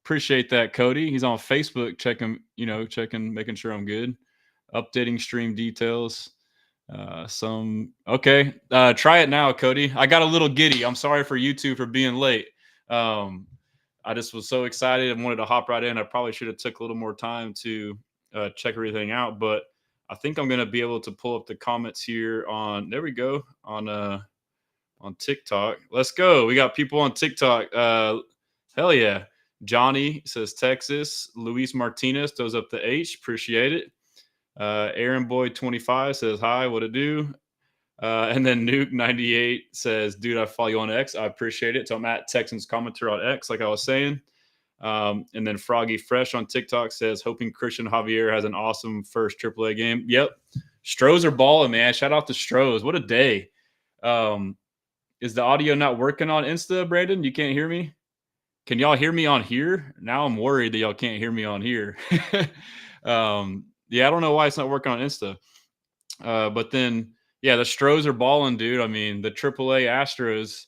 Appreciate that, Cody. He's on Facebook checking, making sure I'm good. Updating stream details. Okay. Try it now, Cody. I got a little giddy. I'm sorry for you two for being late. Um, I just was so excited and wanted to hop right in. I probably should have took a little more time to check everything out, but I think I'm gonna be able to pull up the comments here on. There we go on TikTok. Let's go. We got people on TikTok. Hell yeah. Johnny says Texas. Luis Martinez throws up the H. Appreciate it. Aaron Boy 25 says hi. What it do? And then Nuke 98 says, dude, I follow you on X. I appreciate it. So I'm at Texans commenter on X, like I was saying. And then Froggy Fresh on TikTok says, hoping Christian Javier has an awesome first AAA game. Yep. Stros are balling, man. Shout out to Stros. What a day. Is the audio not working on Insta, Brandon? You can't hear me? Can y'all hear me on here? Now I'm worried that y'all can't hear me on here. Yeah, I don't know why it's not working on Insta. But then, yeah, the Stros are balling, dude. I mean, the AAA Astros,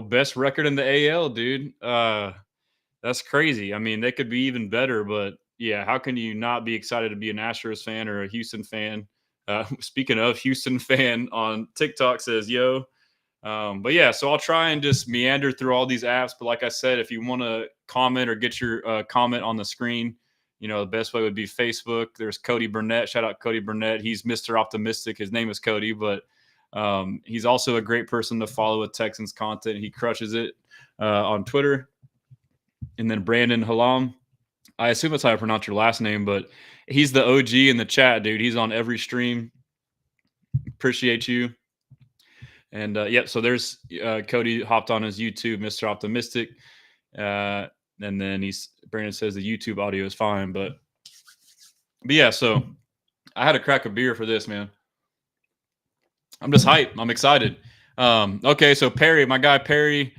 best record in the AL, dude. That's crazy. I mean, they could be even better, but yeah, how can you not be excited to be an Astros fan or a Houston fan? Speaking of, Houston fan on TikTok says, yo. But yeah, so I'll try and just meander through all these apps. But like I said, if you want to comment or get your comment on the screen, the best way would be Facebook. There's Cody Burnett. Shout out Cody Burnett. He's Mr. Optimistic. His name is Cody, but he's also a great person to follow with Texans content. He crushes it on Twitter. And then Brandon Halam. I assume that's how I pronounce your last name, but he's the OG in the chat, dude. He's on every stream. Appreciate you. And so there's Cody hopped on his YouTube, Mr. Optimistic. And then Brandon says the YouTube audio is fine, but yeah, so I had to crack a beer for this, man. I'm just hyped. I'm excited. Okay, so Perry, my guy Perry.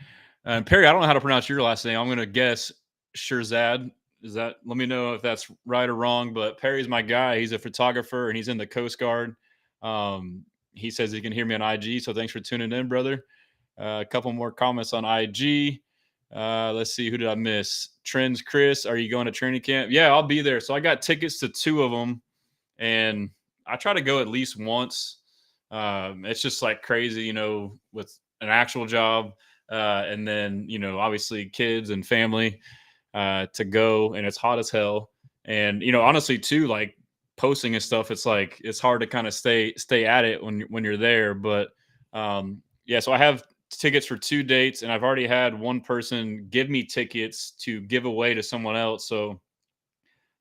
Perry, I don't know how to pronounce your last name. I'm going to guess Shirzad. Let me know if that's right or wrong, but Perry's my guy. He's a photographer and he's in the Coast Guard. He says he can hear me on IG, so thanks for tuning in, brother. A couple more comments on IG. Let's see, who did I miss? Trends Chris, are you going to training camp? Yeah, I'll be there. So I got tickets to 2 of them, and I try to go at least once. It's just like crazy, with an actual job, and then obviously kids and family to go, and it's hot as hell. And honestly, too, like posting and stuff, it's hard to kind of stay at it when you're there. But yeah, so I have tickets for 2 dates, and I've already had one person give me tickets to give away to someone else. So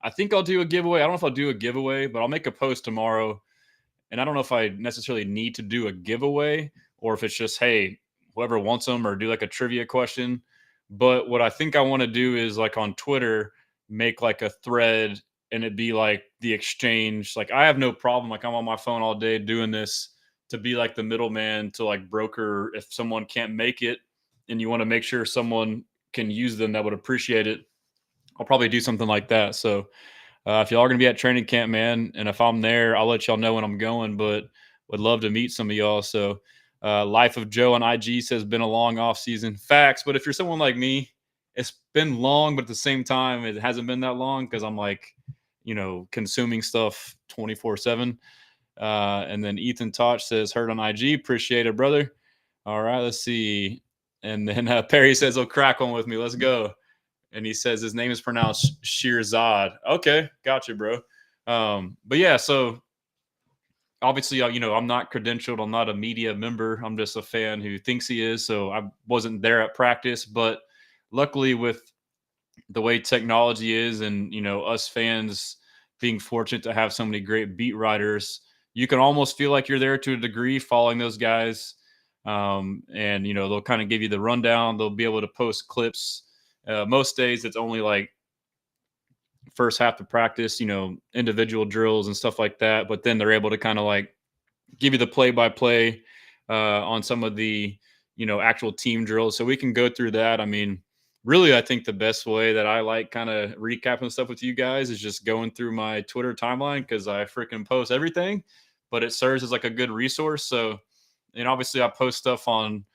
I think I'll do a giveaway. I don't know if I'll do a giveaway, but I'll make a post tomorrow. And I don't know if I necessarily need to do a giveaway or if it's just, hey, whoever wants them, or do like a trivia question. But what I think I want to do is, like, on Twitter, make like a thread, and it'd be like the exchange. Like, I have no problem. Like, I'm on my phone all day doing this, to be like the middleman to like broker if someone can't make it and you want to make sure someone can use them that would appreciate it. I'll probably do something like that. So if y'all are going to be at training camp, man, and if I'm there, I'll let y'all know when I'm going, but would love to meet some of y'all. So Life of Joe on IG says, been a long off season. Facts. But if you're someone like me, it's been long, but at the same time, it hasn't been that long because I'm like, consuming stuff 24/7. And then Ethan Tosh says, heard on IG. Appreciate it, brother. All right, let's see. And then Perry says, oh, crack one with me. Let's go. And he says his name is pronounced Shirzad. Okay, gotcha, bro. But yeah, so obviously, I'm not credentialed. I'm not a media member. I'm just a fan who thinks he is. So I wasn't there at practice. But luckily, with the way technology is, and us fans being fortunate to have so many great beat writers, you can almost feel like you're there to a degree following those guys. And they'll kind of give you the rundown. They'll be able to post clips. Most days it's only like first half of practice, individual drills and stuff like that. But then they're able to kind of like give you the play-by-play on some of the, actual team drills. So we can go through that. I mean, really, I think the best way that I like kind of recapping stuff with you guys is just going through my Twitter timeline, because I freaking post everything, but it serves as like a good resource. So, and obviously I post stuff on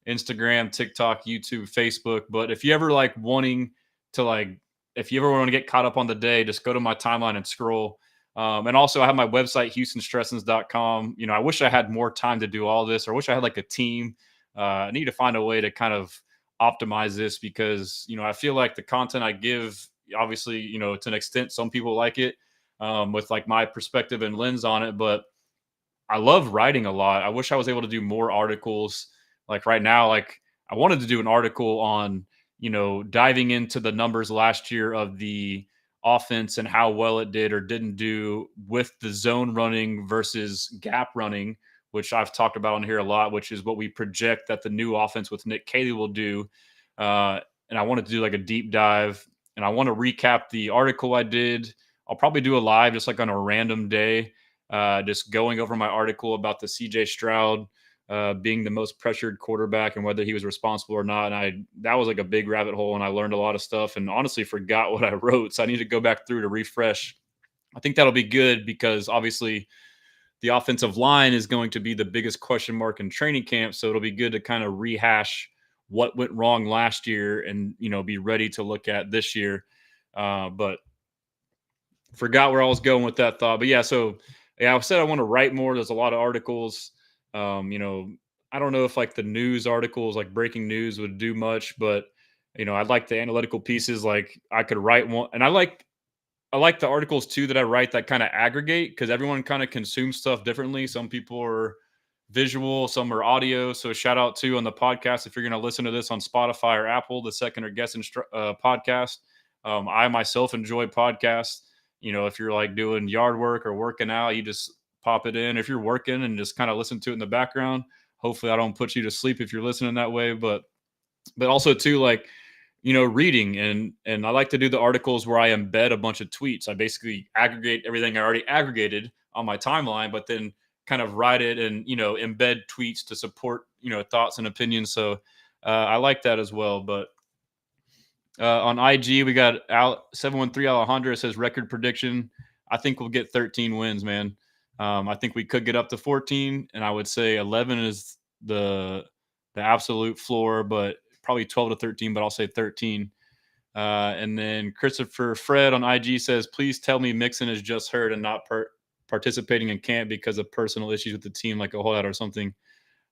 Instagram, TikTok, YouTube, Facebook. But if you ever like wanting to like, if you ever want to get caught up on the day, just go to my timeline and scroll. And also I have my website, HoustonStressens.com. You know, I wish I had more time to do all this, or wish I had like a team. I need to find a way to kind of optimize this, because, you know, I feel like the content I give, obviously, you know, to an extent, some people like it, with like my perspective and lens on it, but I love writing a lot. I wish I was able to do more articles. Like right now, like I wanted to do an article on, you know, diving into the numbers last year of the offense and how well it did or didn't do with the zone running versus gap running, which I've talked about on here a lot, which is what we project that the new offense with Nick Caserio will do. And I wanted to do like a deep dive, and I want to recap the article I did. I'll probably do a live just like on a random day, just going over my article about the CJ Stroud being the most pressured quarterback and whether he was responsible or not. And that was like a big rabbit hole, and I learned a lot of stuff and honestly forgot what I wrote. So I need to go back through to refresh. I think that'll be good, because obviously the offensive line is going to be the biggest question mark in training camp. So it'll be good to kind of rehash what went wrong last year and, you know, be ready to look at this year. But forgot where I was going with that thought. But yeah, so yeah, I said I want to write more. There's a lot of articles. You know, I don't know if like the news articles, like breaking news, would do much, but you know, I'd like the analytical pieces. Like I could write one, and I like the articles too that I write that kind of aggregate, because everyone kind of consumes stuff differently. Some people are visual, some are audio. So shout out to on the podcast, if you're going to listen to this on Spotify or Apple, the Second or Guessing podcast. I myself enjoy podcasts. You know, if you're like doing yard work or working out, you just pop it in. If you're working and just kind of listen to it in the background, hopefully I don't put you to sleep if you're listening that way. But also too, like, you know, reading, and I like to do the articles where I embed a bunch of tweets. I basically aggregate everything I already aggregated on my timeline, but then kind of write it and, you know, embed tweets to support, you know, thoughts and opinions. So I like that as well. But on IG, we got 713 Alejandro says record prediction. I think we'll get 13 wins, man. I think we could get up to 14, and I would say 11 is the absolute floor, but probably 12 to 13, but I'll say 13. And then Christopher Fred on IG says, please tell me Mixon is just hurt and not participating in camp because of personal issues with the team, like a holdout or something.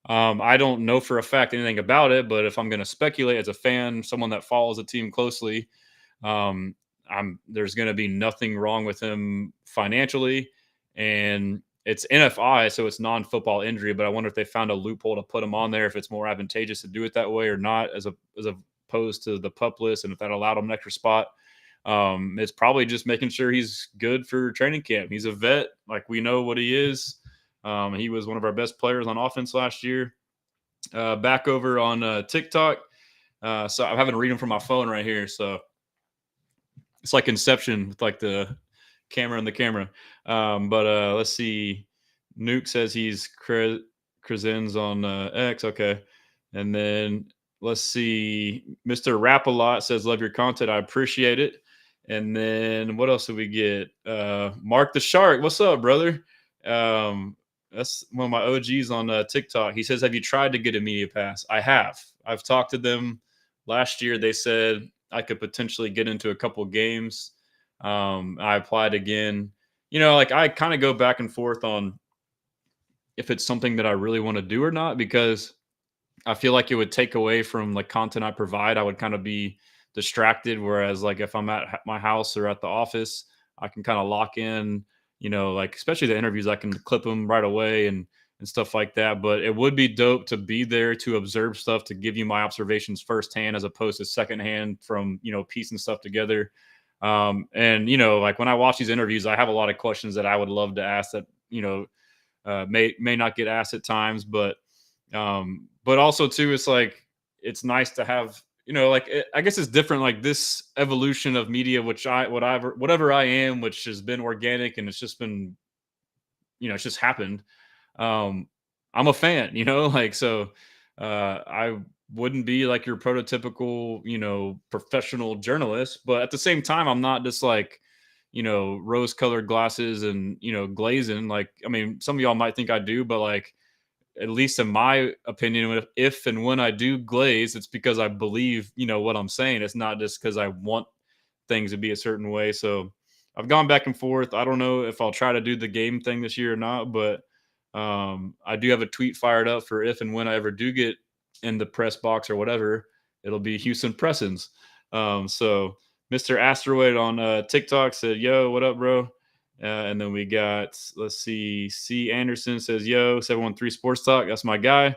I don't know for a fact anything about it, but if I'm going to speculate as a fan, someone that follows the team closely, um, there's going to be nothing wrong with him financially, and it's NFI, so it's non-football injury. But I wonder if they found a loophole to put him on there, if it's more advantageous to do it that way or not, as opposed to the PUP list, and if that allowed him an extra spot. It's probably just making sure he's good for training camp. He's a vet, like we know what he is. He was one of our best players on offense last year. Back over on TikTok. So I'm having to read them from my phone right here. So it's like Inception with like the camera and the camera. But let's see. Nuke says he's Krasin's on X. Okay. And then let's see. Mr. Rap a Lot says, love your content. I appreciate it. And then what else did we get? Mark the Shark. What's up, brother? That's one of my OGs on TikTok. He says, have you tried to get a media pass? I have. I've talked to them. Last year, they said I could potentially get into a couple games. I applied again. You know, like I kind of go back and forth on if it's something that I really want to do or not, because I feel like it would take away from like content I provide. I would kind of be distracted. Whereas like if I'm at my house or at the office, I can kind of lock in, you know, like especially the interviews, I can clip them right away and stuff like that. But it would be dope to be there to observe stuff, to give you my observations firsthand, as opposed to secondhand from, you know, piecing stuff together. And, you know, like when I watch these interviews, I have a lot of questions that I would love to ask that, you know, may not get asked at times, but also too, it's like, it's nice to have, you know, like I guess it's different, like this evolution of media, whatever I am, which has been organic and it's just been, you know, it's just happened. I'm a fan, you know, like, so I wouldn't be like your prototypical, you know, professional journalist, but at the same time, I'm not just like, you know, rose colored glasses and, you know, glazing. Like, I mean, some of y'all might think I do, but like, at least in my opinion, if and when I do glaze, it's because I believe, you know, what I'm saying. It's not just because I want things to be a certain way. So I've gone back and forth. I don't know if I'll try to do the game thing this year or not, but I do have a tweet fired up for if and when I ever do get in the press box or whatever. It'll be Houston Pressins. So Mr. Asteroid on TikTok said, "Yo, what up, bro?" And then we got, let's see, C. Anderson says, "Yo, 713 Sports Talk. That's my guy."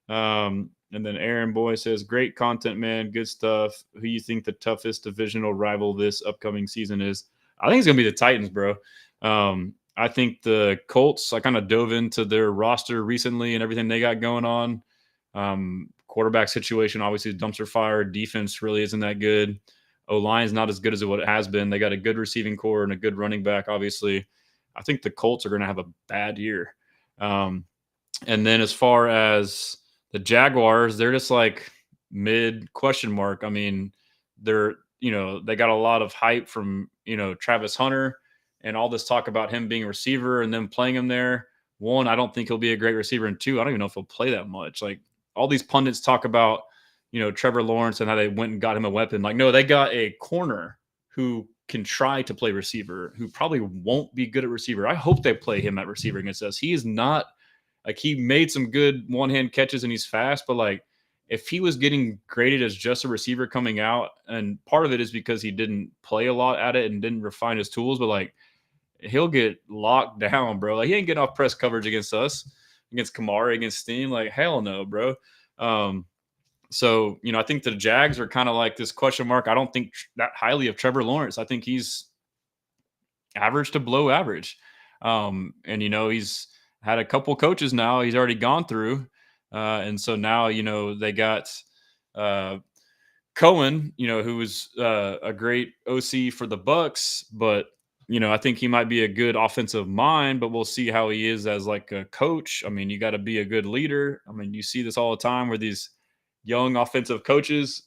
And then Aaron Boy says, "Great content, man. Good stuff. Who you think the toughest divisional rival this upcoming season is?" I think it's going to be the Titans, bro. I think the Colts, I kind of dove into their roster recently and everything they got going on. Quarterback situation, obviously, dumpster fire. Defense really isn't that good. O-line's not as good as what it has been. They got a good receiving core and a good running back, obviously. I think the Colts are going to have a bad year. And then as far as the Jaguars, they're just like mid question mark. I mean, they got a lot of hype from, Travis Hunter and all this talk about him being a receiver and them playing him there. One, I don't think he'll be a great receiver. And two, I don't even know if he'll play that much. Like all these pundits talk about, Trevor Lawrence and how they went and got him a weapon. Like, no, they got a corner who can try to play receiver, who probably won't be good at receiver. I hope they play him at receiver against us. He is not like he made some good one-hand catches and he's fast, but like if he was getting graded as just a receiver coming out, and part of it is because he didn't play a lot at it and didn't refine his tools, but like he'll get locked down, bro. Like he ain't getting off press coverage against us, against Kamara, against Steen. Like hell no, bro. So, I think the Jags are kind of like this question mark. I don't think that highly of Trevor Lawrence. I think he's average to below average. And, he's had a couple coaches now he's already gone through. And so now, they got Cohen, who was a great OC for the Bucks, but I think he might be a good offensive mind, but we'll see how he is as like a coach. I mean, you got to be a good leader. I mean, you see this all the time where these young offensive coaches,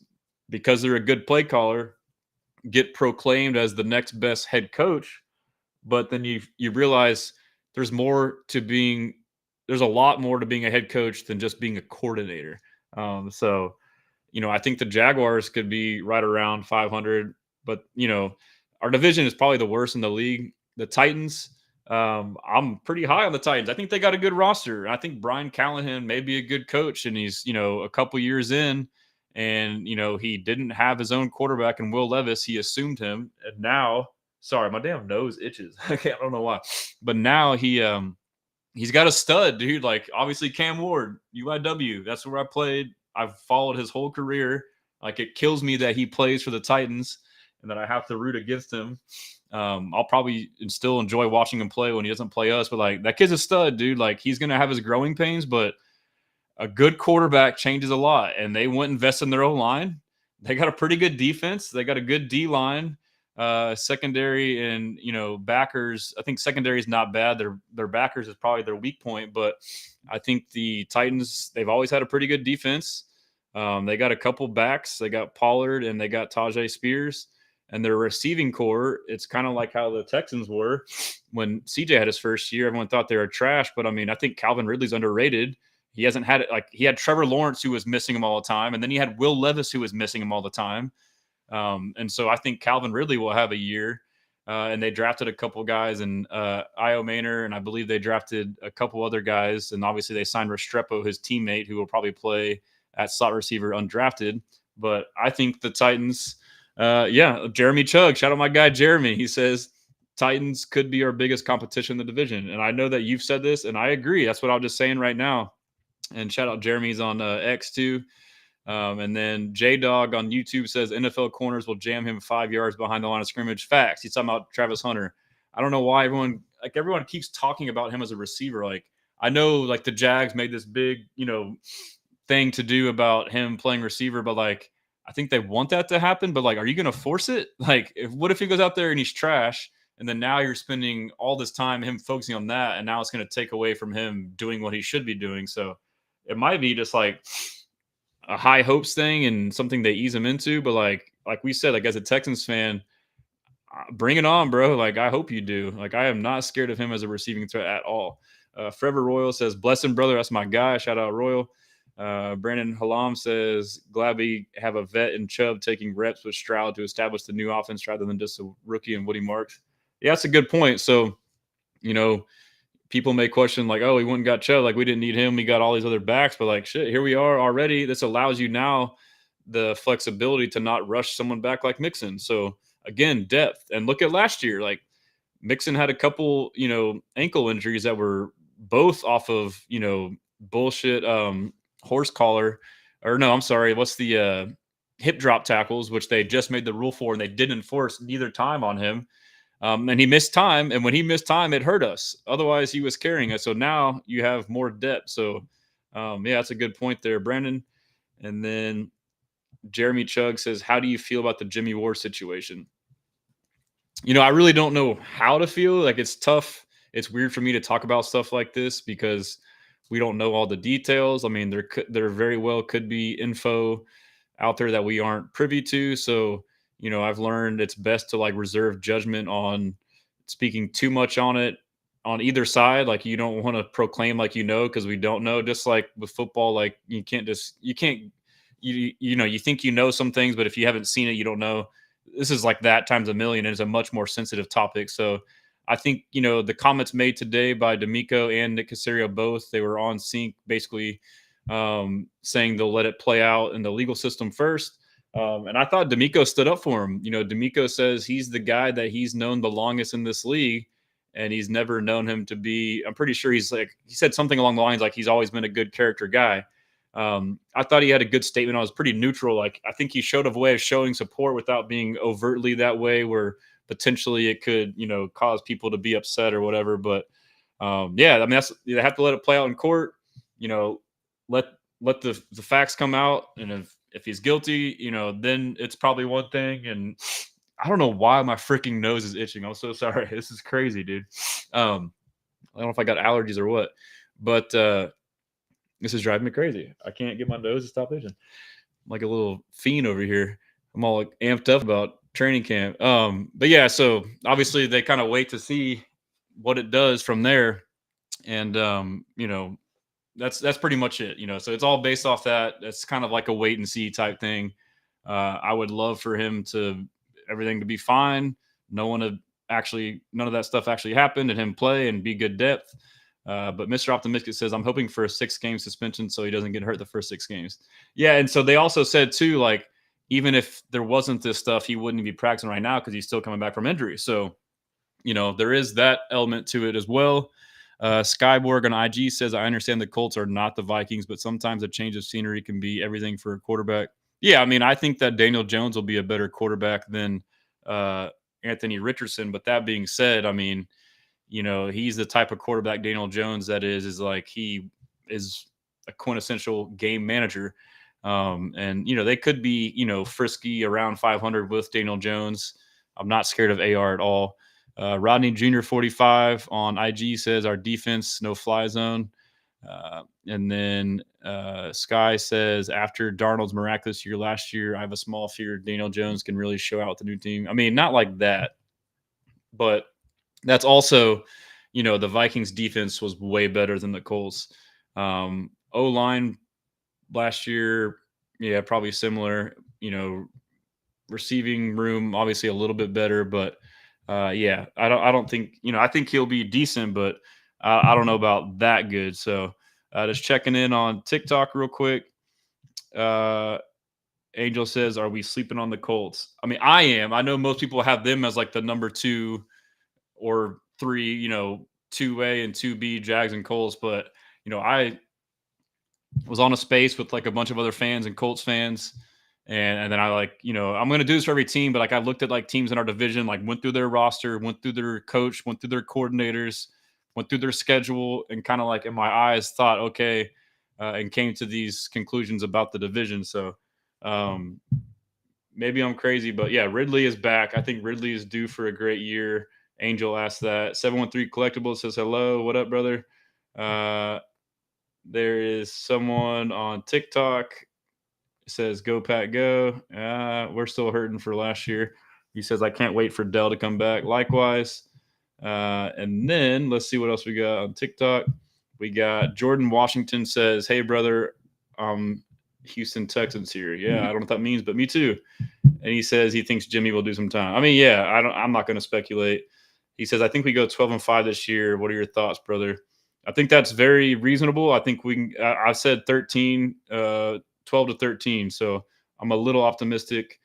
because they're a good play caller, get proclaimed as the next best head coach. But then you realize there's a lot more to being a head coach than just being a coordinator. So I think the Jaguars could be right around 500, but our division is probably the worst in the league. The Titans, I'm pretty high on the Titans. I think they got a good roster. I think Brian Callahan may be a good coach, and he's a couple years in, and he didn't have his own quarterback in Will Levis. He assumed him, and now, sorry, my damn nose itches. I don't know why, but now he's got a stud, dude. Like obviously Cam Ward, UIW. That's where I played. I've followed his whole career. Like it kills me that he plays for the Titans and that I have to root against him. I'll probably still enjoy watching him play when he doesn't play us, but like that kid's a stud, dude. Like he's gonna have his growing pains, but a good quarterback changes a lot. And they went and invest in their O-line. They got a pretty good defense. They got a good D-line, secondary, and backers. I think secondary is not bad. Their backers is probably their weak point, but I think the Titans, they've always had a pretty good defense. They got a couple backs. They got Pollard and they got Tajay Spears. And their receiving core, it's kind of like how the Texans were when CJ had his first year. Everyone thought they were trash, but I mean, I think Calvin Ridley's underrated. He hasn't had it. Like he had Trevor Lawrence, who was missing him all the time, and then he had Will Levis, who was missing him all the time. And so I think Calvin Ridley will have a year. And they drafted a couple guys, and Io Maynor, and I believe they drafted a couple other guys, and obviously they signed Restrepo, his teammate, who will probably play at slot receiver undrafted. But I think the Titans. Jeremy Chugg, shout out my guy Jeremy. He says Titans could be our biggest competition in the division, and I know that you've said this, and I agree. That's what I'm just saying right now. And shout out Jeremy's on X too. And then J Dog on YouTube says NFL corners will jam him 5 yards behind the line of scrimmage. Facts. He's talking about Travis Hunter. I don't know why everyone keeps talking about him as a receiver. Like I know like the Jags made this big thing to do about him playing receiver, but like. I think they want that to happen, but like, are you going to force it? Like, what if he goes out there and he's trash, and then now you're spending all this time him focusing on that, and now it's going to take away from him doing what he should be doing. So it might be just like a high hopes thing and something they ease him into. But like we said, like as a Texans fan, bring it on, bro. Like I hope you do. Like I am not scared of him as a receiving threat at all. Forever Royal says, "Bless him, brother. That's my guy." Shout out Royal. Brandon Halam says, glad we have a vet in Chubb taking reps with Stroud to establish the new offense rather than just a rookie and Woody Marks. Yeah, that's a good point. So, you know, people may question like, oh, he went and got Chubb. Like we didn't need him. We got all these other backs, but like shit, here we are already. This allows you now the flexibility to not rush someone back like Mixon. So again, depth. And look at last year. Like Mixon had a couple, ankle injuries that were both off of, bullshit horse collar, or no, I'm sorry, what's the hip drop tackles, which they just made the rule for, and they didn't enforce neither time on him. And he missed time, and when he missed time, it hurt us. Otherwise, he was carrying us. So now you have more depth. So, yeah, that's a good point there, Brandon. And then Jeremy Chugg says, "How do you feel about the Jimmy Ward situation?" I really don't know how to feel. Like it's tough. It's weird for me to talk about stuff like this because we don't know all the details. I mean, there very well could be info out there that we aren't privy to. So, I've learned it's best to like reserve judgment on speaking too much on it on either side. Like you don't want to proclaim like because we don't know. Just like with football, like you think you know some things, but if you haven't seen it, you don't know. This is like that times a million, and it's a much more sensitive topic. So I think, the comments made today by DeMeco and Nick Caserio, both, they were on sync, basically saying they'll let it play out in the legal system first. And I thought DeMeco stood up for him. DeMeco says he's the guy that he's known the longest in this league, and he's never known him to be, I'm pretty sure he said something along the lines like he's always been a good character guy. I thought he had a good statement. I was pretty neutral. Like I think he showed a way of showing support without being overtly that way, where potentially it could, cause people to be upset or whatever. But yeah, I mean, they have to let it play out in court. Let the facts come out, and if he's guilty, then it's probably one thing. And I don't know why my freaking nose is itching. I'm so sorry. This is crazy, dude. I don't know if I got allergies or what, but this is driving me crazy. I can't get my nose to stop itching. I'm like a little fiend over here. I'm all like amped up about training camp. But yeah, so obviously they kind of wait to see what it does from there. And that's pretty much it. So it's all based off that. That's kind of like a wait and see type thing. I would love for him to everything to be fine. None of that stuff actually happened, and him play and be good depth. But Mr. Optimistic says, I'm hoping for a 6-game suspension so he doesn't get hurt the first 6 games. Yeah, and so they also said, too, like, even if there wasn't this stuff, he wouldn't be practicing right now because he's still coming back from injury. So, there is that element to it as well. Skyborg on IG says, I understand the Colts are not the Vikings, but sometimes a change of scenery can be everything for a quarterback. Yeah, I mean, I think that Daniel Jones will be a better quarterback than Anthony Richardson. But that being said, I mean, he's the type of quarterback Daniel Jones that is like he is a quintessential game manager. And, they could be, frisky around 500 with Daniel Jones. I'm not scared of AR at all. Rodney Jr. 45 on IG says our defense, no fly zone. And then Sky says after Darnold's miraculous year last year, I have a small fear Daniel Jones can really show out with the new team. I mean, not like that, but that's also, the Vikings defense was way better than the Colts. O-line last year, yeah, probably similar, receiving room, obviously a little bit better, but yeah, I don't think, I think he'll be decent, but I don't know about that good. So just checking in on TikTok real quick. Angel says, are we sleeping on the Colts? I mean, I am. I know most people have them as like the number 2 or 3, 2A and 2B Jags and Colts. But, I was on a space with like a bunch of other fans and Colts fans. And then I like, I'm going to do this for every team, but like I looked at like teams in our division, like went through their roster, went through their coach, went through their coordinators, went through their schedule, and kind of like in my eyes thought, okay, and came to these conclusions about the division. So maybe I'm crazy, but yeah, Ridley is back. I think Ridley is due for a great year. Angel asked that. 713 Collectibles says, hello. What up, brother? There is someone on TikTok. It says, go, Pat, go. We're still hurting for last year. He says, I can't wait for Dell to come back. Likewise. And then let's see what else we got on TikTok. We got Jordan Washington says, hey, brother, Houston Texans here. Yeah, I don't know what that means, but me too. And he says he thinks Jimmy will do some time. I mean, yeah, I'm not going to speculate. He says I think we go 12-5 this year. What are your thoughts, brother? I think that's very reasonable. I think we can. I said 13, 12 to 13. So I'm a little optimistic.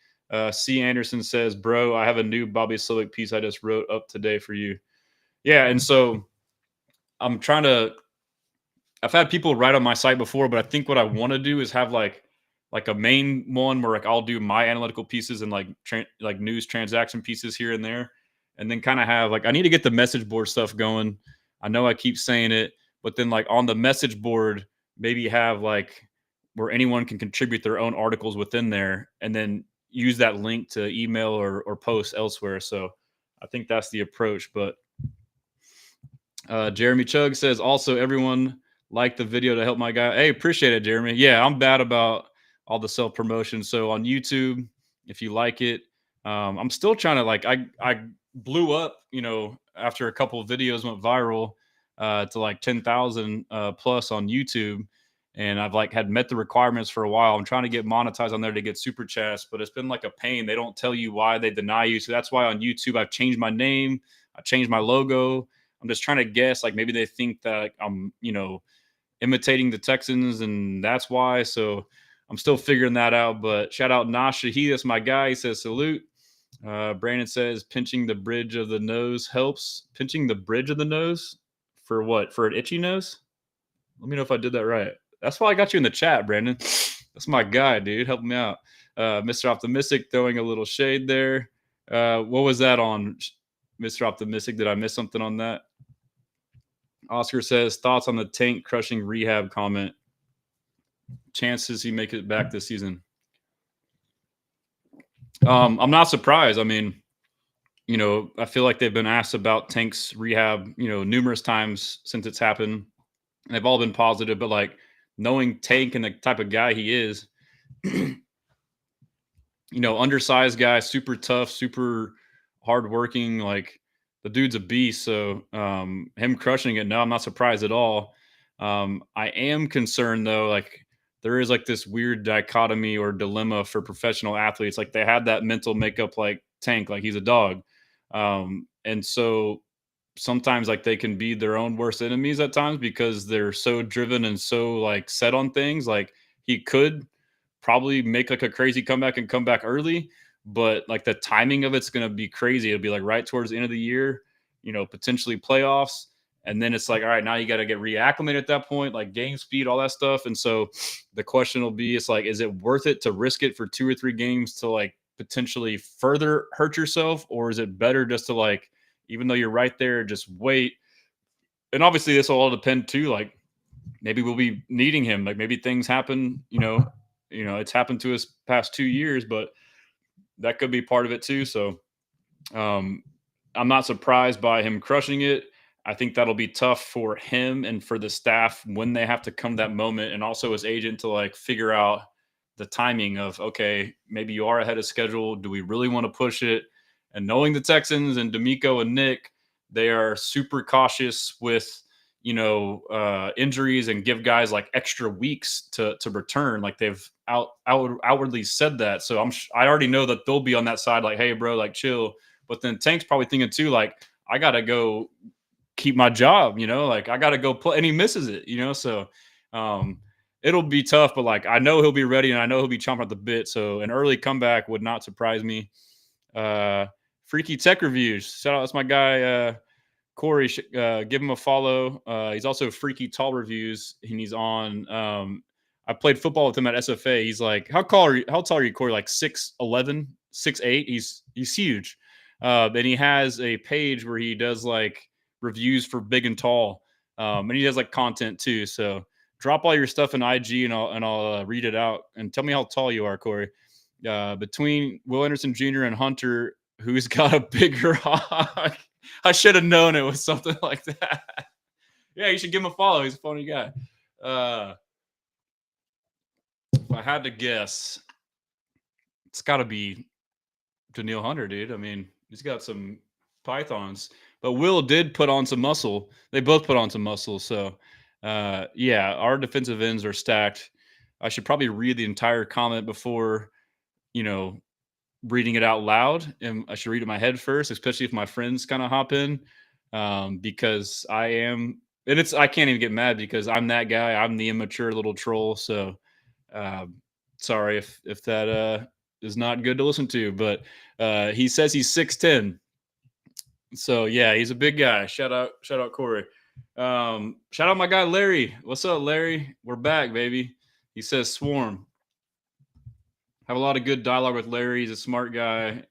C. Anderson says, "Bro, I have a new Bobby Slowick piece I just wrote up today for you." Yeah, and so I'm trying to. I've had people write on my site before, but I think what I want to do is have like a main one where like I'll do my analytical pieces and like news transaction pieces here and there, and then kind of have like I need to get the message board stuff going. I know I keep saying it, but then like on the message board, maybe have like where anyone can contribute their own articles within there, and then use that link to email or post elsewhere. So I think that's the approach. But Jeremy Chug says also everyone like the video to help my guy. Hey, appreciate it, Jeremy. Yeah, I'm bad about all the self promotion. So on YouTube, if you like it, I'm still trying to like I blew up, after a couple of videos went viral to like 10,000 plus on YouTube. And I've like had met the requirements for a while. I'm trying to get monetized on there to get super chats, but it's been like a pain. They don't tell you why they deny you. So that's why on YouTube I've changed my name, I changed my logo. I'm just trying to guess, like maybe they think that I'm, imitating the Texans, and that's why. So I'm still figuring that out. But shout out Nasha. That's my guy. He says salute. Brandon says pinching the bridge of the nose helps. Pinching the bridge of the nose for what? For an itchy nose? Let me know if I did that right. That's why I got you in the chat, Brandon. That's my guy, dude. Help me out. Mr. Optimistic throwing a little shade there. What was that on, Mr. Optimistic? Did I miss something on that? Oscar says thoughts on the tank crushing rehab comment. Chances he make it back this season. I'm not surprised. I mean, I feel like they've been asked about Tank's rehab, numerous times since it's happened. And they've all been positive, but like knowing Tank and the type of guy he is, undersized guy, super tough, super hardworking, like the dude's a beast. So him crushing it, no, I'm not surprised at all. I am concerned though, like there is like this weird dichotomy or dilemma for professional athletes. Like they have that mental makeup like Tank, like he's a dog. And so sometimes like they can be their own worst enemies at times because they're so driven and so like set on things. Like he could probably make like a crazy comeback and come back early, but like the timing of it's going to be crazy. It'll be like right towards the end of the year, potentially playoffs. And then it's like, all right, now you got to get reacclimated at that point, like game speed, all that stuff. And so the question will be, it's like, is it worth it to risk it for 2 or 3 games to like potentially further hurt yourself? Or is it better just to like, even though you're right there, just wait? And obviously this will all depend too. Like maybe we'll be needing him. Like maybe things happen, it's happened to us past 2 years, but that could be part of it too. So I'm not surprised by him crushing it. I think that'll be tough for him and for the staff when they have to come that moment, and also his agent to like figure out the timing of, okay, maybe you are ahead of schedule. Do we really want to push it? And knowing the Texans and DeMeco and Nick, they are super cautious with injuries and give guys like extra weeks to return. Like they've outwardly said that. So I already know that they'll be on that side. Like, hey, bro, like chill. But then Tank's probably thinking too, like I gotta go keep my job. Like I gotta go play, and he misses it. So it'll be tough. But like I know he'll be ready, and I know he'll be chomping at the bit. So an early comeback would not surprise me. Freaky Tech Reviews. Shout out, that's my guy. Corey, give him a follow. He's also Freaky Tall Reviews, and he's on. I played football with him at SFA. He's like, how tall are you, Corey? Like 6'11", 6'8". He's huge. And he has a page where he does like reviews for big and tall, and he does like content too. So drop all your stuff in IG, and I'll read it out. And tell me how tall you are, Corey. Between Will Anderson Jr. and Hunter, who's got a bigger hog? I should have known it was something like that. Yeah, you should give him a follow. He's a funny guy. If I had to guess, it's got to be Daniil Hunter, dude. I mean, he's got some pythons. But Will did put on some muscle. They both put on some muscle. So, yeah, our defensive ends are stacked. I should probably read the entire comment before, you know, reading it out loud, and I should read it in my head first, especially if my friends kind of hop in, because I am, and I can't even get mad because I'm that guy. I'm the immature little troll. So, um, sorry if that is not good to listen to, but he says he's 6'10". So yeah, he's a big guy. Shout out Corey. Shout out my guy Larry. What's up, Larry? We're back, baby. He says swarm. Have a lot of good dialogue with Larry. He's a smart guy,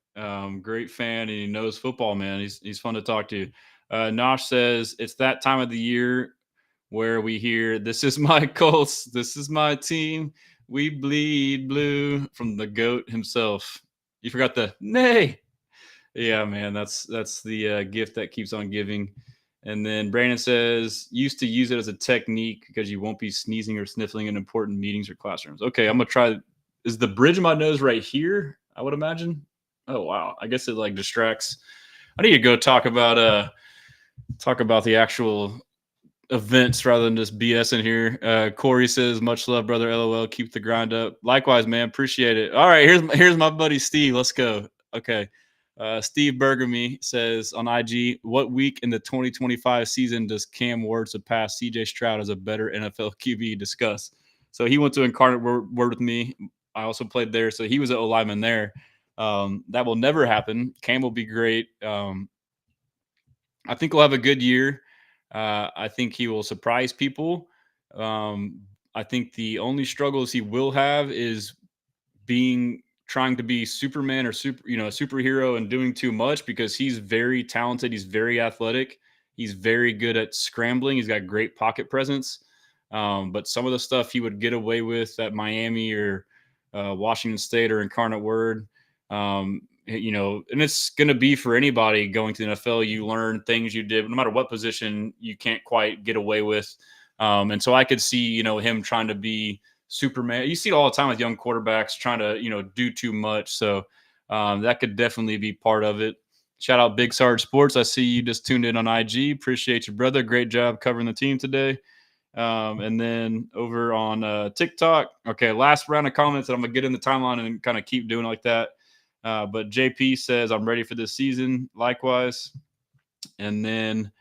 great fan, and he knows football, man. He's fun to talk to. Nosh says it's that time of the year where we hear "This is my Colts, this is my team, we bleed blue" from the goat himself. You forgot the nay. Yeah, man, that's the gift that keeps on giving. And then Brandon says, used to use it as a technique because you won't be sneezing or sniffling in important meetings or classrooms. Okay, I'm gonna try. Is the bridge of my nose right here? I would imagine. Oh wow, I guess it like distracts. I need to go talk about the actual events rather than just BS in here. Corey says, "Much love, brother. LOL. Keep the grind up." Likewise, man. Appreciate it. All right, here's my buddy Steve. Let's go. Okay. Steve Bergamy says on IG, "What week in the 2025 season does Cam Ward surpass CJ Stroud as a better NFL QB?" Discuss. So he went to Incarnate Word with me. I also played there, so he was an O lineman there. That will never happen. Cam will be great. I think we'll have a good year. I think he will surprise people. I think the only struggles he will have is trying to be Superman or a superhero and doing too much because he's very talented. He's very athletic. He's very good at scrambling. He's got great pocket presence. But some of the stuff he would get away with at Miami or Washington State or Incarnate Word, and it's going to be for anybody going to the NFL. You learn things you did, no matter what position, you can't quite get away with. And so I could see, him trying to be Superman. You see it all the time with young quarterbacks trying to, do too much. So that could definitely be part of it. Shout out Big Sarge Sports. I see you just tuned in on IG. Appreciate you, brother. Great job covering the team today. And then over on TikTok, okay, last round of comments, and I'm going to get in the timeline and kind of keep doing it like that. But JP says, I'm ready for this season. Likewise. And then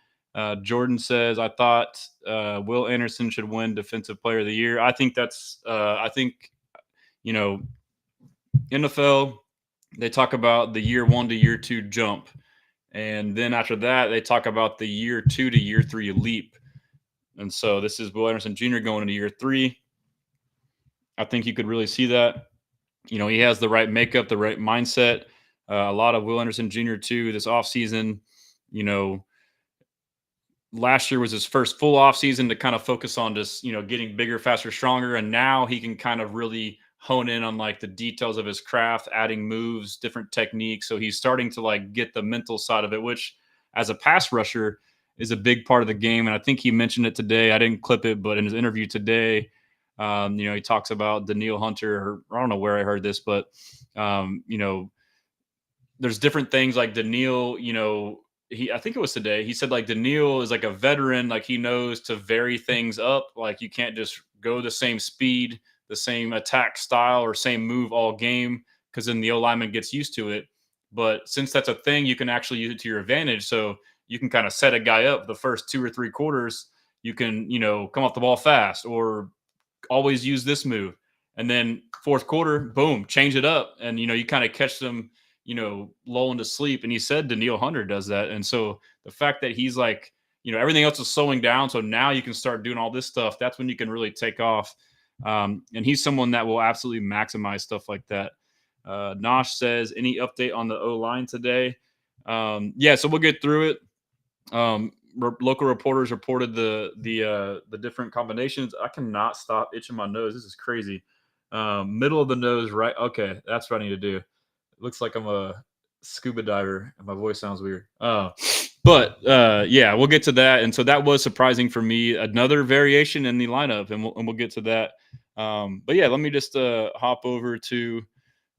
Jordan says, I thought Will Anderson should win Defensive Player of the Year. I think NFL, they talk about the year 1 to year 2 jump. And then after that, they talk about the year 2 to year 3 leap. And so this is Will Anderson Jr. going into year 3. I think you could really see that. He has the right makeup, the right mindset. A lot of Will Anderson Jr. too this offseason. Last year was his first full offseason to kind of focus on just, getting bigger, faster, stronger. And now he can kind of really hone in on like the details of his craft, adding moves, different techniques. So he's starting to like get the mental side of it, which as a pass rusher is a big part of the game. And I think he mentioned it today. I didn't clip it, but in his interview today, he talks about Danielle Hunter, or I don't know where I heard this, but, there's different things like Danielle, I think it was today. He said like Danielle is like a veteran, like he knows to vary things up. Like you can't just go the same speed, the same attack style, or same move all game because then the O lineman gets used to it. But since that's a thing, you can actually use it to your advantage. So you can kind of set a guy up the first 2 or 3 quarters. You can, come off the ball fast or always use this move. And then fourth quarter, boom, change it up. And, you kind of catch them, lulling to sleep. And he said Danielle Hunter does that. And so the fact that he's like, everything else is slowing down. So now you can start doing all this stuff. That's when you can really take off. And he's someone that will absolutely maximize stuff like that. Nosh says, any update on the O-line today? Yeah, so we'll get through it. Local reporters reported the different combinations. I cannot stop itching my nose. This is crazy. Middle of the nose, right? Okay, that's what I need to do. It looks like I'm a scuba diver and my voice sounds weird. But yeah, we'll get to that. And so that was surprising for me. Another variation in the lineup, and we'll get to that. But yeah, let me just hop over to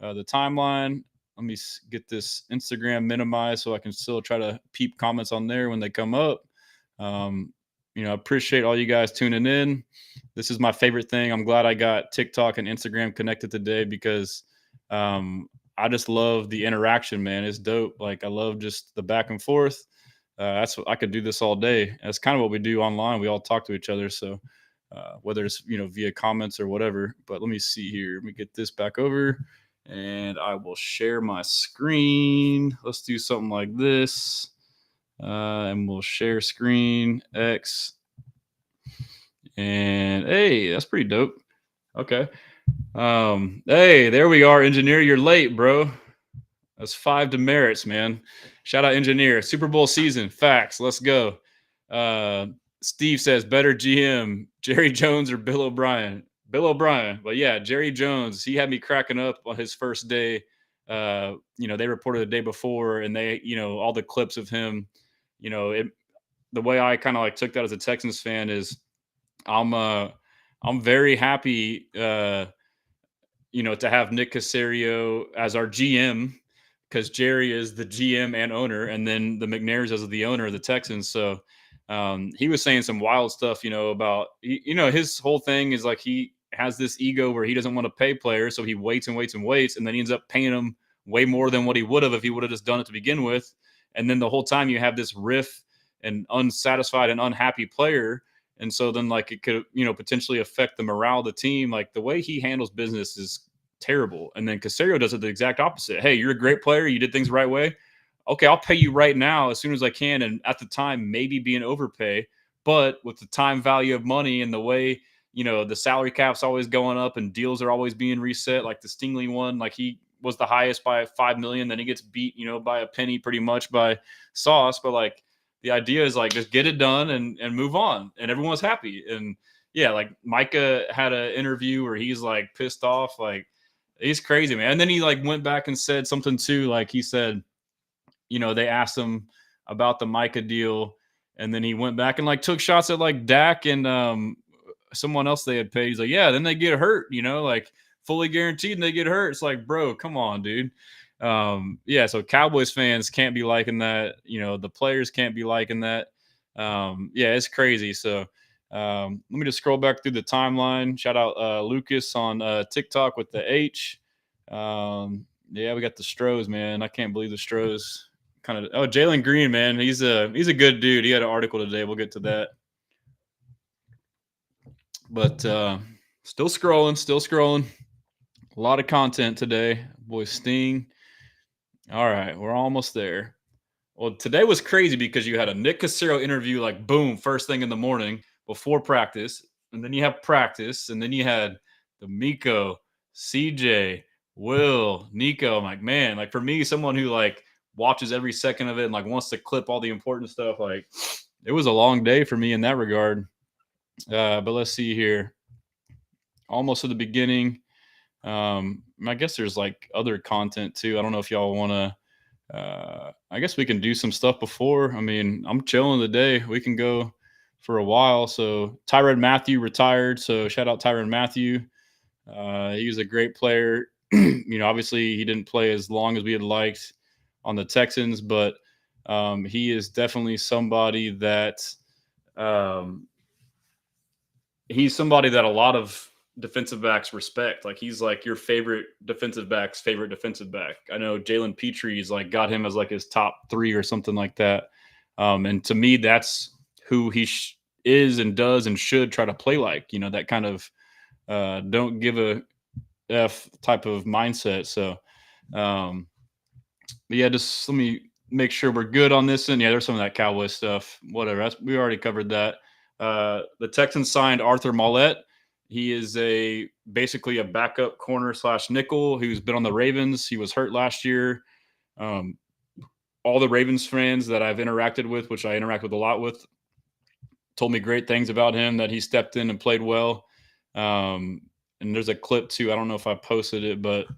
the timeline. Let me get this Instagram minimized so I can still try to peep comments on there when they come up. I appreciate all you guys tuning in. This is my favorite thing. I'm glad I got TikTok and Instagram connected today because um, I just love the interaction, man. It's dope. Like I love just the back and forth. That's what I could do this all day. That's kind of what we do online. We all talk to each other. So whether it's via comments or whatever. But let me see here. Let me get this back over, and I will share my screen. Let's do something like this, and we'll share screen X. And hey, that's pretty dope. Okay. Hey, there we are, engineer. You're late, bro. That's 5 demerits, man. Shout out, engineer. Super Bowl season. Facts. Let's go. Uh, Steve says better GM, Jerry Jones or Bill O'Brien. Bill O'Brien. But yeah, Jerry Jones. He had me cracking up on his first day. They reported the day before, and they, all the clips of him. The way I kind of like took that as a Texans fan is I'm very happy, to have Nick Caserio as our GM because Jerry is the GM and owner, and then the McNairs as the owner of the Texans. So he was saying some wild stuff, about his whole thing is like he has this ego where he doesn't want to pay players, so he waits and waits and waits, and then he ends up paying them way more than what he would have if he would have just done it to begin with. And then the whole time you have this riff and unsatisfied and unhappy player. And so then like it could, potentially affect the morale of the team. Like the way he handles business is terrible. And then Caserio does it the exact opposite. Hey, you're a great player. You did things the right way. Okay, I'll pay you right now as soon as I can. And at the time, maybe be an overpay. But with the time value of money and the way, the salary cap's always going up and deals are always being reset, like the Stingley one, like he was the highest by 5 million. Then he gets beat, by a penny pretty much by Sauce. But like, the idea is like just get it done and move on, and everyone's happy. And yeah, like Micah had an interview where he's like pissed off, like he's crazy, man. And then he like went back and said something too, like he said, they asked him about the Micah deal, and then he went back and like took shots at like Dak and someone else they had paid. He's like, yeah, then they get hurt, like fully guaranteed and they get hurt. It's like, bro, come on, dude. Yeah, so Cowboys fans can't be liking that. The players can't be liking that. Yeah, it's crazy. So let me just scroll back through the timeline. Shout out Lucas on TikTok with the H. Yeah, we got the Stros, man. I can't believe the Stros kind of. Oh, Jalen Green, man. He's a good dude. He had an article today. We'll get to that. But still scrolling. A lot of content today. Boy, Sting. All right, we're almost there. Well, today was crazy because you had a Nick Caserio interview, like boom, first thing in the morning before practice, and then you have practice, and then you had DeMeco, CJ, Will, Nico. I'm like, man, like for me, someone who like watches every second of it and like wants to clip all the important stuff, like it was a long day for me in that regard. But let's see here. Almost at the beginning. I guess there's like other content too. I don't know if y'all want to. I guess we can do some stuff before. I mean, I'm chilling today. We can go for a while. So Tyrann Mathieu retired. So shout out Tyrann Mathieu. He was a great player. Obviously he didn't play as long as we had liked on the Texans, but he is definitely somebody that he's somebody that a lot of defensive backs respect. Like he's like your favorite defensive back's favorite defensive back. I know Jalen Petre's like got him as like his top 3 or something like that. And to me, that's who he is and does and should try to play like. That kind of don't give a F type of mindset. So, but yeah, just let me make sure we're good on this. And yeah, there's some of that Cowboy stuff. Whatever. We already covered that. The Texans signed Arthur Mollett. He is basically a backup corner / nickel who's been on the Ravens. He was hurt last year. All the Ravens fans that I've interacted with, which I interact with a lot with, told me great things about him, that he stepped in and played well. And there's a clip too. I don't know if I posted it, but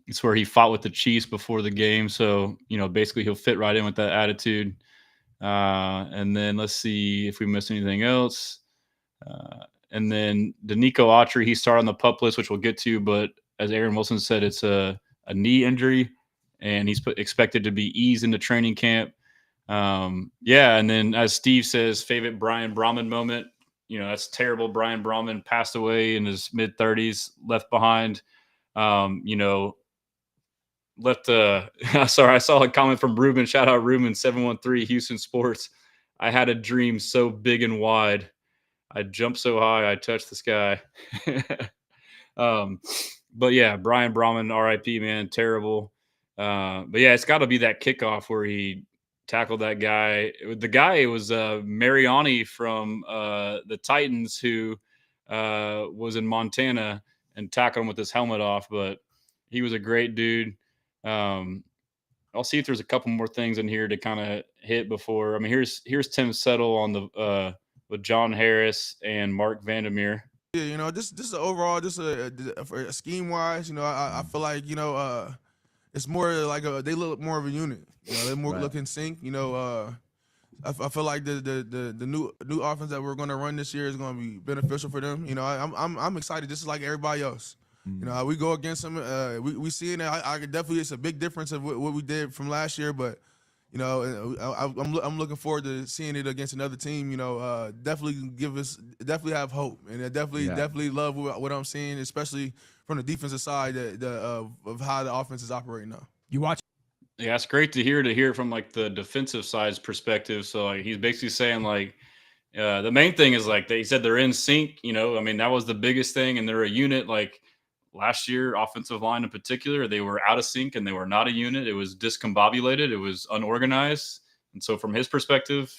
it's where he fought with the Chiefs before the game. So, basically he'll fit right in with that attitude. And then let's see if we missed anything else. And then DeMeco Autry, he started on the PUP list, which we'll get to. But as Aaron Wilson said, it's a knee injury, and he's expected to be eased into training camp. Yeah, and then as Steve says, favorite Brian Brahman moment. That's terrible. Brian Brahman passed away in his mid-30s, left behind. You know, left. Sorry, I saw a comment from Ruben. Shout out Ruben 713 Houston Sports. I had a dream so big and wide. I jumped so high I touched the sky. um, but yeah, Brian Brahman, R.I.P. Man, terrible. But yeah, it's got to be that kickoff where he tackled that guy. The guy was Mariani from the Titans who was in Montana and tackled him with his helmet off. But he was a great dude. Um, I'll see if there's a couple more things in here to kind of hit before. I mean, here's Tim Settle on the with John Harris and Mark Vandermeer. Yeah, just overall, just a scheme wise, I feel like it's more like they look more of a unit. They more look in sync. I feel like the new offense that we're going to run this year is going to be beneficial for them. I'm excited. This is like everybody else. We go against them. We see it. I definitely, it's a big difference of what we did from last year, but I'm looking forward to seeing it against another team. Definitely have hope, and I definitely love what I'm seeing, especially from the defensive side of how the offense is operating now. You watch. Yeah, it's great to hear from like the defensive side's perspective. So like he's basically saying like the main thing is like he said they're in sync. I mean that was the biggest thing, and they're a unit. Like last year, offensive line in particular, they were out of sync and they were not a unit. It was discombobulated. It was unorganized. And so from his perspective,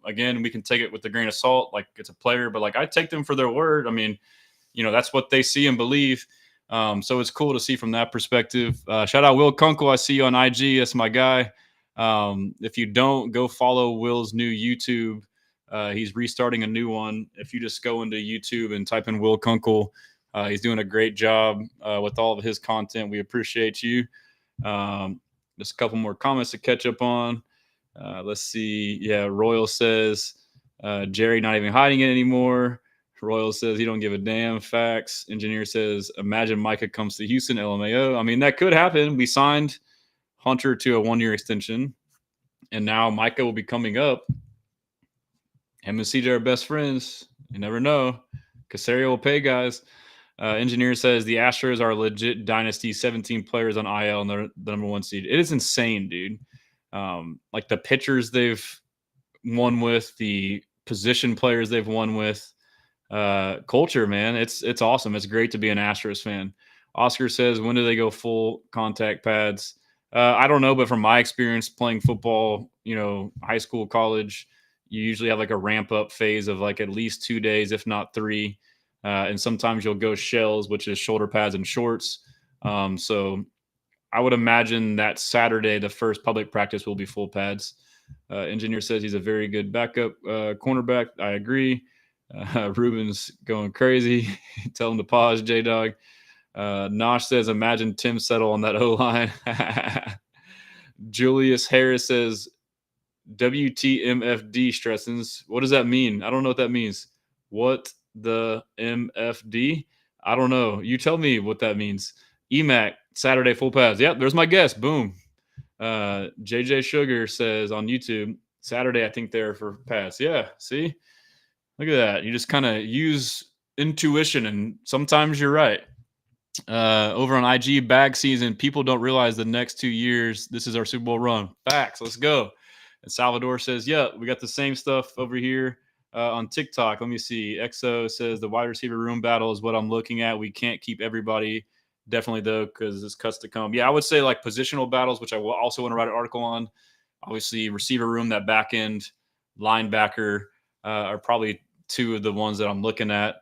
again, we can take it with a grain of salt, like it's a player, but like I take them for their word. I mean, that's what they see and believe. So it's cool to see from that perspective. Shout out Will Kunkel. I see you on IG. That's my guy. If you don't, go follow Will's new YouTube. He's restarting a new one. If you just go into YouTube and type in Will Kunkel, he's doing a great job with all of his content. We appreciate you. Just a couple more comments to catch up on. Let's see. Yeah, Royal says Jerry not even hiding it anymore. Royal says he don't give a damn. Facts. Engineer says imagine Micah comes to Houston. LMAO. I mean that could happen. We signed Hunter to a 1-year extension, and now Micah will be coming up. Him and CJ are best friends. You never know. Caserio will pay guys. Engineer says the Astros are legit dynasty. 17 players on IL and they're the number 1 seed. It is insane, dude. Like the pitchers they've won with, the position players they've won with. Culture, man. It's awesome. It's great to be an Astros fan. Oscar says, when do they go full contact pads? I don't know, but from my experience playing football, high school, college, you usually have like a ramp up phase of like at least 2 days, if not 3. And sometimes you'll go shells, which is shoulder pads and shorts. So I would imagine that Saturday, the first public practice will be full pads. Engineer says he's a very good backup cornerback. I agree. Ruben's going crazy. Tell him to pause, J-Dog. Nosh says, imagine Tim Settle on that O-line. Julius Harris says, WTMFD Stressens. What does that mean? I don't know what that means. What the MFD? I don't know. You tell me what that means. EMAC, Saturday full pads. Yep, there's my guess. Boom. JJ Sugar says on YouTube, Saturday I think they're for pads. Yeah, see? Look at that. You just kind of use intuition, and sometimes you're right. Over on IG, bag season, people don't realize the next 2 years, this is our Super Bowl run. Facts. Let's go. And Salvador says, yeah, we got the same stuff over here on TikTok. Let me see. EXO says the wide receiver room battle is what I'm looking at. We can't keep everybody. Definitely, though, because there's cuts to come. Yeah, I would say like positional battles, which I will also want to write an article on. Obviously, receiver room, that back end, linebacker are probably 2 of the ones that I'm looking at.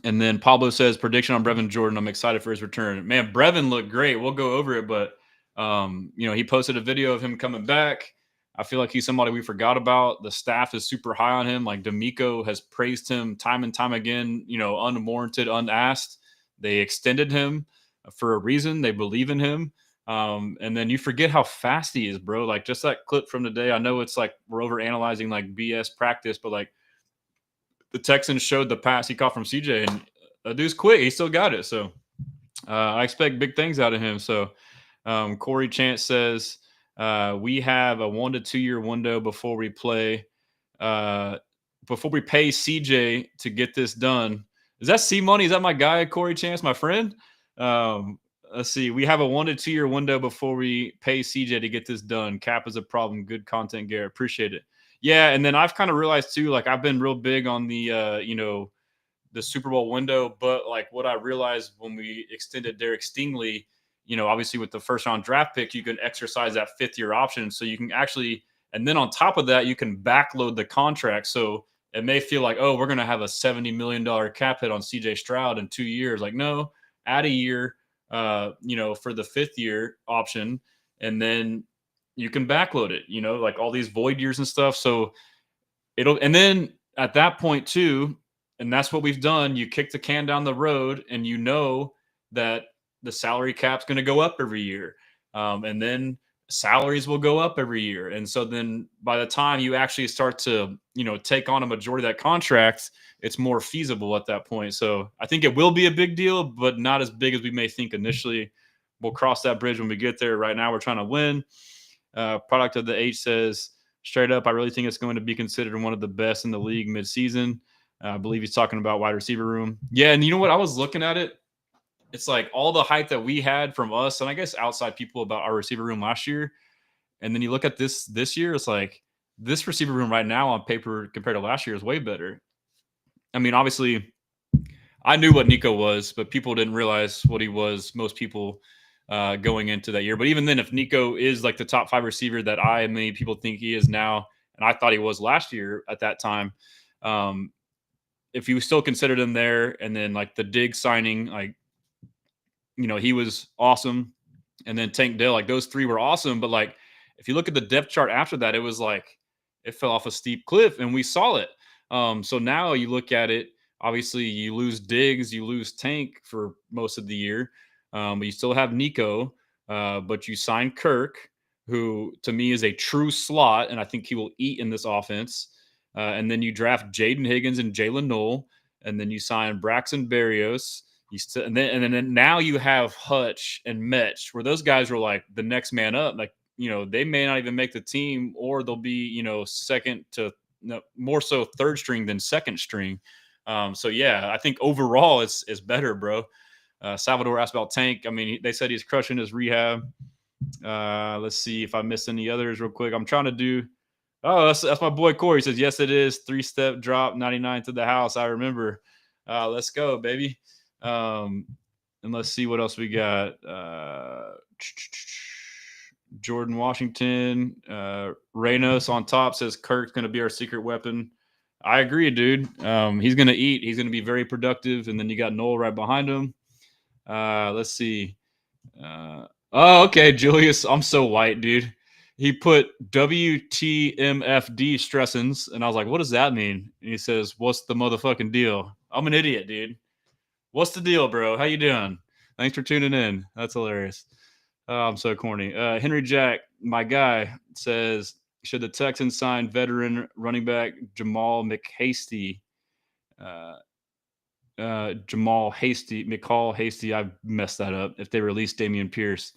And then Pablo says, prediction on Brevin Jordan. I'm excited for his return. Man, Brevin looked great. We'll go over it, but he posted a video of him coming back. I feel like he's somebody we forgot about. The staff is super high on him. Like DeMeco has praised him time and time again, unwarranted, unasked. They extended him for a reason. They believe in him. And then you forget how fast he is, bro. Like just that clip from today. I know it's like we're over analyzing like BS practice, but like the Texans showed the pass he caught from CJ, and the dude's quick. He still got it. So I expect big things out of him. So Corey Chance says, We have a 1 to 2 year window before we pay CJ to get this done. Is that C Money? Is that my guy, Corey Chance, my friend? Let's see. We have a 1 to 2 year window before we pay CJ to get this done. Cap is a problem. Good content, Garrett. Appreciate it. Yeah, and then I've kind of realized too, like I've been real big on the the Super Bowl window, but like what I realized when we extended Derek Stingley, obviously with the first round draft pick, you can exercise that 5th-year option. So you can actually, and then on top of that, you can backload the contract. So it may feel like, oh, we're going to have a $70 million cap hit on CJ Stroud in 2 years. Like, no, add a year, for the 5th-year option. And then you can backload it, like all these void years and stuff. So and then at that point too, and that's what we've done. You kick the can down the road, and that the salary cap's going to go up every year, and then salaries will go up every year. And so then by the time you actually start to take on a majority of that contract, it's more feasible at that point. So I think it will be a big deal, but not as big as we may think initially. We'll cross that bridge when we get there. Right now, we're trying to win. Product of the H says, straight up, I really think it's going to be considered one of the best in the league mid-season. I believe he's talking about wide receiver room. Yeah, and you know what? I was looking at it. It's like all the hype that we had from us, and I guess outside people about our receiver room last year. And then you look at this year, it's like this receiver room right now on paper compared to last year is way better. I mean, obviously, I knew what Nico was, but people didn't realize what he was. Most people going into that year. But even then, if Nico is like the top 5 receiver that I and many people think he is now, and I thought he was last year at that time, if you still considered him there, and then like the Diggs signing, like, he was awesome. And then Tank Dell, like those 3 were awesome. But like, if you look at the depth chart after that, it was like, it fell off a steep cliff, and we saw it. So now you look at it, obviously you lose Diggs, you lose Tank for most of the year. But you still have Nico, but you sign Kirk, who to me is a true slot, and I think he will eat in this offense. And then you draft Jaden Higgins and Jalen Noel, and then you sign Braxton Berrios. And then now you have Hutch and Metch, where those guys were like the next man up. Like, they may not even make the team, or they'll be, second to more so third string than second string. So yeah, I think overall it's better, bro. Salvador asked about Tank. I mean, they said he's crushing his rehab. Let's see if I missed any others real quick. I'm trying to do. Oh, that's my boy Corey. He says, yes, it is. 3-step drop, 99 to the house. I remember. Let's go, baby. And let's see what else we got. Jordan Washington. Reynos on top says Kirk's going to be our secret weapon. I agree, dude. He's going to eat. He's going to be very productive. And then you got Noel right behind him. Let's see. Okay, Julius. I'm so white, dude. He put WTMFD stressins, and I was like, what does that mean? And he says, what's the motherfucking deal? I'm an idiot, dude. What's the deal, bro? How you doing? Thanks for tuning in. That's hilarious. I'm so corny. Henry Jack, my guy, says, should the Texans sign veteran running back Jamal McHasty? McCall Hasty. I've messed that up. If they release Dameon Pierce.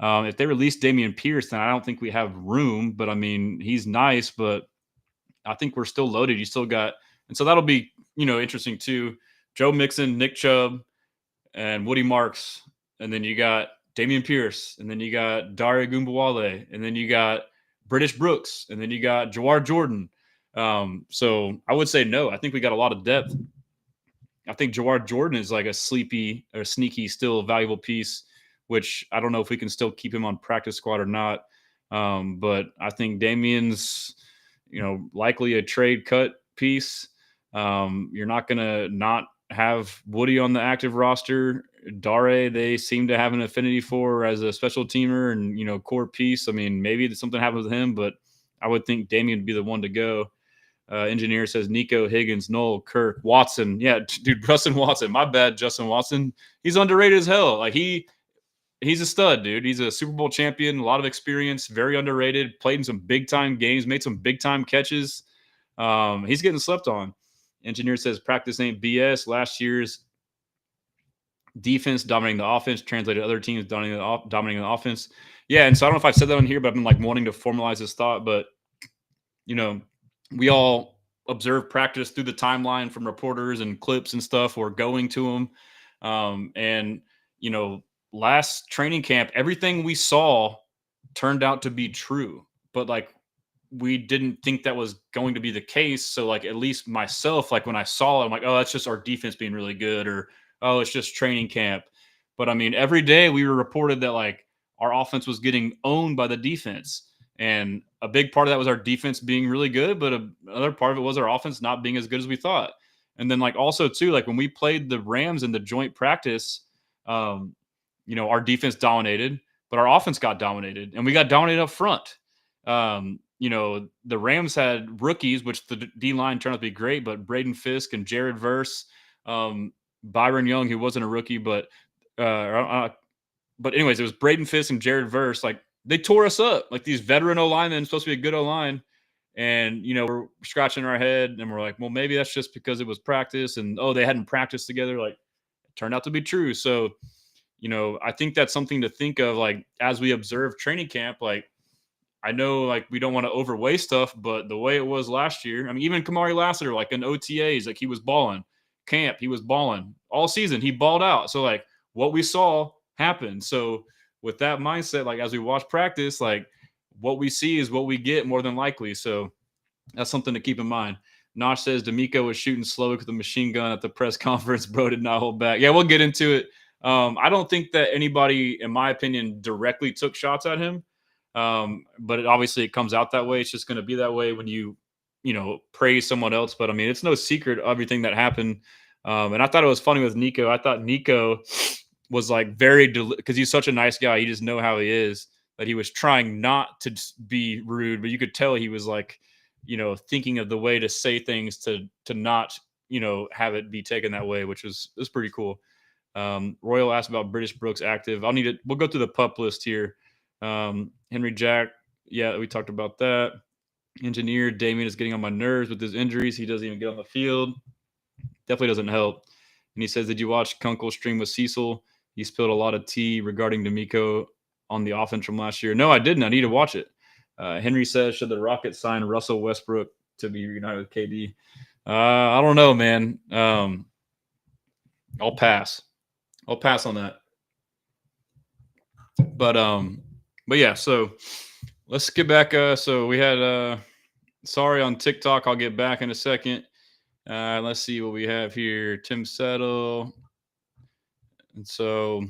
If they release Dameon Pierce, then I don't think we have room. But I mean, he's nice, but I think we're still loaded. You still got, and so that'll be, interesting too. Joe Mixon, Nick Chubb, and Woody Marks. And then you got Dameon Pierce. And then you got Daria Gumbawale. And then you got British Brooks. And then you got Jawar Jordan. So I would say no. I think we got a lot of depth. I think Jawar Jordan is like a sleepy or sneaky, still valuable piece, which I don't know if we can still keep him on practice squad or not. But I think Damien's, likely a trade cut piece. You're not going to not have Woody on the active roster. Dare, they seem to have an affinity for as a special teamer and, core piece. I mean, maybe something happens with him, but I would think Damien would be the one to go. Engineer says Nico, Higgins, Noel, Kirk, Watson. Yeah, dude, Justin Watson. My bad, Justin Watson. He's underrated as hell. Like he's a stud, dude. He's a Super Bowl champion, a lot of experience, very underrated, played in some big-time games, made some big-time catches. He's getting slept on. Engineer says practice ain't BS. Last year's defense dominating the offense translated to other teams dominating the offense. Yeah, and so I don't know if I've said that on here, but I've been like wanting to formalize this thought. But we all observe practice through the timeline from reporters and clips and stuff, or going to them. And last training camp, everything we saw turned out to be true, but like we didn't think that was going to be the case. So like at least myself, like when I saw it, I'm like, oh, that's just our defense being really good, or oh, it's just training camp. But I mean, every day we were reported that like our offense was getting owned by the defense. And a big part of that was our defense being really good, but another part of it was our offense not being as good as we thought. And then like also too, like when we played the Rams in the joint practice, our defense dominated, but our offense got dominated, and we got dominated up front. The Rams had rookies, which the D line turned out to be great, but Braden Fisk and Jared Verse, Byron Young, who wasn't a rookie, but anyways, it was Braden Fisk and Jared Verse. Like they tore us up. Like these veteran O linemen, supposed to be a good O line, and we're scratching our head, and we're like, well, maybe that's just because it was practice, and they hadn't practiced together. Like it turned out to be true. So, I think that's something to think of. Like as we observe training camp, like I know like we don't want to overweigh stuff, but the way it was last year, I mean, even Kamari Lassiter, like in OTAs, like he was balling. Camp, he was balling. All season, he balled out. So like what we saw happened. So with that mindset, like as we watch practice, like what we see is what we get more than likely. So that's something to keep in mind. Nosh says DeMeco was shooting slow with a machine gun at the press conference. Bro did not hold back. Yeah, we'll get into it. I don't think that anybody, in my opinion, directly took shots at him. But obviously it comes out that way. It's just going to be that way when you praise someone else. But I mean, it's no secret everything that happened. And I thought it was funny with Nico. I thought Nico was like because he's such a nice guy. You just know how he is, that he was trying not to be rude, but you could tell he was like, thinking of the way to say things to not, have it be taken that way, which was pretty cool. Royal asked about British Brooks active. We'll go through the pup list here. Henry Jack, yeah, we talked about that. Engineer Damien is getting on my nerves with his injuries. He doesn't even get on the field. Definitely doesn't help. And he says, did you watch Kunkel's stream with Cecil? He spilled a lot of tea regarding DeMeco on the offense from last year. No, I didn't. I need to watch it. Henry says, should the Rockets sign Russell Westbrook to be reunited with KD? I don't know, man. I'll pass. I'll pass on that. But yeah, so let's get back. So we had sorry on TikTok. I'll get back in a second. Let's see what we have here. Tim Settle. And so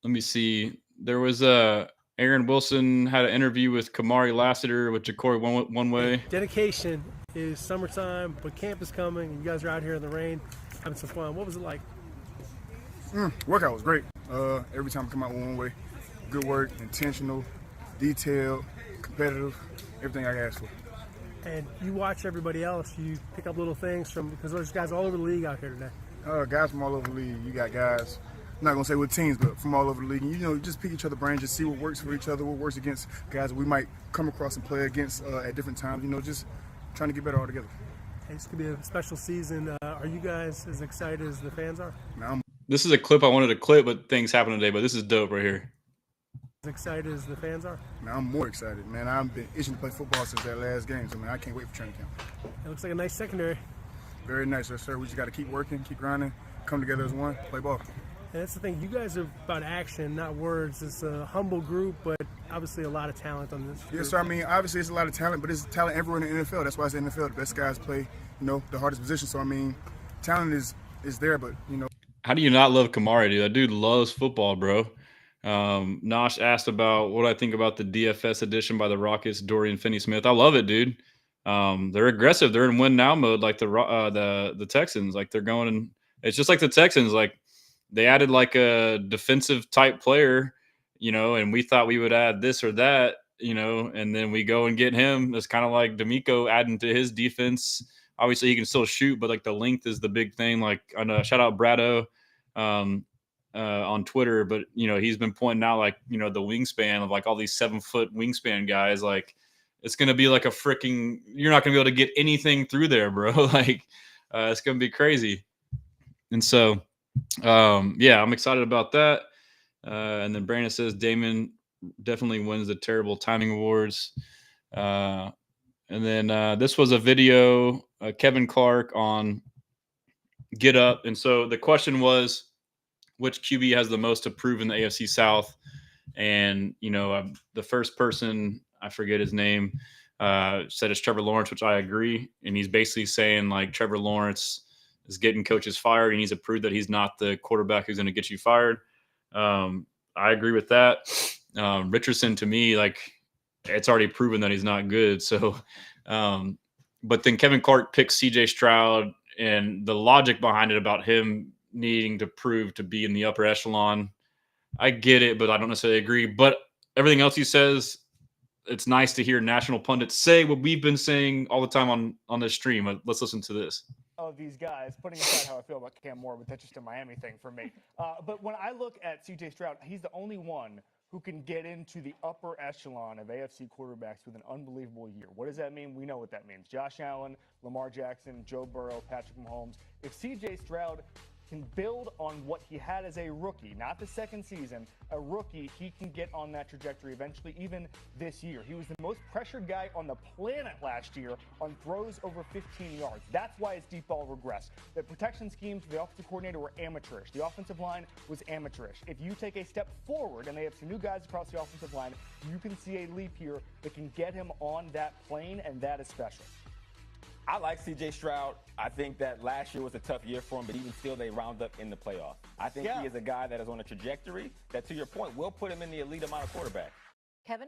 let me see. There was Aaron Wilson had an interview with Kamari Lassiter with Ja'Cory one way. Dedication is summertime, but camp is coming. And you guys are out here in the rain having some fun. What was it like? Workout was great. Every time I come out one way. Good work, intentional, detailed, competitive, everything I asked for. And you watch everybody else. You pick up little things because there's guys all over the league out here today. Guys from all over the league. You got guys, I'm not going to say what teams, but from all over the league. And, you just pick each other's brains, just see what works for each other, what works against guys that we might come across and play against at different times. Just trying to get better all together. Hey, this could be a special season. Are you guys as excited as the fans are? This is a clip I wanted to clip, but things happened today. But this is dope right here. As excited as the fans are? Man, I'm more excited, man. I've been itching to play football since that last game, so man, I can't wait for training camp. It looks like a nice secondary. Very nice, yes, sir. We just got to keep working, keep grinding, come together as one, play ball. And that's the thing. You guys are about action, not words. It's a humble group, but obviously a lot of talent on this group. Yes, sir. I mean, obviously it's a lot of talent, but it's talent everywhere in the NFL. That's why it's the NFL. The best guys play, the hardest position. So, I mean, talent is there, but, How do you not love Kamari, dude? That dude loves football, bro. Nosh asked about what I think about the DFS edition by the Rockets, Dorian Finney-Smith. I love it, dude. They're aggressive. They're in win now mode, like the Texans. Like they're going, and it's just like the Texans. Like they added like a defensive type player, and we thought we would add this or that, and then we go and get him. It's kind of like DeMeco adding to his defense. Obviously, he can still shoot, but like the length is the big thing. Like, shout out Brado. On Twitter, but he's been pointing out like the wingspan of like all these 7-foot wingspan guys. Like it's gonna be like a freaking, you're not gonna be able to get anything through there, bro. Like it's gonna be crazy. And so yeah, I'm excited about that. And then Brandon says Damon definitely wins the terrible timing awards. And then this was a video, Kevin Clark on Get Up. And so the question was, which QB has the most to prove in the AFC South? And, the first person, I forget his name, said it's Trevor Lawrence, which I agree. And he's basically saying, like, Trevor Lawrence is getting coaches fired. He needs to prove that he's not the quarterback who's going to get you fired. I agree with that. Richardson, to me, like, it's already proven that he's not good. So, but then Kevin Clark picks CJ Stroud, and the logic behind it about him needing to prove to be in the upper echelon, I get it, but I don't necessarily agree. But everything else he says, it's nice to hear national pundits say what we've been saying all the time on this stream. Let's listen to this. Of these guys, putting aside how I feel about Cam Moore, but that's just a Miami thing for me. But when I look at CJ Stroud, he's the only one who can get into the upper echelon of AFC quarterbacks with an unbelievable year. What does that mean? We know what that means. Josh Allen, Lamar Jackson, Joe Burrow, Patrick Mahomes. If CJ Stroud can build on what he had as a rookie, not the second season, a rookie, he can get on that trajectory eventually, even this year. He was the most pressured guy on the planet last year on throws over 15 yards. That's why his deep ball regressed. The protection schemes for the offensive coordinator were amateurish. The offensive line was amateurish. If you take a step forward, and they have some new guys across the offensive line, you can see a leap here that can get him on that plane, and that is special. I like C.J. Stroud. I think that last year was a tough year for him, but even still, they round up in the playoffs. I think he is a guy that is on a trajectory that, to your point, will put him in the elite amount of quarterbacks. Kevin?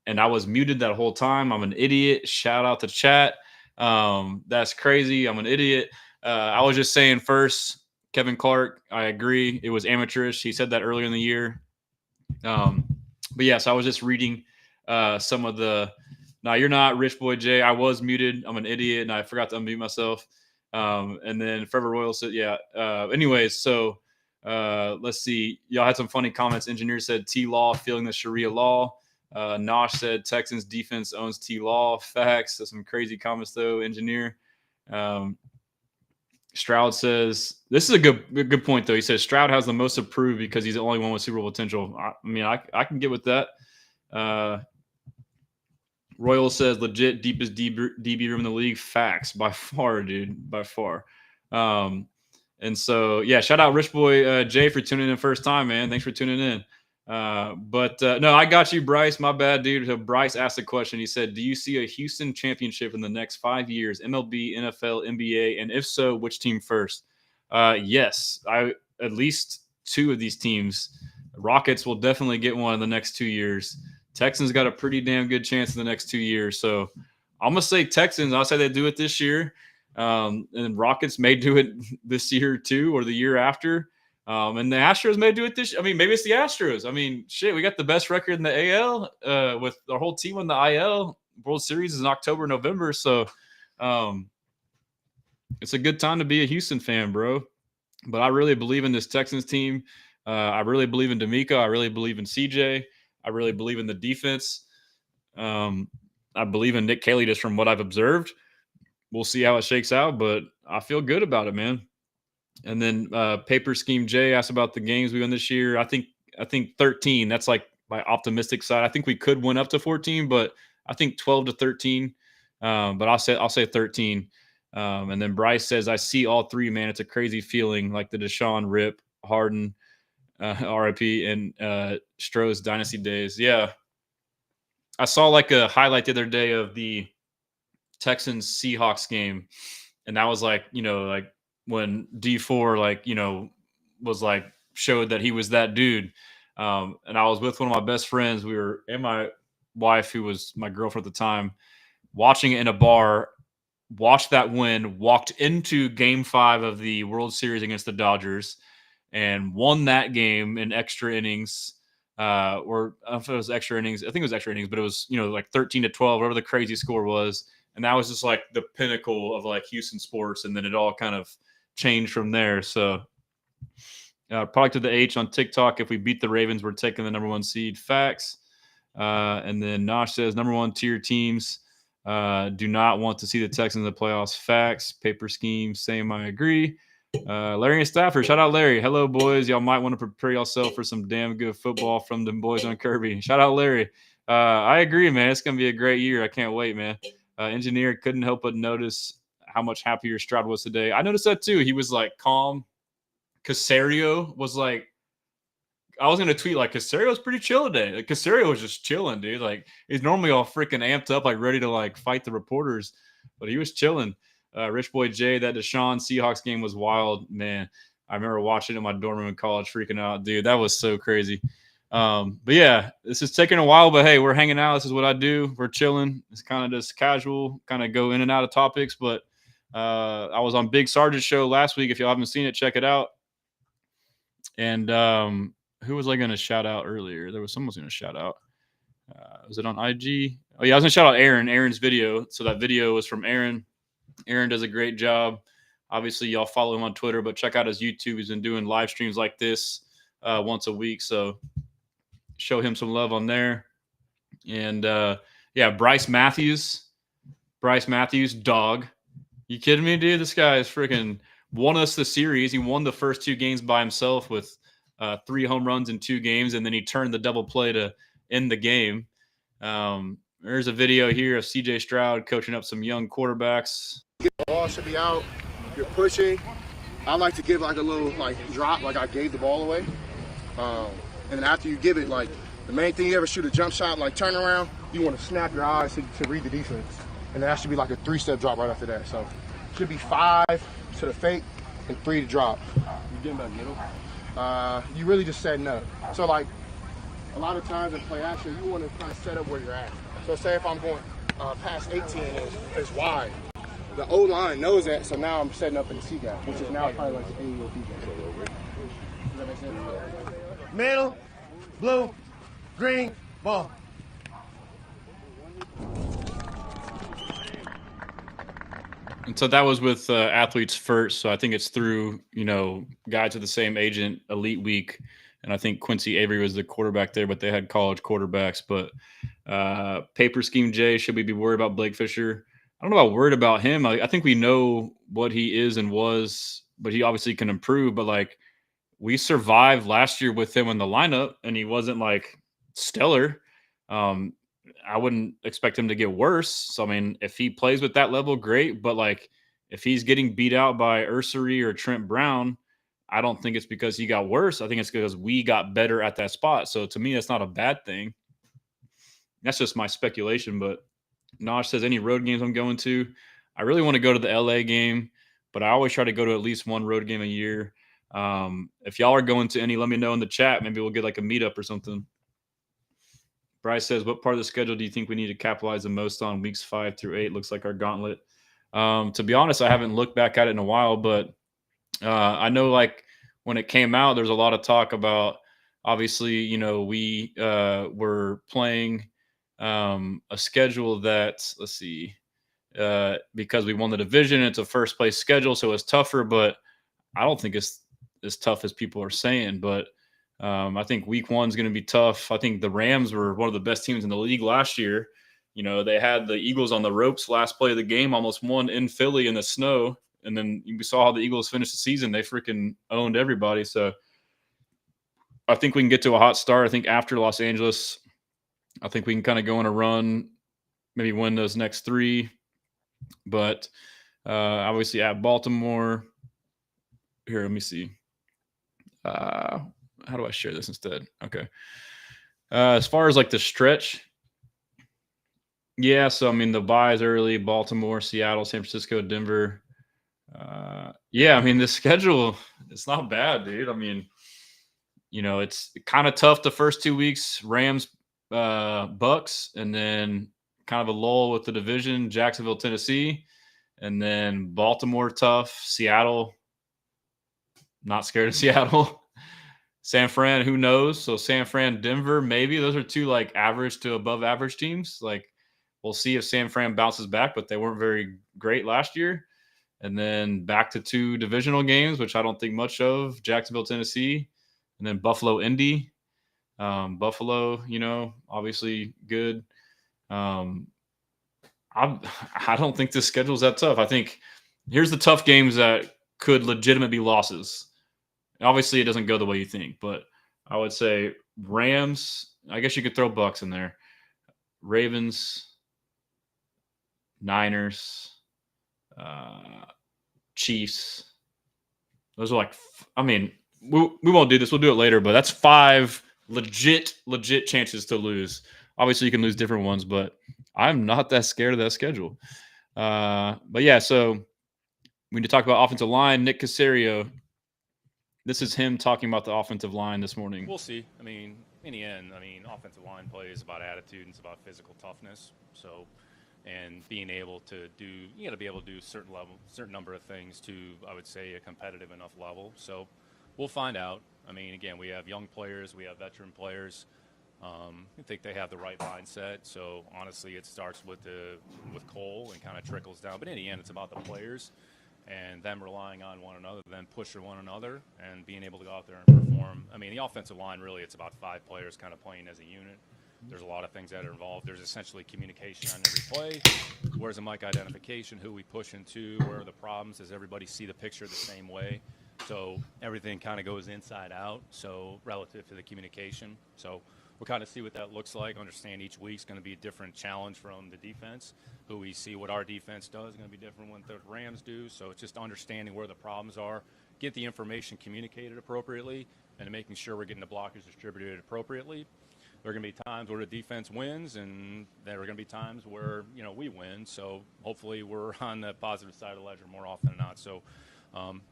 And I was muted that whole time. I'm an idiot. Shout out to chat. That's crazy. I'm an idiot. I was just saying first, Kevin Clark, I agree. It was amateurish. He said that earlier in the year. But yes, I was just reading some of the. No, you're not, Rich Boy J. I was muted. I'm an idiot, and I forgot to unmute myself. And then Forever Royal said, yeah. Anyways, so let's see. Y'all had some funny comments. Engineer said T-Law feeling the Sharia law. Nosh said Texans defense owns T-Law. Facts. That's some crazy comments, though, Engineer. Stroud says this is a good point, though. He says Stroud has the most approved because he's the only one with Super Bowl potential. I mean, I can get with that. Royal says legit deepest DB room in the league. Facts by far, dude, by far. And so yeah, shout out Rich Boy Jay for tuning in first time, man. Thanks for tuning in. No, I got you, Bryce. My bad, dude. So Bryce asked a question. He said, do you see a Houston championship in the next 5 years, MLB, NFL, NBA? And if so, which team first? Yes, at least two of these teams. Rockets will definitely get one in the next 2 years. Texans got a pretty damn good chance in the next 2 years. So I'm going to say Texans. I'll say they do it this year. And Rockets may do it this year too, or the year after. And the Astros may do it this year. I mean, maybe it's the Astros. I mean, shit, we got the best record in the AL with our whole team on the IL. World Series is in October, November. So it's a good time to be a Houston fan, bro. But I really believe in this Texans team. I really believe in DeMeco. I really believe in CJ. I really believe in the defense. I believe in Nick Caserio just from what I've observed. We'll see how it shakes out, but I feel good about it, man. And then Paper Scheme J asked about the games we won this year. I think 13. That's like my optimistic side. I think we could win up to 14, but I think 12 to 13. But I'll say 13. And then Bryce says, I see all three, man. It's a crazy feeling, like the Deshaun, Rip, Harden, RIP, and Stroh's dynasty days. Yeah. I saw like a highlight the other day of the Texans Seahawks game. And that was like, like when D4, like, was like showed that he was that dude. And I was with one of my best friends. We were in my wife, who was my girlfriend at the time, watching it in a bar, watched that win, walked into Game 5 of the World Series against the Dodgers, and won that game in extra innings. Or I don't know if it was extra innings. I think it was extra innings, but it was, like 13-12, whatever the crazy score was. And that was just like the pinnacle of like Houston sports. And then it all kind of changed from there. So product of the H on TikTok. If we beat the Ravens, we're taking the number 1 seed. Facts. And then Nosh says number 1 tier teams do not want to see the Texans in the playoffs. Facts. Paper scheme. Same. I agree. Larry and Stafford. Shout out Larry. Hello, boys. Y'all might want to prepare yourself for some damn good football from them boys on Kirby. Shout out Larry. I agree, man. It's going to be a great year. I can't wait, man. Engineer couldn't help but notice how much happier Stroud was today. I noticed that too. He was like calm. Caserio was like, I was going to tweet like, Caserio's pretty chill today. Like, Caserio was just chilling, dude. Like, he's normally all freaking amped up, like ready to like fight the reporters, but he was chilling. Rich Boy Jay, that Deshaun Seahawks game was wild, man. I remember watching it in my dorm room in college, freaking out, dude. That was so crazy. But yeah, this is taking a while, but hey, we're hanging out. This is what I do. We're chilling. It's kind of just casual, kind of go in and out of topics. But I was on Big Sarge's show last week. If y'all haven't seen it, check it out. And who was I going to shout out earlier? There was someone was going to shout out. Was it on IG? Oh yeah, I was going to shout out Aaron's video. So that video was from Aaron. Aaron does a great job. Obviously, y'all follow him on Twitter, but check out his YouTube. He's been doing live streams like this once a week. So show him some love on there. And yeah, Bryce Matthews, dog. You kidding me, dude? This guy is freaking won us the series. He won the first 2 games by himself with 3 home runs in 2 games, and then he turned the double play to end the game. There's a video here of CJ Stroud coaching up some young quarterbacks. The ball should be out. You're pushing. I like to give like a little like drop, like I gave the ball away. And then after you give it, like the main thing, you ever shoot a jump shot, like turn around, you want to snap your eyes to read the defense. And that should be like a 3-step drop right after that. So it should be 5 to the fake and 3 to drop. You getting back middle? You really just setting up. So like a lot of times in play action, you want to kind of set up where you're at. So say if I'm going past 18 and it's wide, the O-line knows that, so now I'm setting up in the C gap, which is now probably like the A or B gap. Does that make sense? Middle, blue, green, ball. And so that was with Athletes First. So I think it's through, guys with the same agent, Elite Week. And I think Quincy Avery was the quarterback there, but they had college quarterbacks. But Paper Scheme J, should we be worried about Blake Fisher? I don't know about worried about him. I think we know what he is and was, but he obviously can improve. But like, we survived last year with him in the lineup, and he wasn't like stellar. I wouldn't expect him to get worse. So, I mean, if he plays with that level, great. But like, if he's getting beat out by Ursery or Trent Brown, I don't think it's because he got worse. I think it's because we got better at that spot. So to me, that's not a bad thing. That's just my speculation. But Nosh says, any road games I'm going to? I really want to go to the LA game, but I always try to go to at least one road game a year. If y'all are going to any, let me know in the chat. Maybe we'll get like a meetup or something. Bryce says, what part of the schedule do you think we need to capitalize the most on? Weeks 5 through 8 looks like our gauntlet. To be honest, I haven't looked back at it in a while, but I know like when it came out, there's a lot of talk about, obviously, we were playing a schedule that, let's see, because we won the division, it's a first place schedule, so it's tougher, but I don't think it's as tough as people are saying. But I think week 1 is going to be tough. I think the Rams were one of the best teams in the league last year. They had the Eagles on the ropes last play of the game, almost won in Philly in the snow. And then we saw how the Eagles finished the season. They freaking owned everybody. So I think we can get to a hot start. I think after Los Angeles, I think we can kind of go on a run, maybe win those next 3. But obviously at Baltimore, here, let me see. How do I share this instead? Okay. As far as like the stretch, yeah. So, I mean, the byes early, Baltimore, Seattle, San Francisco, Denver. Yeah, I mean, the schedule, it's not bad, dude. I mean, it's kind of tough the first 2 weeks. Rams Bucks, and then kind of a lull with the division, Jacksonville, Tennessee, and then Baltimore tough, Seattle, not scared of Seattle. San Fran, who knows? So San Fran, Denver, maybe. Those are two like average to above average teams. Like we'll see if San Fran bounces back, but they weren't very great last year. And then back to 2 divisional games, which I don't think much of, Jacksonville, Tennessee, and then Buffalo, Indy. Buffalo, obviously good. I don't think this schedule's that tough. I think here's the tough games that could legitimately be losses. Obviously, it doesn't go the way you think, but I would say Rams. I guess you could throw Bucks in there. Ravens, Niners, Chiefs. Those are like, we won't do this. We'll do it later, but that's 5 legit chances to lose. Obviously, you can lose different ones, but I'm not that scared of that schedule. But yeah, so we need to talk about offensive line. Nick Caserio. This is him talking about the offensive line this morning. We'll see. In the end, offensive line play is about attitude and it's about physical toughness. So, and being able to do, you got to be able to do certain number of things to, I would say, a competitive enough level. So we'll find out. Again, we have young players, we have veteran players. I think they have the right mindset. So honestly, it starts with Cole and kind of trickles down. But in the end, it's about the players and them relying on one another, then pushing one another and being able to go out there and perform. The offensive line, really, it's about 5 players kind of playing as a unit. There's a lot of things that are involved. There's essentially communication on every play. Where's the mic identification? Who we push into? Where are the problems? Does everybody see the picture the same way? So everything kind of goes inside out, so relative to the communication. So we'll kind of see what that looks like. Understand each week's going to be a different challenge from the defense. Who we see what our defense does is going to be different when the Rams do. So it's just understanding where the problems are, get the information communicated appropriately, and making sure we're getting the blockers distributed appropriately. There are going to be times where the defense wins, and there are going to be times where, we win. So hopefully we're on the positive side of the ledger more often than not. So,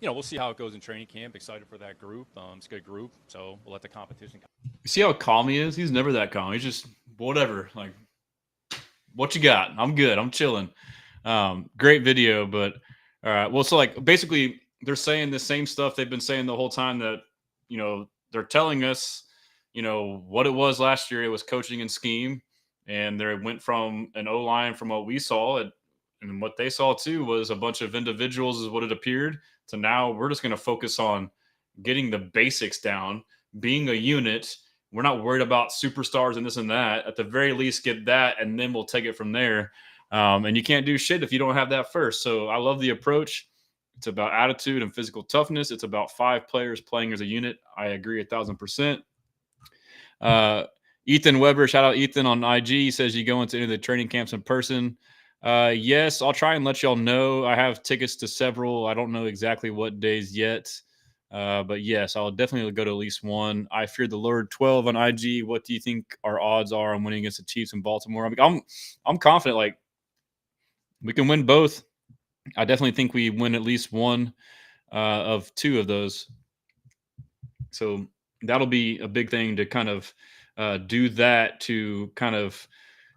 we'll see how it goes in training camp. Excited for that group. It's a good group, so we'll let the competition come. You see how calm he is? He's never that calm. He's just whatever. Like, what you got? I'm good. I'm chilling. Great video, but all right. Well, so like basically they're saying the same stuff they've been saying the whole time that, they're telling us, what it was last year. It was coaching and scheme, and they went from an O-line from what we saw, and what they saw too was a bunch of individuals is what it appeared. So now we're just going to focus on getting the basics down, being a unit. We're not worried about superstars and this and that. At the very least, get that, and then we'll take it from there. And you can't do shit if you don't have that first. So I love the approach. It's about attitude and physical toughness. It's about 5 players playing as a unit. I agree 1,000%. Ethan Weber, shout out Ethan on IG. He says you go into any of the training camps in person. Yes, I'll try and let y'all know. I have tickets to several. I don't know exactly what days yet. But yes, I'll definitely go to at least one. I fear the Lord 12 on IG. What do you think our odds are on winning against the Chiefs in Baltimore? I'm confident. Like, we can win both. I definitely think we win at least one of 2 of those. So that'll be a big thing to kind of do that to kind of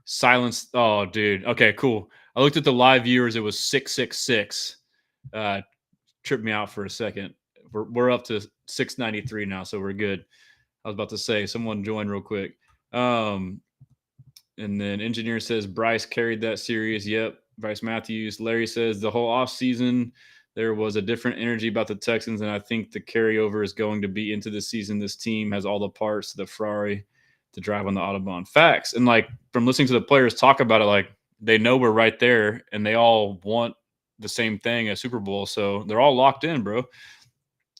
silence. Oh, dude. Okay, cool. I looked at the live viewers. It was 666. Tripped me out for a second. We're up to 693 now, so we're good. I was about to say, someone join real quick. And then Engineer says Bryce carried that series. Yep, Bryce Matthews. Larry says the whole offseason there was a different energy about the Texans, and I think the carryover is going to be into the season. This team has all the parts, the Ferrari to drive on the Autobahn. Facts. And like from listening to the players talk about it, like they know we're right there, and they all want the same thing, a Super Bowl. So they're all locked in, bro.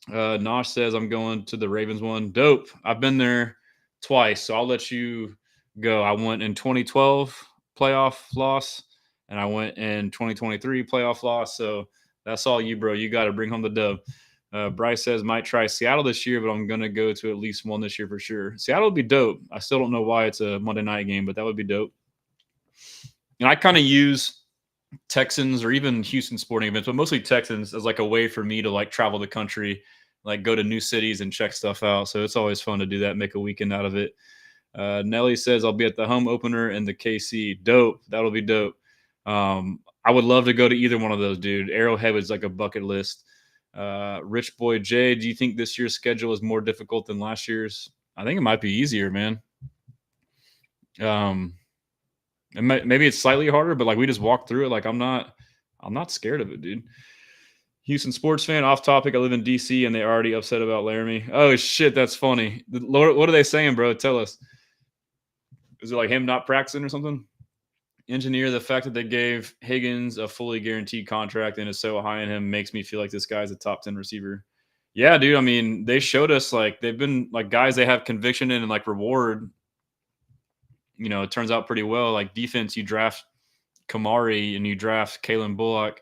Nosh says I'm going to the Ravens one. Dope. I've been there twice, so I'll let you go. I went in 2012 playoff loss, and I went in 2023 playoff loss. So that's all you, bro. You got to bring home the dub. Bryce says might try Seattle this year, but I'm going to go to at least one this year for sure. Seattle would be dope. I still don't know why it's a Monday night game, but that would be dope. And I kind of use Texans or even Houston sporting events, but mostly Texans as like a way for me to like travel the country, like go to new cities and check stuff out. So it's always fun to do that, make a weekend out of it. Nelly says, I'll be at the home opener in the KC. Dope. That'll be dope. I would love to go to either one of those, dude. Arrowhead was like a bucket list. Rich Boy Jay, do you think this year's schedule is more difficult than last year's? I think it might be easier, man. Maybe it's slightly harder, but like we just walked through it. Like I'm not scared of it, dude. Houston sports fan, off topic. I live in DC and they're already upset about Laramie. Oh shit, that's funny. What are they saying, bro? Tell us. Is it like him not practicing or something? Engineer, the fact that they gave Higgins a fully guaranteed contract and is so high in him makes me feel like this guy's a top 10 receiver. Yeah, dude. I mean, they showed us like they've been like guys they have conviction in and like reward. You know, it turns out pretty well. Like defense, you draft Kamari and you draft Kalen Bullock.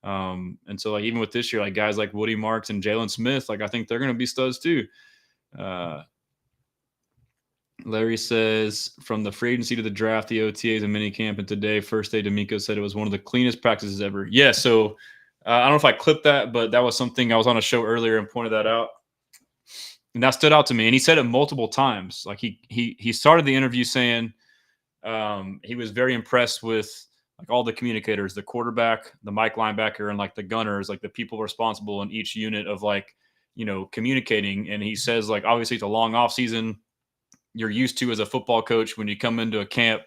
And so like even with this year, like guys like Woody Marks and Jalen Smith, like I think they're going to be studs too. Larry says, from the free agency to the draft, the OTAs and minicamp, and today, first day, DeMeco said it was one of the cleanest practices ever. Yeah, so I don't know if I clipped that, but that was something I was on a show earlier and pointed that out. And that stood out to me. And he said it multiple times. Like he started the interview saying he was very impressed with like all the communicators, the quarterback, the Mike linebacker, and like the gunners, like the people responsible in each unit of like, you know, communicating. And he says like, obviously it's a long off season. You're used to as a football coach when you come into a camp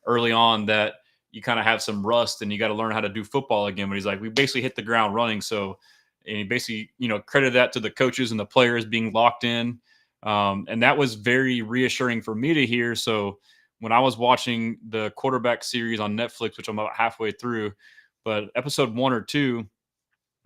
early on that you kind of have some rust and you got to learn how to do football again. But he's like, we basically hit the ground running. So, and he basically, you know, credited that to the coaches and the players being locked in. And that was very reassuring for me to hear. So when I was watching the quarterback series on Netflix, which I'm about halfway through, but episode 1 or 2,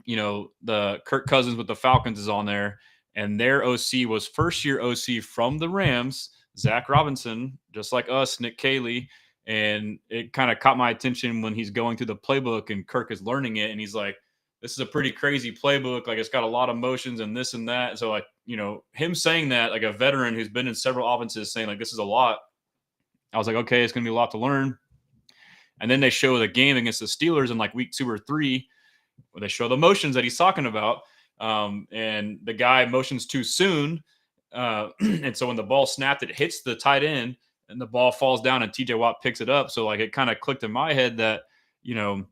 you know, the Kirk Cousins with the Falcons is on there, and their OC was first year OC from the Rams, Zach Robinson, just like us, Nick Caserio. And it kind of caught my attention when he's going through the playbook and Kirk is learning it. And he's like, this is a pretty crazy playbook. Like it's got a lot of motions and this and that. So like, you know, him saying that, like a veteran who's been in several offenses saying like, this is a lot. I was like, okay, it's going to be a lot to learn. And then they show the game against the Steelers in like week 2 or 3, where they show the motions that he's talking about. And the guy motions too soon. And so when the ball snapped, it hits the tight end and the ball falls down and TJ Watt picks it up. So like it kind of clicked in my head that, you know,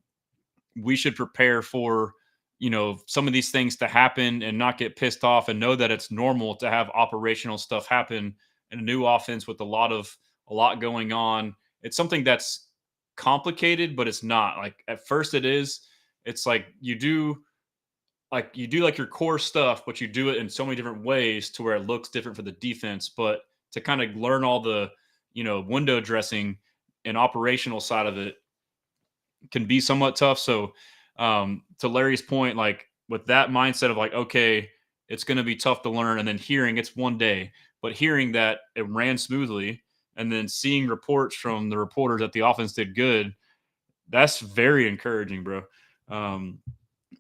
we should prepare for, you know, some of these things to happen and not get pissed off and know that it's normal to have operational stuff happen in a new offense with a lot going on. It's something that's complicated, but it's not. Like at first it is. It's like you do like your core stuff, but you do it in so many different ways to where it looks different for the defense. But to kind of learn all the, you know, window dressing and operational side of it can be somewhat tough. So to Larry's point, like with that mindset of like, okay, it's going to be tough to learn. And then hearing it's one day, but hearing that it ran smoothly and then seeing reports from the reporters that the offense did good, that's very encouraging, bro.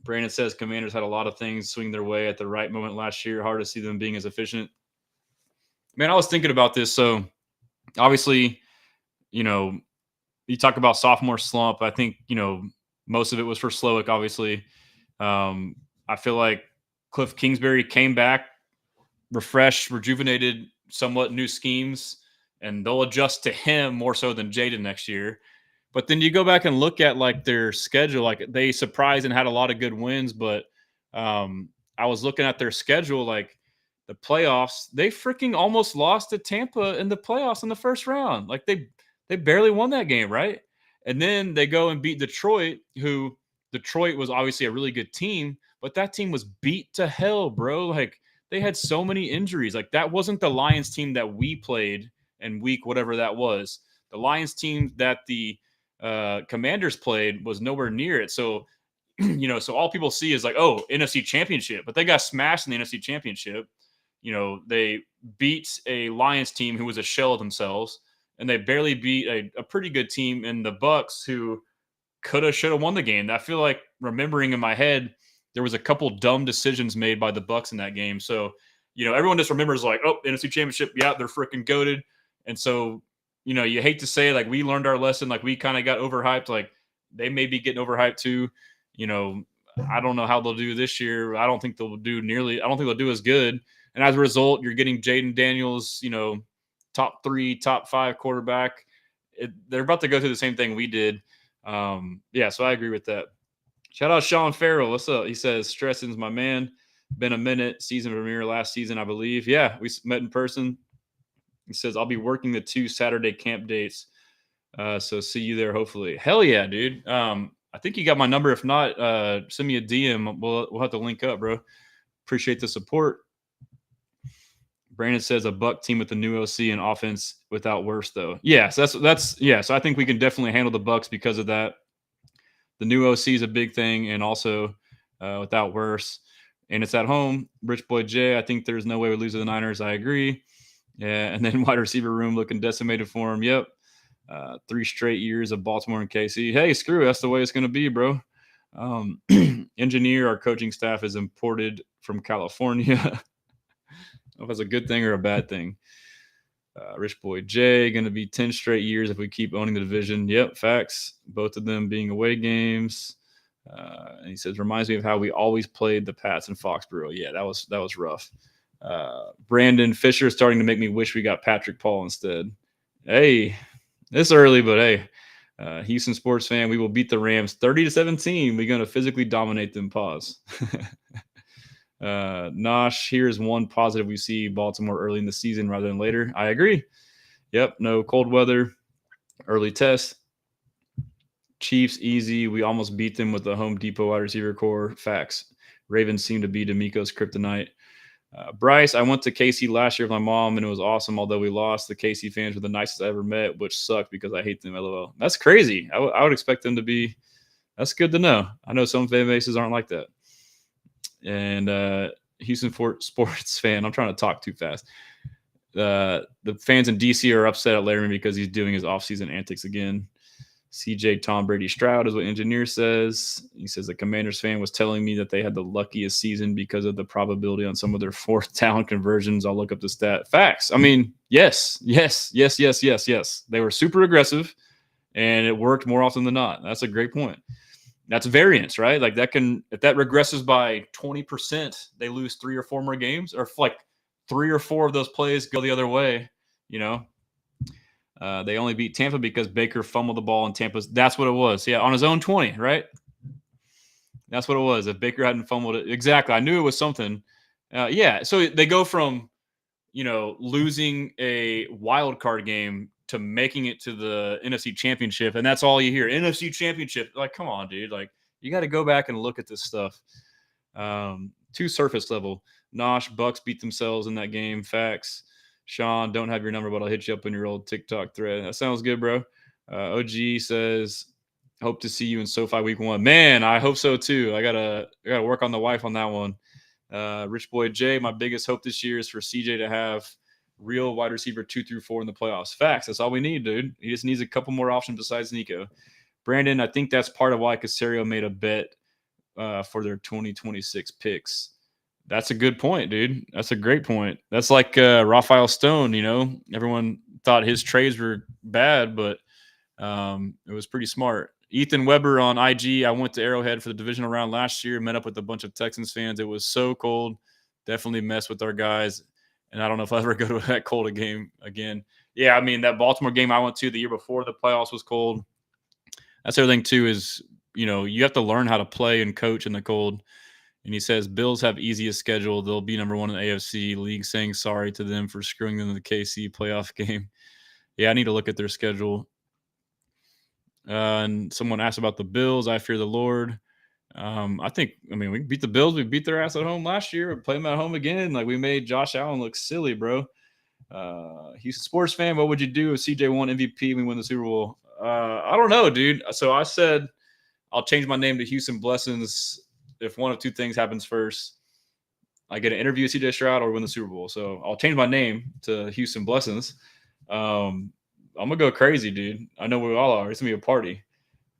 Brandon says Commanders had a lot of things swing their way at the right moment last year. Hard to see them being as efficient. Man, I was thinking about this. So obviously, you know, you talk about sophomore slump. I think, you know, most of it was for Slowick, obviously. I feel like Cliff Kingsbury came back, refreshed, rejuvenated, somewhat new schemes, and they'll adjust to him more so than Jaden next year. But then you go back and look at like their schedule, like they surprised and had a lot of good wins. But I was looking at their schedule, like the playoffs, they freaking almost lost to Tampa in the playoffs in the first round. Like they barely won that game, right? And then they go and beat Detroit, who Detroit was obviously a really good team, but that team was beat to hell, bro. Like they had so many injuries. Like that wasn't the Lions team that we played in week whatever that was. The Lions team that the Commanders played was nowhere near it. So, you know, so all people see is like, oh, NFC Championship, but they got smashed in the NFC Championship. You know, they beat a Lions team who was a shell of themselves, and they barely beat a pretty good team in the Bucks who should have won the game. I feel like remembering in my head, there was a couple dumb decisions made by the Bucks in that game. So, you know, everyone just remembers like, oh, NFC Championship, yeah, they're freaking goated. And so, you know, you hate to say like we learned our lesson, like we kind of got overhyped, like they may be getting overhyped too. You know, I don't know how they'll do this year. I don't think they'll do as good. And as a result, you're getting Jaden Daniels, you know, top 3, top 5 quarterback. They're about to go through the same thing we did. So I agree with that. Shout out Sean Farrell. What's up? He says, Stressing's my man. Been a minute. Season premiere last season, I believe. Yeah, we met in person. He says, I'll be working the 2 Saturday camp dates. So see you there, hopefully. Hell yeah, dude. I think you got my number. If not, send me a DM. We'll have to link up, bro. Appreciate the support. Brandon says a Buck team with the new OC and offense without worse, though. Yes, that's yeah. So I think we can definitely handle the Bucks because of that. The new OC is a big thing, and also without worse. And it's at home. Rich Boy J, I think there's no way we lose to the Niners. I agree. Yeah, and then wide receiver room looking decimated for him. Yep. 3 straight years of Baltimore and KC. Hey, screw it. That's the way it's going to be, bro. Engineer, our coaching staff is imported from California. I don't know if that's a good thing or a bad thing. Rich Boy J, going to be 10 straight years if we keep owning the division. Yep, facts. Both of them being away games. And he says, reminds me of how we always played the Pats in Foxborough. Yeah, that was rough. Brandon Fisher starting to make me wish we got Patrick Paul instead. Hey, it's early, but hey, Houston sports fan, we will beat the Rams 30-17. We're going to physically dominate them. Pause. Nosh, here's one positive we see Baltimore early in the season rather than later. I agree. Yep, no cold weather, early test. Chiefs easy. We almost beat them with the Home Depot wide receiver core. Facts. Ravens seem to be DeMeco's kryptonite. Bryce, I went to KC last year with my mom, and it was awesome. Although we lost, the KC fans were the nicest I ever met, which sucked because I hate them. LOL. That's crazy. I would expect them to be. That's good to know. I know some fan bases aren't like that. And Houston sports fan, I'm trying to talk too fast. The fans in DC are upset at Larry because he's doing his offseason antics again. CJ Tom Brady Stroud is what engineer says. He says the Commanders fan was telling me that they had the luckiest season because of the probability on some of their 4th down conversions. I'll look up the stat. Facts. I mean, yes. They were super aggressive, and it worked more often than not. That's a great point. That's variance, right? Like that can, if that regresses by 20%, they lose 3 or 4 more games, or if like 3 or 4 of those plays go the other way, you know. They only beat Tampa because Baker fumbled the ball in Tampa's. That's what it was. Yeah, on his own 20, right? That's what it was. If Baker hadn't fumbled it. Exactly. I knew it was something. Yeah, so they go from, losing a wild card game to making it to the NFC Championship, and that's all you hear. NFC Championship. Like, come on, dude. Like, you got to go back and look at this stuff. Too surface level. Nosh, Bucks beat themselves in that game. Facts. Sean, don't have your number, but I'll hit you up in your old TikTok thread. That sounds good, bro. OG says, hope to see you in SoFi week 1. Man, I hope so too. I gotta work on the wife on that one. Rich Boy J, my biggest hope this year is for CJ to have real wide receiver 2 through 4 in the playoffs. Facts. That's all we need, dude. He just needs a couple more options besides Nico. Brandon, I think that's part of why Caserio made a bet for their 2026 picks. That's a good point, dude. That's a great point. That's like Raphael Stone, Everyone thought his trades were bad, but it was pretty smart. Ethan Weber on IG. I went to Arrowhead for the divisional round last year, met up with a bunch of Texans fans. It was so cold. Definitely messed with our guys. And I don't know if I'll ever go to that cold a game again. Yeah, I mean, that Baltimore game I went to the year before the playoffs was cold. That's the other thing, too, is, you have to learn how to play and coach in the cold. And he says, Bills have easiest schedule. They'll be number 1 in the AFC. League saying sorry to them for screwing them in the KC playoff game. Yeah, I need to look at their schedule. And someone asked about the Bills. I fear the Lord. We beat the Bills. We beat their ass at home last year. We play them at home again. Like, we made Josh Allen look silly, bro. Houston sports fan, what would you do if CJ won MVP and we win the Super Bowl? I don't know, dude. So I said I'll change my name to Houston Blessings if one of 2 things happens first. I get an interview with CJ Stroud or win the Super Bowl. So I'll change my name to Houston Blessings. I'm going to go crazy, dude. I know we all are. It's going to be a party.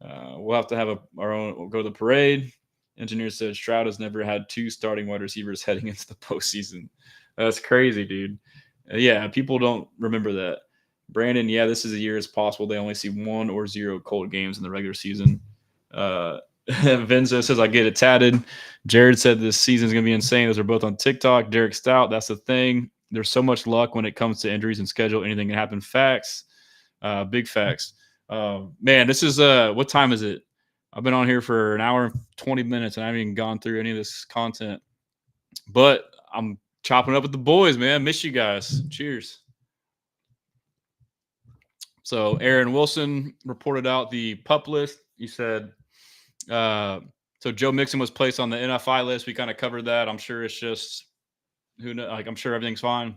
We'll have to have our own. We'll go to the parade. Engineer said Stroud has never had 2 starting wide receivers heading into the postseason. That's crazy, dude. Yeah, people don't remember that. Brandon, yeah, this is a year as possible. They only see 1 or 0 cold games in the regular season. Venzo says I get it tatted. Jared said this season's going to be insane. Those are both on TikTok. Derek Stout, that's the thing. There's so much luck when it comes to injuries and schedule. Anything can happen. Facts. Big facts. Man, this is what time is it? I've been on here for an hour and 20 minutes and I haven't even gone through any of this content. But I'm chopping up with the boys, man. Miss you guys. Cheers. So Aaron Wilson reported out the PUP list. He said, so Joe Mixon was placed on the NFI list. We kind of covered that. I'm sure it's just who knows, like I'm sure everything's fine.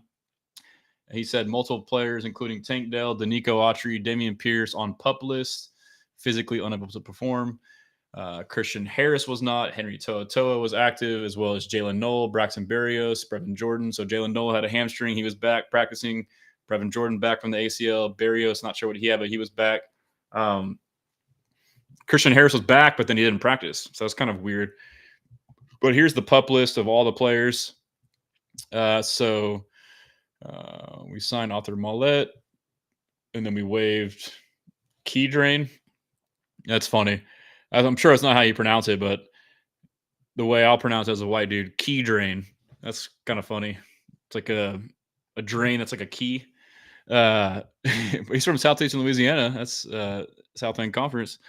He said multiple players, including Tank Dell, DeMeco Autry, Damian Pierce on PUP list, physically unable to perform. Christian Harris was not. Henry Toa was active, as well as Jalen Knoll, Braxton Berrios, Brevin Jordan. So Jalen Knoll had a hamstring. He was back practicing. Brevin Jordan back from the ACL. Berrios, not sure what he had, but he was back. Christian Harris was back, but then he didn't practice. So that's kind of weird. But here's the PUP list of all the players. We signed Arthur Mollett, and then we waived Key Drain. That's funny. I'm sure it's not how you pronounce it, but the way I'll pronounce it as a white dude, Key Drain. That's kind of funny. It's like a drain that's like a key. He's from Southeastern Louisiana. That's South End Conference.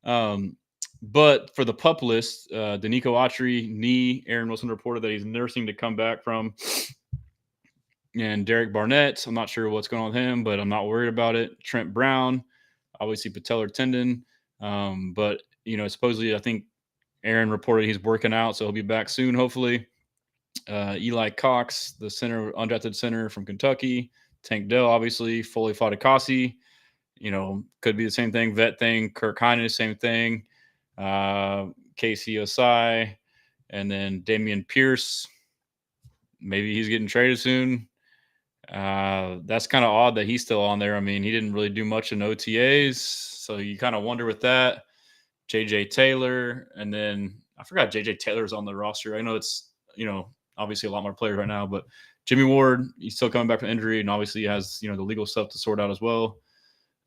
But for the PUP list, DeMeco Autry, knee. Aaron Wilson reported that he's nursing to come back from. And Derek Barnett, I'm not sure what's going on with him, but I'm not worried about it. Trent Brown, obviously patellar tendon. But, supposedly I think Aaron reported he's working out, so he'll be back soon, hopefully. Eli Cox, the center, undrafted center from Kentucky. Tank Dell, obviously. Foley Fatukasi, could be the same thing. Vet thing. Kirk Heinen, same thing. Casey Osai. And then Damian Pierce. Maybe he's getting traded soon. That's kind of odd that he's still on there. I mean, he didn't really do much in OTAs, so you kind of wonder with that. JJ Taylor, and then I forgot JJ Taylor's on the roster. I know it's, obviously a lot more players right now, but Jimmy Ward, he's still coming back from injury, and obviously he has, the legal stuff to sort out as well.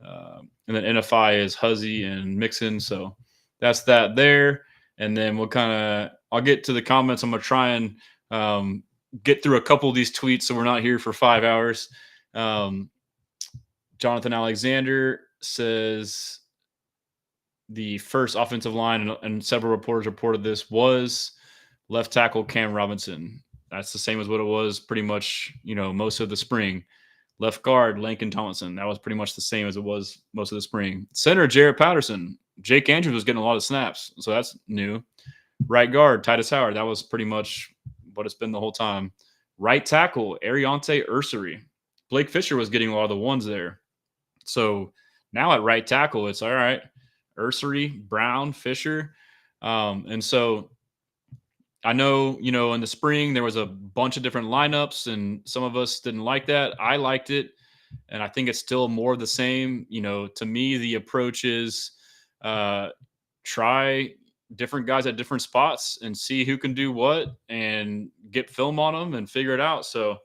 And then NFI is Huzzy and Mixon, so that's that there. And then I'll get to the comments. I'm going to try and get through a couple of these tweets so we're not here for 5 hours. Jonathan Alexander says the first offensive line, and several reporters reported this, was left tackle Cam Robinson. That's the same as what it was pretty much, most of the spring. Left guard Lincoln Tomlinson. That was pretty much the same as it was most of the spring. Center Jarrett Patterson. Jake Andrews was getting a lot of snaps, so that's new. Right guard Titus Howard. That was pretty much what it's been the whole time. Right tackle Ariante Ursary. Blake Fisher was getting a lot of the ones there. So now at right tackle, it's all right. Ursary, Brown, Fisher. And so I know, in the spring there was a bunch of different lineups and some of us didn't like that. I liked it. And I think it's still more of the same. To me, the approach is try different guys at different spots and see who can do what and get film on them and figure it out. So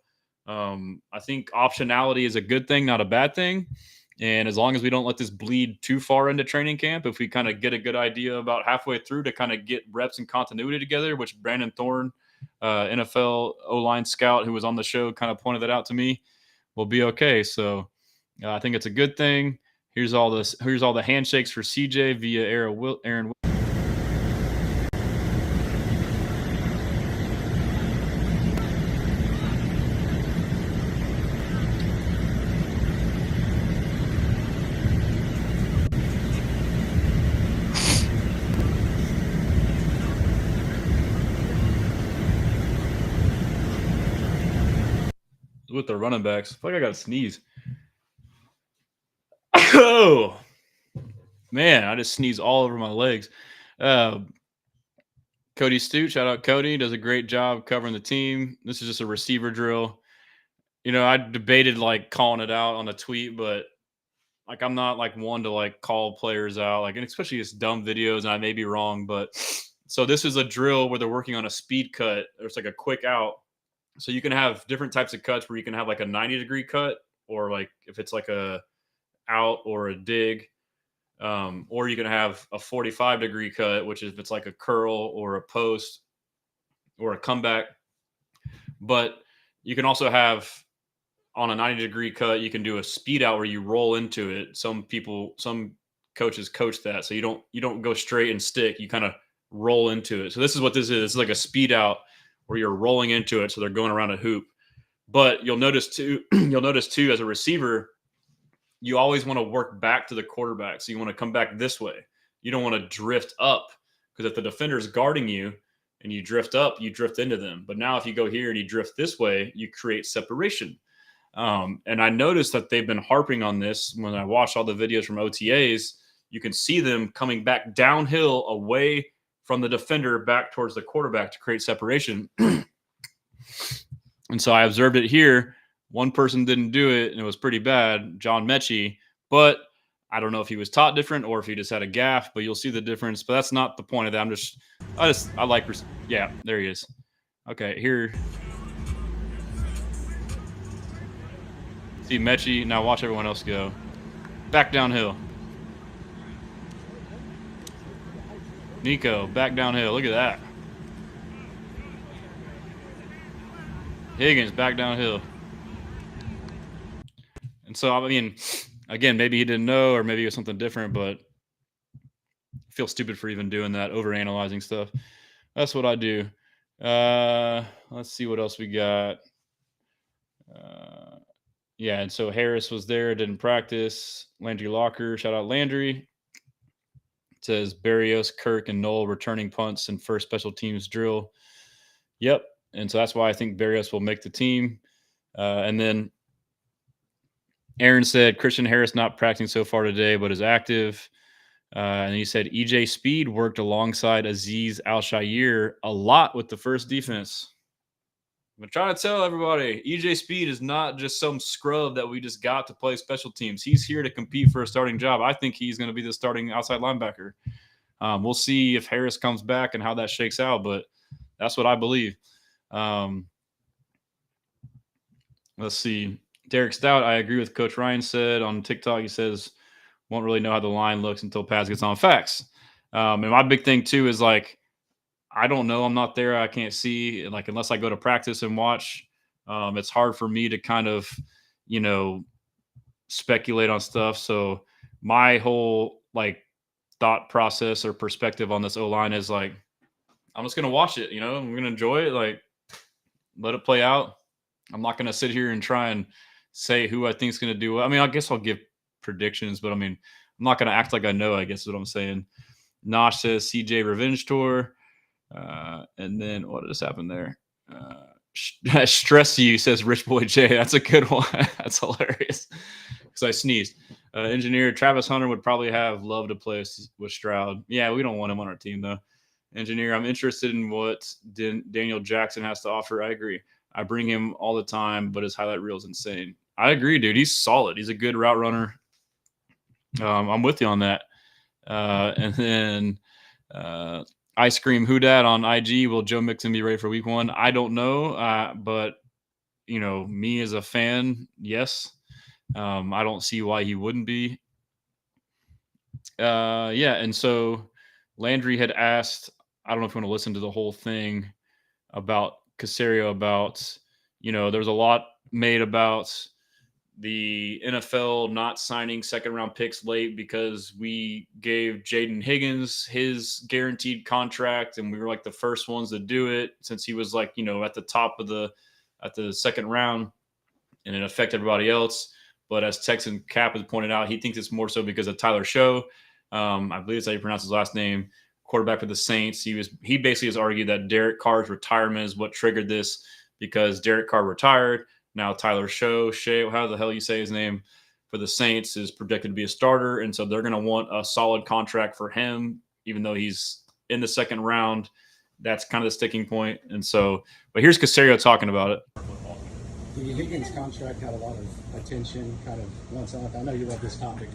I think optionality is a good thing, not a bad thing. And as long as we don't let this bleed too far into training camp, if we kind of get a good idea about halfway through to kind of get reps and continuity together, which Brandon Thorne, NFL O-line scout who was on the show, kind of pointed that out to me, we'll be okay. So I think it's a good thing. Here's all the handshakes for CJ via Aaron. With the running backs. I feel like I got to sneeze. Oh, man, I just sneezed all over my legs. Cody Stute, shout out Cody, does a great job covering the team. This is just a receiver drill. I debated calling it out on a tweet, but I'm not one to call players out, and especially just dumb videos, and I may be wrong, but so this is a drill where they're working on a speed cut. There's a quick out. So you can have different types of cuts where you can have a 90-degree cut, or if it's a out or a dig, or you can have a 45-degree cut, which is if it's a curl or a post or a comeback. But you can also have on a 90-degree cut, you can do a speed out where you roll into it. Some coaches coach that, so you don't go straight and stick. You kind of roll into it. So this is what this is. It's like a speed out where you're rolling into it. So they're going around a hoop. But you'll notice too, as a receiver, you always want to work back to the quarterback. So you want to come back this way. You don't want to drift up, because if the defender is guarding you and you drift up, you drift into them. But now if you go here and you drift this way, you create separation. And I noticed that they've been harping on this. When I watched all the videos from OTAs, you can see them coming back downhill away from the defender back towards the quarterback to create separation. And so I observed it here. One person didn't do it, and it was pretty bad, John Mechie. But I don't know if he was taught different or if he just had a gaffe, but you'll see the difference. But that's not the point of that. I like, yeah, there he is. Okay, here. See Mechie. Now watch everyone else go. Back downhill. Nico, back downhill. Look at that. Higgins, back downhill. And so, I mean, again, maybe he didn't know, or maybe it was something different, but I feel stupid for even doing that, overanalyzing stuff. That's what I do. Let's see what else we got. Yeah, and so Harris was there, didn't practice. Landry Locker, shout out Landry. It says Barrios, Kirk, and Knoll returning punts and first special teams drill. Yep, and so that's why I think Barrios will make the team. And then Aaron said Christian Harris not practicing so far today, but is active. And he said EJ Speed worked alongside Azeez Al-Shaair a lot with the first defense. I'm trying to tell everybody, EJ Speed is not just some scrub that we just got to play special teams. He's here to compete for a starting job. I think he's going to be the starting outside linebacker. We'll see if Harris comes back and how that shakes out, but that's what I believe. Let's see. Derek Stout, I agree with Coach Ryan said on TikTok. He says, won't really know how the line looks until Paz gets on. Facts. And my big thing, too, is like, I don't know. I'm not there. I can't see. Like, unless I go to practice and watch, it's hard for me to kind of, speculate on stuff. So my whole, like, thought process or perspective on this O-line is, like, I'm just going to watch it, I'm going to enjoy it. Like, let it play out. I'm not going to sit here and try and say who I think is going to do. I mean, I guess I'll give predictions, but I mean, I'm not going to act like I know, I guess is what I'm saying. Nosh says CJ Revenge Tour. And then what just happened there? Stress you, says Rich Boy J. That's a good one. That's hilarious. Because I sneezed. Engineer Travis Hunter would probably have loved to play with Stroud. Yeah, we don't want him on our team, though. Engineer, I'm interested in what Daniel Jackson has to offer. I agree. I bring him all the time, but his highlight reel is insane. I agree, dude. He's solid. He's a good route runner. I'm with you on that. And then Ice Cream Who Dat on IG. Will Joe Mixon be ready for week 1? I don't know. But, me as a fan, yes. I don't see why he wouldn't be. Yeah, and so Landry had asked, I don't know if you want to listen to the whole thing about Caserio, about, there's a lot made about the NFL not signing second-round picks late because we gave Jaden Higgins his guaranteed contract, and we were like the first ones to do it since he was like, at the top of at the second round, and it affected everybody else. But as Texan Cap has pointed out, he thinks it's more so because of Tyler Show. I believe that's how you pronounce his last name. Quarterback for the Saints. He basically has argued that Derek Carr's retirement is what triggered this, because Derek Carr retired. Now Tyler Shea, how the hell you say his name, for the Saints is projected to be a starter. And so they're going to want a solid contract for him, even though he's in the second round. That's kind of the sticking point. And so, but here's Caserio talking about it. The Higgins contract had a lot of attention kind of once off. I know you love this topic.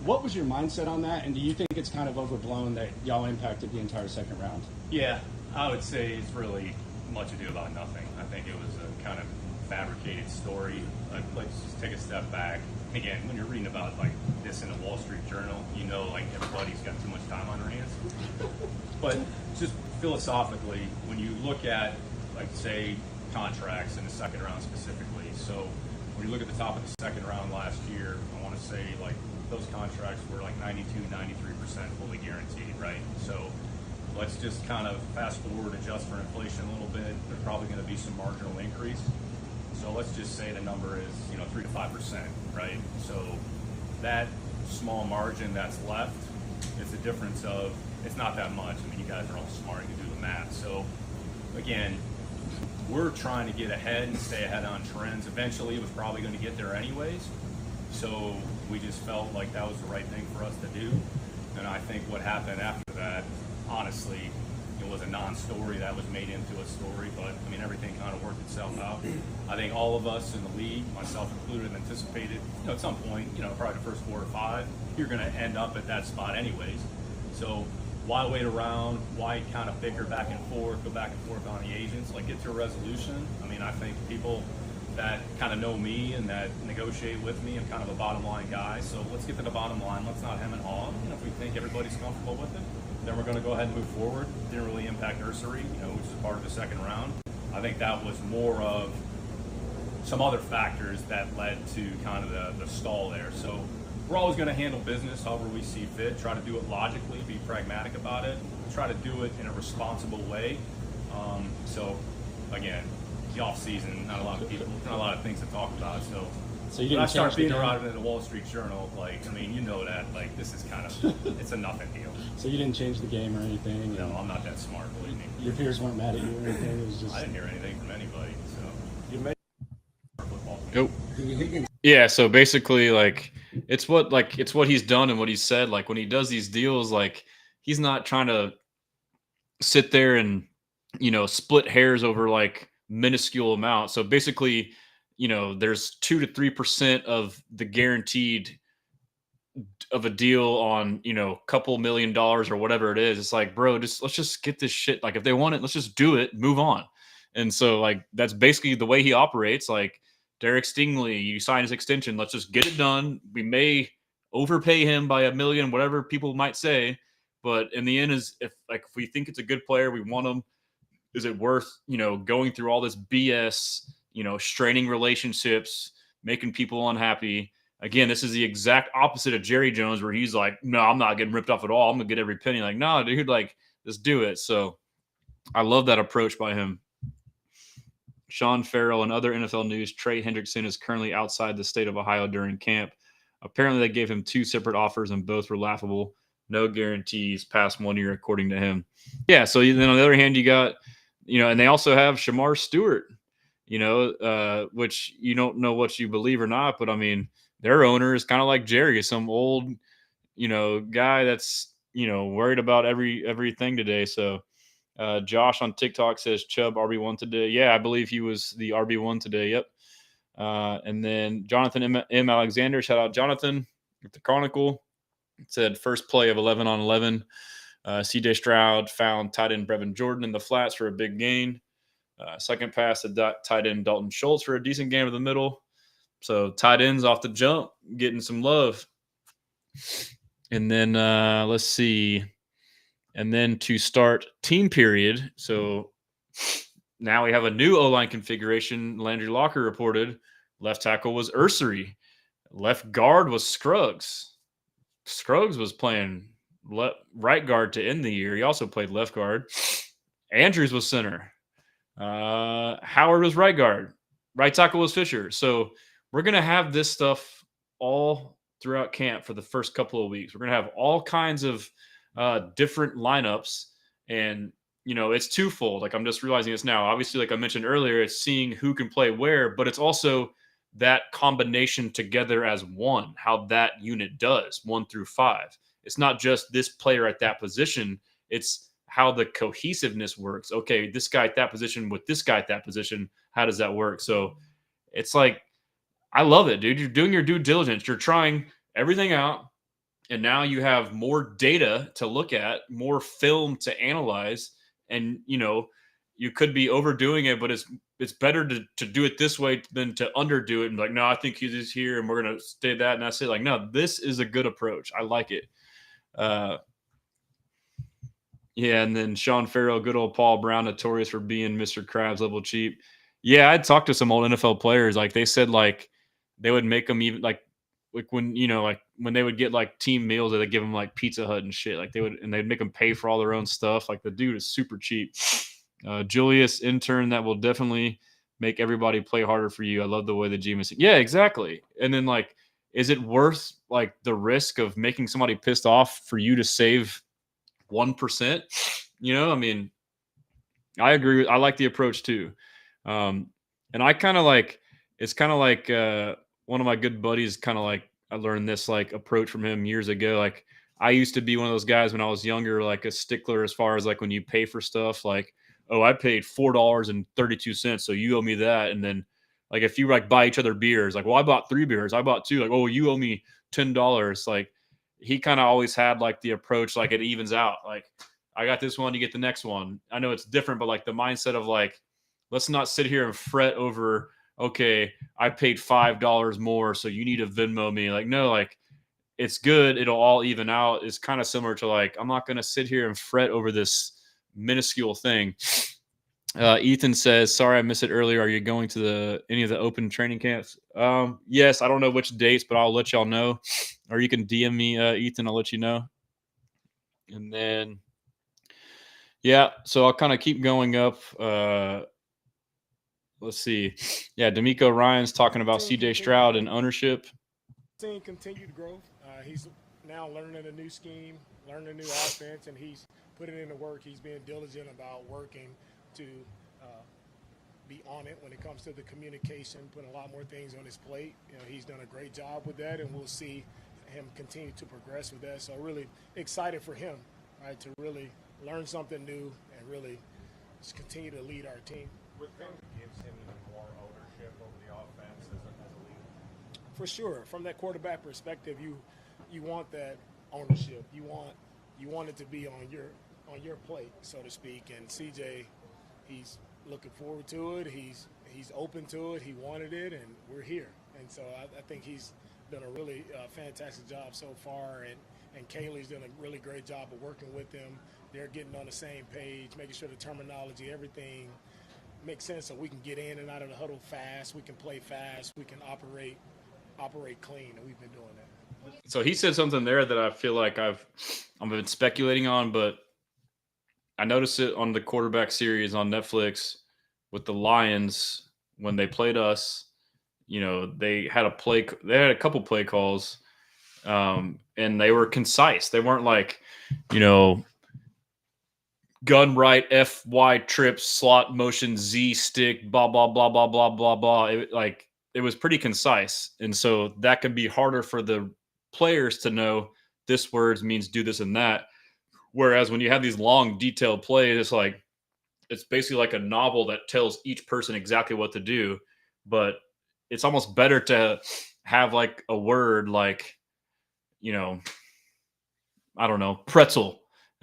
What was your mindset on that? And do you think it's kind of overblown that y'all impacted the entire second round? Yeah, I would say it's really much ado about nothing. I think it was a kind of fabricated story. Let's just take a step back. Again, when you're reading about like this in a Wall Street Journal, like everybody's got too much time on their hands. But just philosophically, when you look at, like, say, contracts in the second round specifically. So when you look at the top of the second round last year, I want to say like those contracts were like 92, 93% fully guaranteed, right? So let's just kind of fast forward, adjust for inflation a little bit. There's probably going to be some marginal increase. So let's just say the number is, 3 to 5%, right? So that small margin that's left is the difference of, it's not that much. I mean, you guys are all smart, you can do the math. So again, we're trying to get ahead and stay ahead on trends. Eventually, it was probably going to get there anyways. So we just felt like that was the right thing for us to do. And I think what happened after that, honestly, it was a non-story that was made into a story, but I mean, everything kind of worked itself out. I think all of us in the league, myself included, anticipated, at some point, probably the first 4 or 5, you're going to end up at that spot anyways. So why wait around? Why kind of bicker back and forth, go back and forth on the agents? Like, get to a resolution. I mean, I think people that kind of know me and that negotiate with me, I'm kind of a bottom line guy. So let's get to the bottom line. Let's not hem and haw. If we think everybody's comfortable with it, then we're going to go ahead and move forward. Didn't really impact nursery, which is part of the second round. I think that was more of some other factors that led to kind of the stall there. So we're always going to handle business however we see fit, try to do it logically, be pragmatic about it, try to do it in a responsible way. So again, the off season, not a lot of people, not a lot of things to talk about. So you didn't I start being game? around in the Wall Street Journal, that, this is kind of, it's a nothing deal. So you didn't change the game or anything? No, I'm not that smart, believe me. Your peers weren't mad at you or anything? It was just... I didn't hear anything from anybody, so. You made football. Nope. Yeah, so basically, it's what he's done and what he said. Like, when he does these deals, he's not trying to sit there and, split hairs over, minuscule amounts. So basically, there's 2 to 3% of the guaranteed of a deal on, couple $1 million or whatever it is. It's like, bro, let's just get this shit. Like, if they want it, let's just do it, move on. And so, that's basically the way he operates. Like, Derek Stingley, you sign his extension, let's just get it done. We may overpay him by $1 million, whatever people might say, but in the end, if we think it's a good player, we want him. Is it worth, going through all this BS, straining relationships, making people unhappy? Again, this is the exact opposite of Jerry Jones, where he's like, no, I'm not getting ripped off at all. I'm going to get every penny. Like, no, dude, let's do it. So I love that approach by him. Sean Farrell and other NFL news, Trey Hendrickson is currently outside the state of Ohio during camp. Apparently, they gave him 2 separate offers, and both were laughable. No guarantees past 1 year, according to him. Yeah, so then on the other hand, you got, and they also have Shamar Stewart, which you don't know what you believe or not, but I mean, their owner is kind of like Jerry, some old, guy that's, worried about everything today. So Josh on TikTok says Chubb RB1 today. Yeah, I believe he was the RB1 today. Yep. And then Jonathan M. Alexander, shout out Jonathan at the Chronicle. It said first play of 11 on 11. CJ Stroud found tight end Brevin Jordan in the flats for a big gain. Second pass to tight end Dalton Schultz for a decent game of the middle. So tight ends off the jump, getting some love. And then let's see. And then to start team period. So now we have a new O-line configuration. Landry Locker reported left tackle was Ursery. Left guard was Scruggs. Scruggs was playing right guard to end the year. He also played left guard. Andrews was center. Howard was right guard. Right tackle was Fisher. So we're going to have this stuff all throughout camp for the first couple of weeks. We're going to have all kinds of different lineups. And, it's twofold. Like, I'm just realizing this now. Obviously, like I mentioned earlier, it's seeing who can play where, but it's also that combination together as one, how that unit does 1 through 5. It's not just this player at that position. It's how the cohesiveness works. Okay, this guy at that position with this guy at that position, how does that work? So it's like, I love it, dude. You're doing your due diligence. You're trying everything out. And now you have more data to look at, more film to analyze. And, you could be overdoing it, but it's better to do it this way than to underdo it and be like, no, I think he's here and we're going to stay that. And that's it. Like, no, this is a good approach. I like it. Yeah, and then Sean Farrell, good old Paul Brown, notorious for being Mr. Krabs level cheap. Yeah, I talked to some old NFL players. Like they said, like they would make them even like when like when they would get like team meals, they'd give them like Pizza Hut and shit. Like they'd make them pay for all their own stuff. Like the dude is super cheap. Julius intern that will definitely make everybody play harder for you. I love the way the GM is. Yeah, exactly. And then like, is it worth like the risk of making somebody pissed off for you to save 1%? I mean, I agree. I like the approach too. And I kind of like, it's kind of like one of my good buddies kind of like, I learned this like approach from him years ago. Like I used to be one of those guys when I was younger, like a stickler as far as like when you pay for stuff, like, oh, I paid $4.32, so you owe me that. And then like if you like buy each other beers, like, well, I bought 3 beers, I bought 2, like, oh, you owe me $10. Like he kind of always had like the approach, like it evens out. Like I got this one, you get the next one. I know it's different, but like the mindset of like, let's not sit here and fret over, okay, I paid $5 more, so you need to Venmo me. Like, no, like it's good. It'll all even out. It's kind of similar to like, I'm not going to sit here and fret over this minuscule thing. Ethan says, sorry, I missed it earlier. Are you going to any of the open training camps? Yes, I don't know which dates, but I'll let y'all know, or you can DM me, Ethan. I'll let you know. And then, yeah, so I'll kind of keep going up. Let's see. Yeah, DeMeco Ryans talking about CJ Stroud and ownership. Seeing continued growth. He's now learning a new scheme, learning a new offense, and he's putting in the work. He's being diligent about working to be on it when it comes to the communication, putting a lot more things on his plate. He's done a great job with that, and we'll see him continue to progress with that. So really excited for him, right, to really learn something new and really just continue to lead our team. With him, gives him even more ownership over the offense as a leader. For sure, from that quarterback perspective, you want that ownership. You want it to be on your plate, so to speak. And CJ, he's looking forward to it. He's open to it. He wanted it, and we're here. And so I think he's done a really fantastic job so far. And Kaylee's done a really great job of working with him. They're getting on the same page, making sure the terminology, everything makes sense, so we can get in and out of the huddle fast. We can play fast. We can operate clean, and we've been doing that. So he said something there that I feel like I've been speculating on, but I noticed it on the quarterback series on Netflix with the Lions when they played us. They had a couple play calls, and they were concise. They weren't like, gun right, FY trip, slot motion, Z stick, blah, blah, blah, blah, blah, blah, blah. It was pretty concise. And so that can be harder for the players to know this words means do this and that. Whereas when you have these long, detailed plays, it's basically like a novel that tells each person exactly what to do. But it's almost better to have like a word like, I don't know, pretzel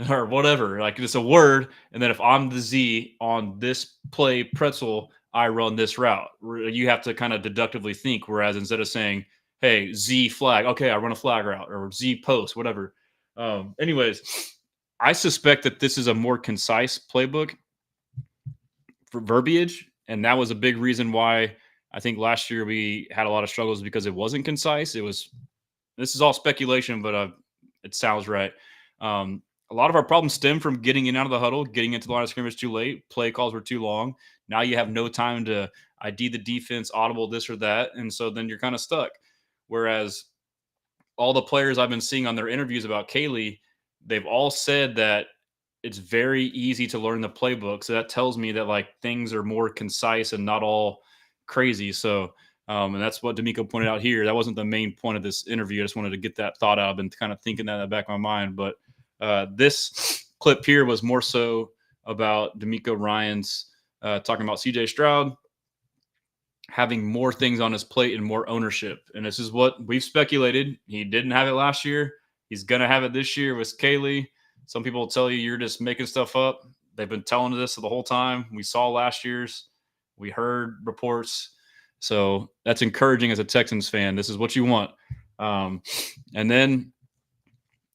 or whatever. Like it's a word. And then if I'm the Z on this play pretzel, I run this route. You have to kind of deductively think. Whereas instead of saying, hey, Z flag, okay, I run a flag route, or Z post, whatever. Anyways, I suspect that this is a more concise playbook for verbiage. And that was a big reason why I think last year we had a lot of struggles, because it wasn't concise. This is all speculation, but it sounds right. A lot of our problems stem from getting in out of the huddle, getting into the line of scrimmage too late. Play calls were too long. Now you have no time to ID the defense, audible this or that. And so then you're kind of stuck. Whereas all the players I've been seeing on their interviews about Kaylee, they've all said that it's very easy to learn the playbook. So that tells me that like things are more concise and not all crazy. So, and that's what DeMeco pointed out here. That wasn't the main point of this interview. I just wanted to get that thought out. I've been kind of thinking that in the back of my mind, but this clip here was more so about DeMeco Ryans talking about CJ Stroud having more things on his plate and more ownership. And this is what we've speculated. He didn't have it last year. He's going to have it this year with Kaylee. Some people will tell you you're just making stuff up. They've been telling us this the whole time. We saw last year's. We heard reports. So that's encouraging as a Texans fan. This is what you want. And then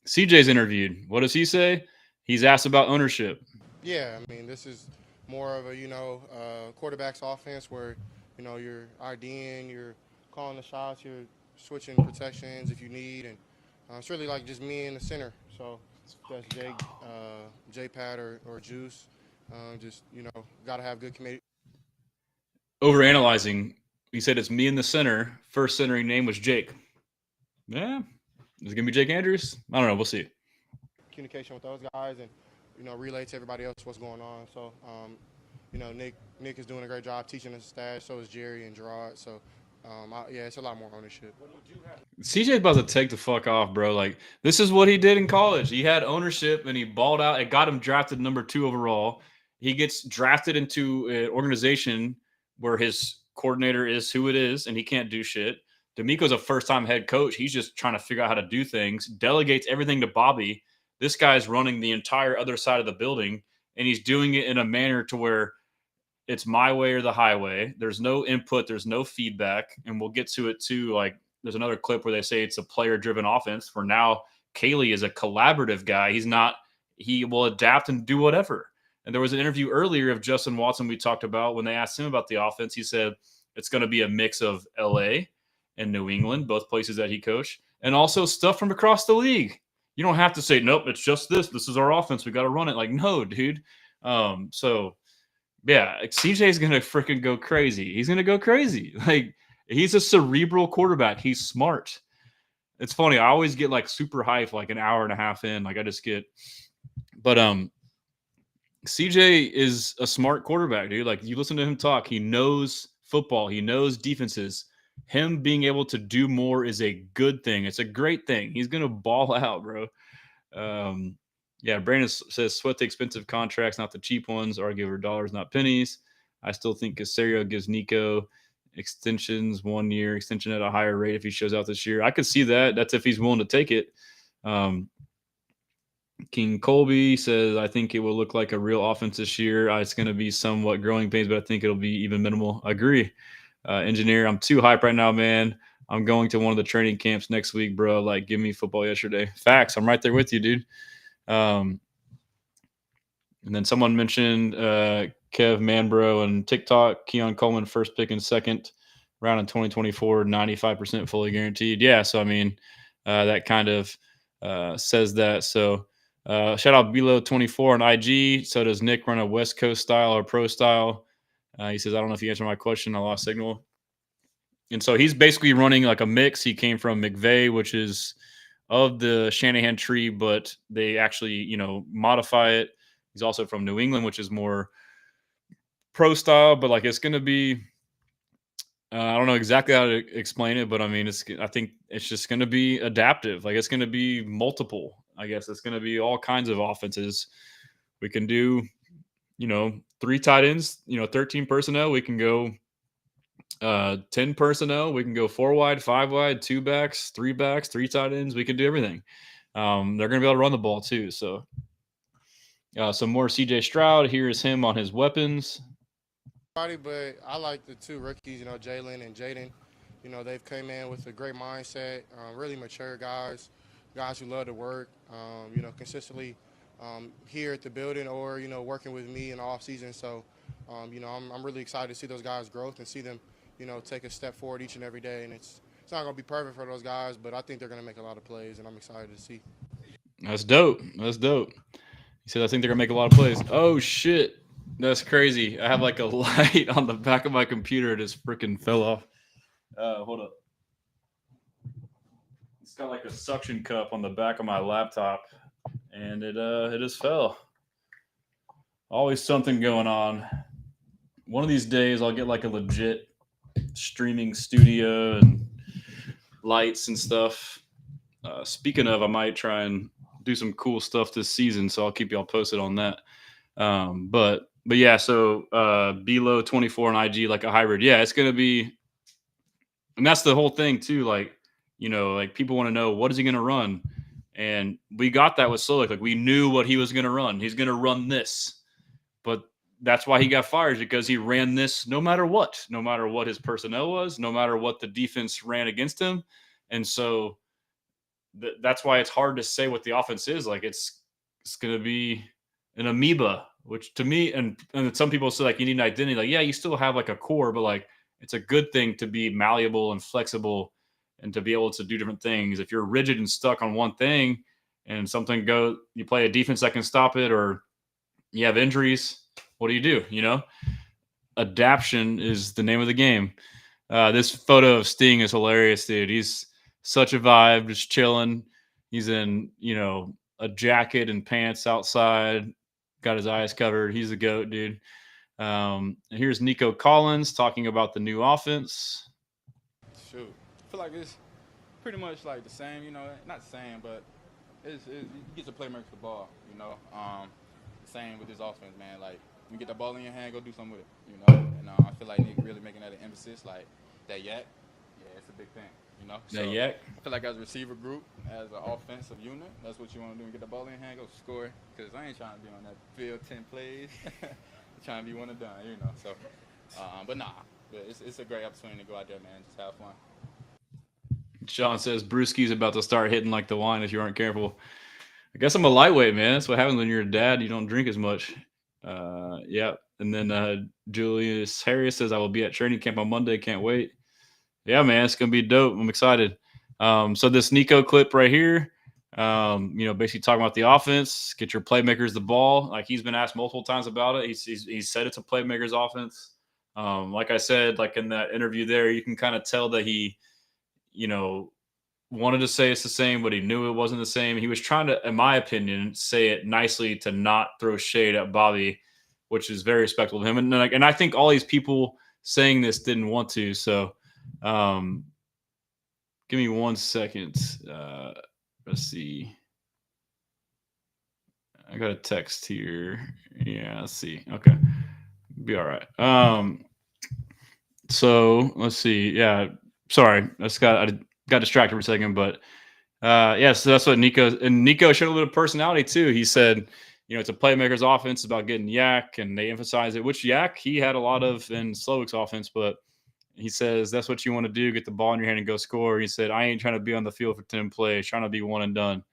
CJ's interviewed. What does he say? He's asked about ownership. Yeah, I mean, this is more of a, quarterback's offense where, you're IDing, you're calling the shots, you're switching protections if you need. And it's really like just me in the center. So that's J Pat or Juice. Got to have good committee. Overanalyzing. He said it's me in the center. First centering name was Jake. Yeah. Is it going to be Jake Andrews? I don't know. We'll see. Communication with those guys and, relay to everybody else what's going on. So, Nick is doing a great job teaching us stats. So is Jerry and Gerard. So, it's a lot more ownership. CJ's about to take the fuck off, bro. Like, this is what he did in college. He had ownership and he balled out. It got him drafted number 2 overall. He gets drafted into an organization where his coordinator is who it is and he can't do shit. DeMeco's a first-time head coach. He's just trying to figure out how to do things. Delegates everything to Bobby. This guy's running the entire other side of the building, and he's doing it in a manner to where it's my way or the highway. There's no input. There's no feedback, and we'll get to it too. Like, there's another clip where they say it's a player-driven offense. For now, Caley is a collaborative guy. He will adapt and do whatever. And there was an interview earlier of Justin Watson we talked about when they asked him about the offense. He said it's going to be a mix of L.A. and New England, both places that he coached, and also stuff from across the league. You don't have to say, nope, it's just this. This is our offense. We got to run it. Like, no, dude. So, yeah, CJ is going to freaking go crazy. He's going to go crazy. Like, he's a cerebral quarterback. He's smart. It's funny. I always get, like, super hyped, like, an hour and a half in. Like, I just get – but CJ is a smart quarterback, dude. Like, you listen to him talk. He knows football. He knows defenses. Him being able to do more is a good thing. It's a great thing. He's going to ball out, bro. Brandon says sweat the expensive contracts, not the cheap ones. Argue over dollars, not pennies. I still think Caserio gives Nico extensions, 1 year extension at a higher rate if he shows out this year. I could see that. That's if he's willing to take it. King Colby says, I think it will look like a real offense this year. It's going to be somewhat growing pains, but I think it'll be even minimal. I agree. Engineer, I'm too hype right now, man. I'm going to one of the training camps next week, bro. Like, give me football yesterday. Facts. I'm right there with you, dude. And then someone mentioned Kev Manbro and TikTok. Keon Coleman, first pick and second round in 2024, 95% fully guaranteed. Yeah, so, I mean, that kind of says that. So, shout out Bilo24 on IG. So, does Nick run a West Coast style or pro style? He says, I don't know if you answered my question. I lost signal. And so he's basically running like a mix. He came from McVay, which is of the Shanahan tree, but they actually, modify it. He's also from New England, which is more pro style, but like it's going to be, I don't know exactly how to explain it, but I mean, I think it's just going to be adaptive. Like it's going to be multiple. I guess it's going to be all kinds of offenses. We can do, 3 tight ends, 13 personnel. We can go 10 personnel. We can go 4 wide, 5 wide, 2 backs, 3 tight ends. We can do everything. They're going to be able to run the ball too. So some more CJ Stroud. Here is him on his weapons. But I like the 2 rookies, Jalen and Jaden. They've come in with a great mindset, really mature guys who love to work, consistently here at the building or, working with me in the off season. So, I'm really excited to see those guys' growth and see them, take a step forward each and every day. And it's not going to be perfect for those guys, but I think they're going to make a lot of plays, and I'm excited to see. That's dope. He said, I think they're going to make a lot of plays. Oh, shit. That's crazy. I have like a light on the back of my computer. It just freaking fell off. Hold up. It's got like a suction cup on the back of my laptop, and it just fell. Always something going on. One of these days, I'll get like a legit streaming studio and lights and stuff. Speaking of, I might try and do some cool stuff this season, so I'll keep y'all posted on that. But yeah, so Bilo24 on IG, like a hybrid. Yeah, it's gonna be, and that's the whole thing too. Like, like people want to know, what is he gonna run? And we got that with Solik. Like we knew what he was gonna run. He's gonna run this. But that's why he got fired, because he ran this no matter what his personnel was, no matter what the defense ran against him. And so that's why it's hard to say what the offense is. Like it's going to be an amoeba which to me, and some people say like you need an identity. Like, yeah, you still have like a core, but like it's a good thing to be malleable and flexible and to be able to do different things. If you're rigid and stuck on one thing and something you play a defense that can stop it, or you have injuries, what do? You know, adaption is the name of the game. This photo of Sting is hilarious, dude. He's such a vibe, just chilling. He's in, a jacket and pants outside, got his eyes covered. He's a goat, dude. Here's Nico Collins talking about the new offense. Shoot, I feel like it's pretty much like the same, not the same, but you get the playmakers the ball, same with this offense, man. Like, you get the ball in your hand, go do something with it, And I feel like Nick really making that an emphasis, like that yak. Yeah, it's a big thing, So that yak. I feel like as a receiver group, as an offensive unit, that's what you want to do. Get the ball in your hand, go score. Because I ain't trying to be on that field 10 plays. I'm trying to be one and done, So, but nah, it's a great opportunity to go out there, man. Just have fun. Sean says Brewski's about to start hitting like the wine if you aren't careful. I guess I'm a lightweight, man. That's what happens when you're a dad. You don't drink as much. Yeah. And then Julius Harris says, I will be at training camp on Monday. Can't wait. Yeah, man. It's going to be dope. I'm excited. So this Nico clip right here, basically talking about the offense, get your playmakers the ball. Like he's been asked multiple times about it. He said it's a playmakers offense. Like I said, like in that interview there, you can kind of tell that he, wanted to say it's the same, but he knew it wasn't the same. He was trying to, in my opinion, say it nicely to not throw shade at Bobby, which is very respectful of him. And I think all these people saying this didn't want to. So give me 1 second. Let's see. I got a text here. Yeah, let's see. Okay. Be all right. So let's see. Yeah. Sorry. I got distracted for a second, but so that's what Nico showed a little personality too. He said, it's a playmaker's offense, it's about getting yak, and they emphasize it, which yak he had a lot of in Slowick's offense, but he says that's what you want to do, get the ball in your hand and go score. He said, I ain't trying to be on the field for 10 plays, trying to be one and done.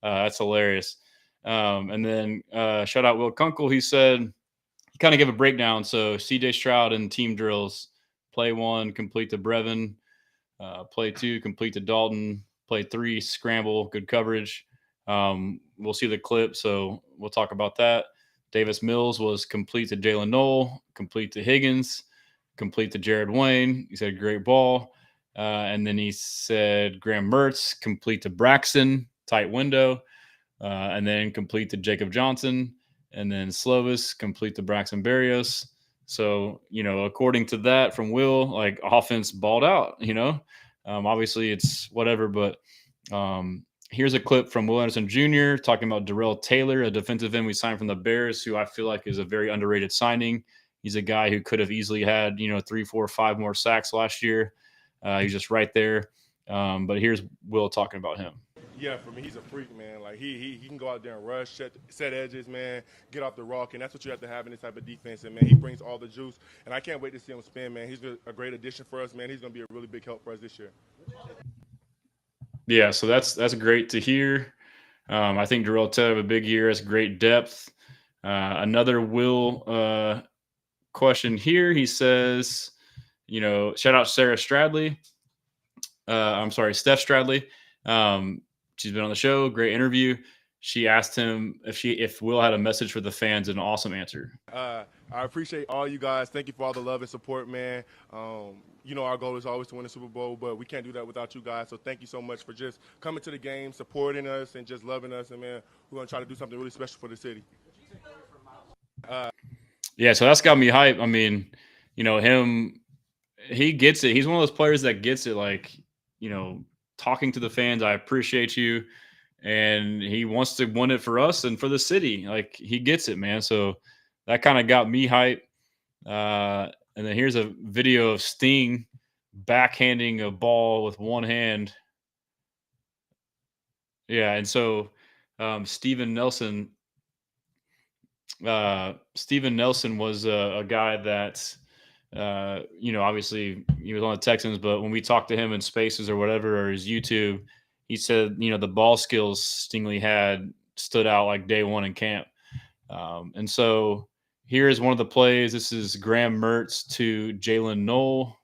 That's hilarious. And then shout out Will Kunkel. He said, he kind of gave a breakdown. So CJ Stroud and team drills, play 1, complete the Brevin. Play 2, complete to Dalton. Play 3, scramble, good coverage. We'll see the clip, so we'll talk about that. Davis Mills was complete to Jalen Knoll, complete to Higgins, complete to Jared Wayne. He said great ball. And then he said Graham Mertz, complete to Braxton, tight window. And then complete to Jacob Johnson. And then Slovis, complete to Braxton Berrios. So, according to that from Will, like offense balled out, obviously it's whatever, but here's a clip from Will Anderson Jr. talking about Darrell Taylor, a defensive end we signed from the Bears, who I feel like is a very underrated signing. He's a guy who could have easily had, 3, 4, 5 more sacks last year. He's just right there. But here's Will talking about him. Yeah, for me, he's a freak, man. Like, he can go out there and rush, set edges, man, get off the rock, and that's what you have to have in this type of defense. And, man, he brings all the juice. And I can't wait to see him spin, man. He's a great addition for us, man. He's going to be a really big help for us this year. Yeah, so that's great to hear. I think Darrell Taylor have a big year. Has great depth. Another Will question here. He says, shout out Steph Stradley. She's been on the show. Great interview. She asked him if Will had a message for the fans. An awesome answer. I appreciate all you guys. Thank you for all the love and support, man. Our goal is always to win the Super Bowl, but we can't do that without you guys. So thank you so much for just coming to the game, supporting us, and just loving us. And, man, we're going to try to do something really special for the city. Yeah, so that's got me hype. I mean, him, he gets it. He's one of those players that gets it, like, talking to the fans, I appreciate you. And he wants to win it for us and for the city. Like, he gets it, man. So that kind of got me hype. And then here's a video of Sting backhanding a ball with one hand. Yeah, and so Steven Nelson was a guy that, obviously he was on the Texans, but when we talked to him in Spaces or whatever, or his YouTube, he said, the ball skills Stingley had stood out like day one in camp. And so here is one of the plays. This is Graham Mertz to Jalen Knoll.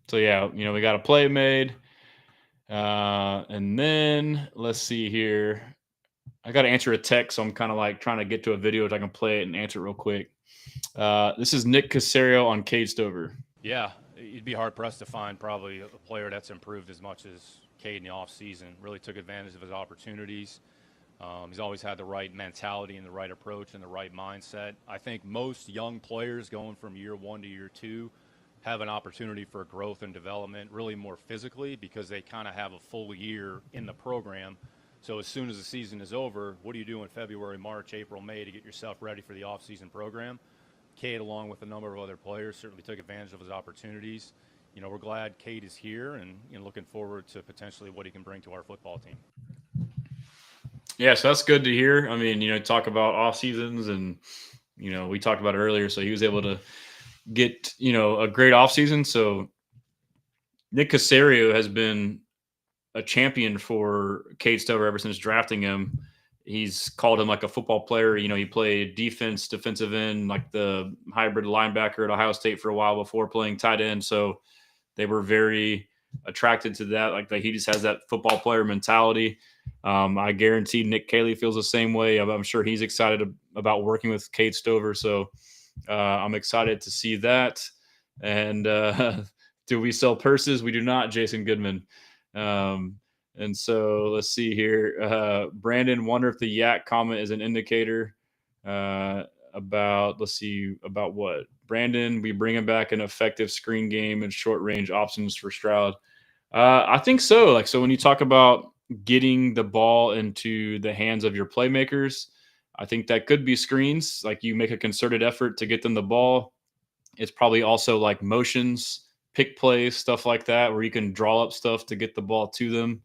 So, yeah, we got a play made. And then let's see here. I got to answer a text, so I'm kind of like trying to get to a video which I can play it and answer it real quick. This is Nick Caserio on Cade Stover. Yeah, you'd be hard-pressed to find probably a player that's improved as much as Cade in the offseason. Really took advantage of his opportunities. He's always had the right mentality and the right approach and the right mindset. I think most young players going from year 1 to year 2 have an opportunity for growth and development, really more physically, because they kind of have a full year in the program. So as soon as the season is over, what do you do in February, March, April, May to get yourself ready for the off-season program? Cade, along with a number of other players, certainly took advantage of his opportunities. We're glad Cade is here and looking forward to potentially what he can bring to our football team. Yeah, so that's good to hear. I mean, talk about off seasons and, we talked about it earlier. So he was able to get, a great off season. So Nick Caserio has been a champion for Cade Stover ever since drafting him. He's called him like a football player. He played defense, defensive end, like the hybrid linebacker at Ohio State for a while before playing tight end. So they were very attracted to that. Like he just has that football player mentality. I guarantee Nick Cayley feels the same way. I'm sure he's excited about working with Cade Stover. So I'm excited to see that. And do we sell purses? We do not, Jason Goodman. And so let's see here. Brandon, wonder if the yak comment is an indicator about what? Brandon, we bringing back an effective screen game and short range options for Stroud. I think so. So when you talk about getting the ball into the hands of your playmakers, I think that could be screens. Like you make a concerted effort to get them the ball. It's probably also like motions, pick plays, stuff like that, where you can draw up stuff to get the ball to them.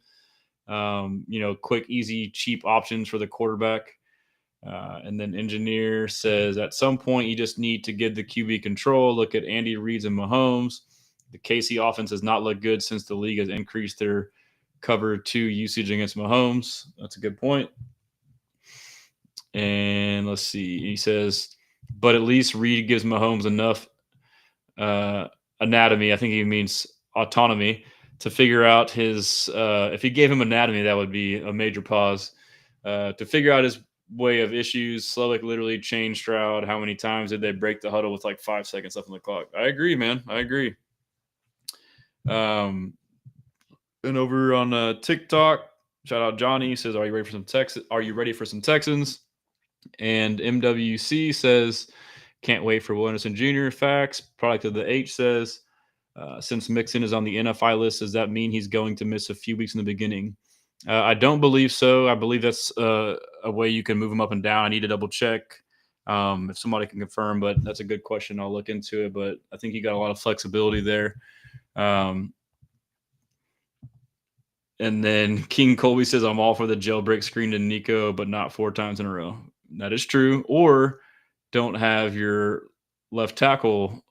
Quick, easy, cheap options for the quarterback. And then Engineer says at some point you just need to give the QB control. Look at Andy Reid's and Mahomes. The KC offense has not looked good since the league has increased their cover 2 usage against Mahomes. That's a good point. And let's see. He says, but at least Reid gives Mahomes enough anatomy. I think he means autonomy to figure out his if he gave him anatomy, that would be a major pause. To figure out his way of issues. Slowick literally changed Stroud. How many times did they break the huddle with like 5 seconds left on the clock? I agree, man. I agree. And over on TikTok, shout out Johnny. He says, "Are you ready for some Texans? Are you ready for some Texans?" And MWC says, "Can't wait for Will Anderson Jr. Facts." Product of the H says, "Since Mixon is on the NFI list, does that mean he's going to miss a few weeks in the beginning?" I don't believe so. I believe that's a way you can move him up and down. I need to double check if somebody can confirm, but that's a good question. I'll look into it, but I think he got a lot of flexibility there. And then King Colby says, "I'm all for the jailbreak screen to Nico, but not 4 times in a row." That is true. Or don't have your left tackle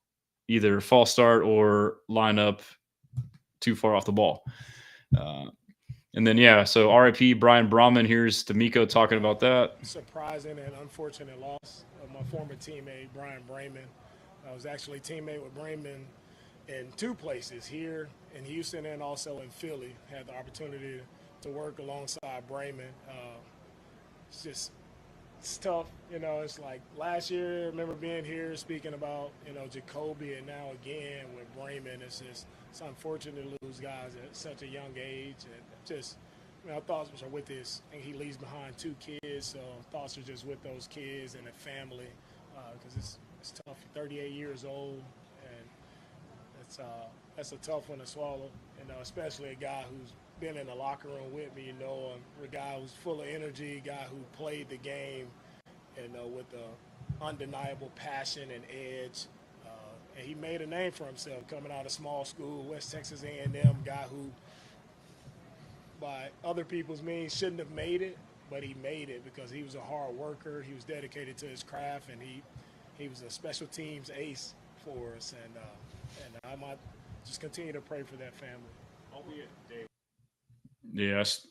either false start or line up too far off the ball. And then, so RIP Brian Brahman. Here's DeMeco talking about that. Surprising and unfortunate loss of my former teammate, Brian Brayman. I was actually teammate with Brayman in 2 places, here in Houston and also in Philly. Had the opportunity to work alongside Brayman. It's tough. It's like last year, I remember being here speaking about, Jacoby, and now again with Brayman. It's unfortunate to lose guys at such a young age. And our thoughts are with this. I think he leaves behind 2 kids, so thoughts are just with those kids and the family, because it's tough. 38 years old, and that's a tough one to swallow. Especially a guy who's been in the locker room with me. A guy who's full of energy, a guy who played the game, with the undeniable passion and edge. And he made a name for himself coming out of small school, West Texas A&M, guy who, by other people's means, shouldn't have made it, but he made it because he was a hard worker. He was dedicated to his craft, and he was a special teams ace for us. And just continue to pray for that family. Yeah, it's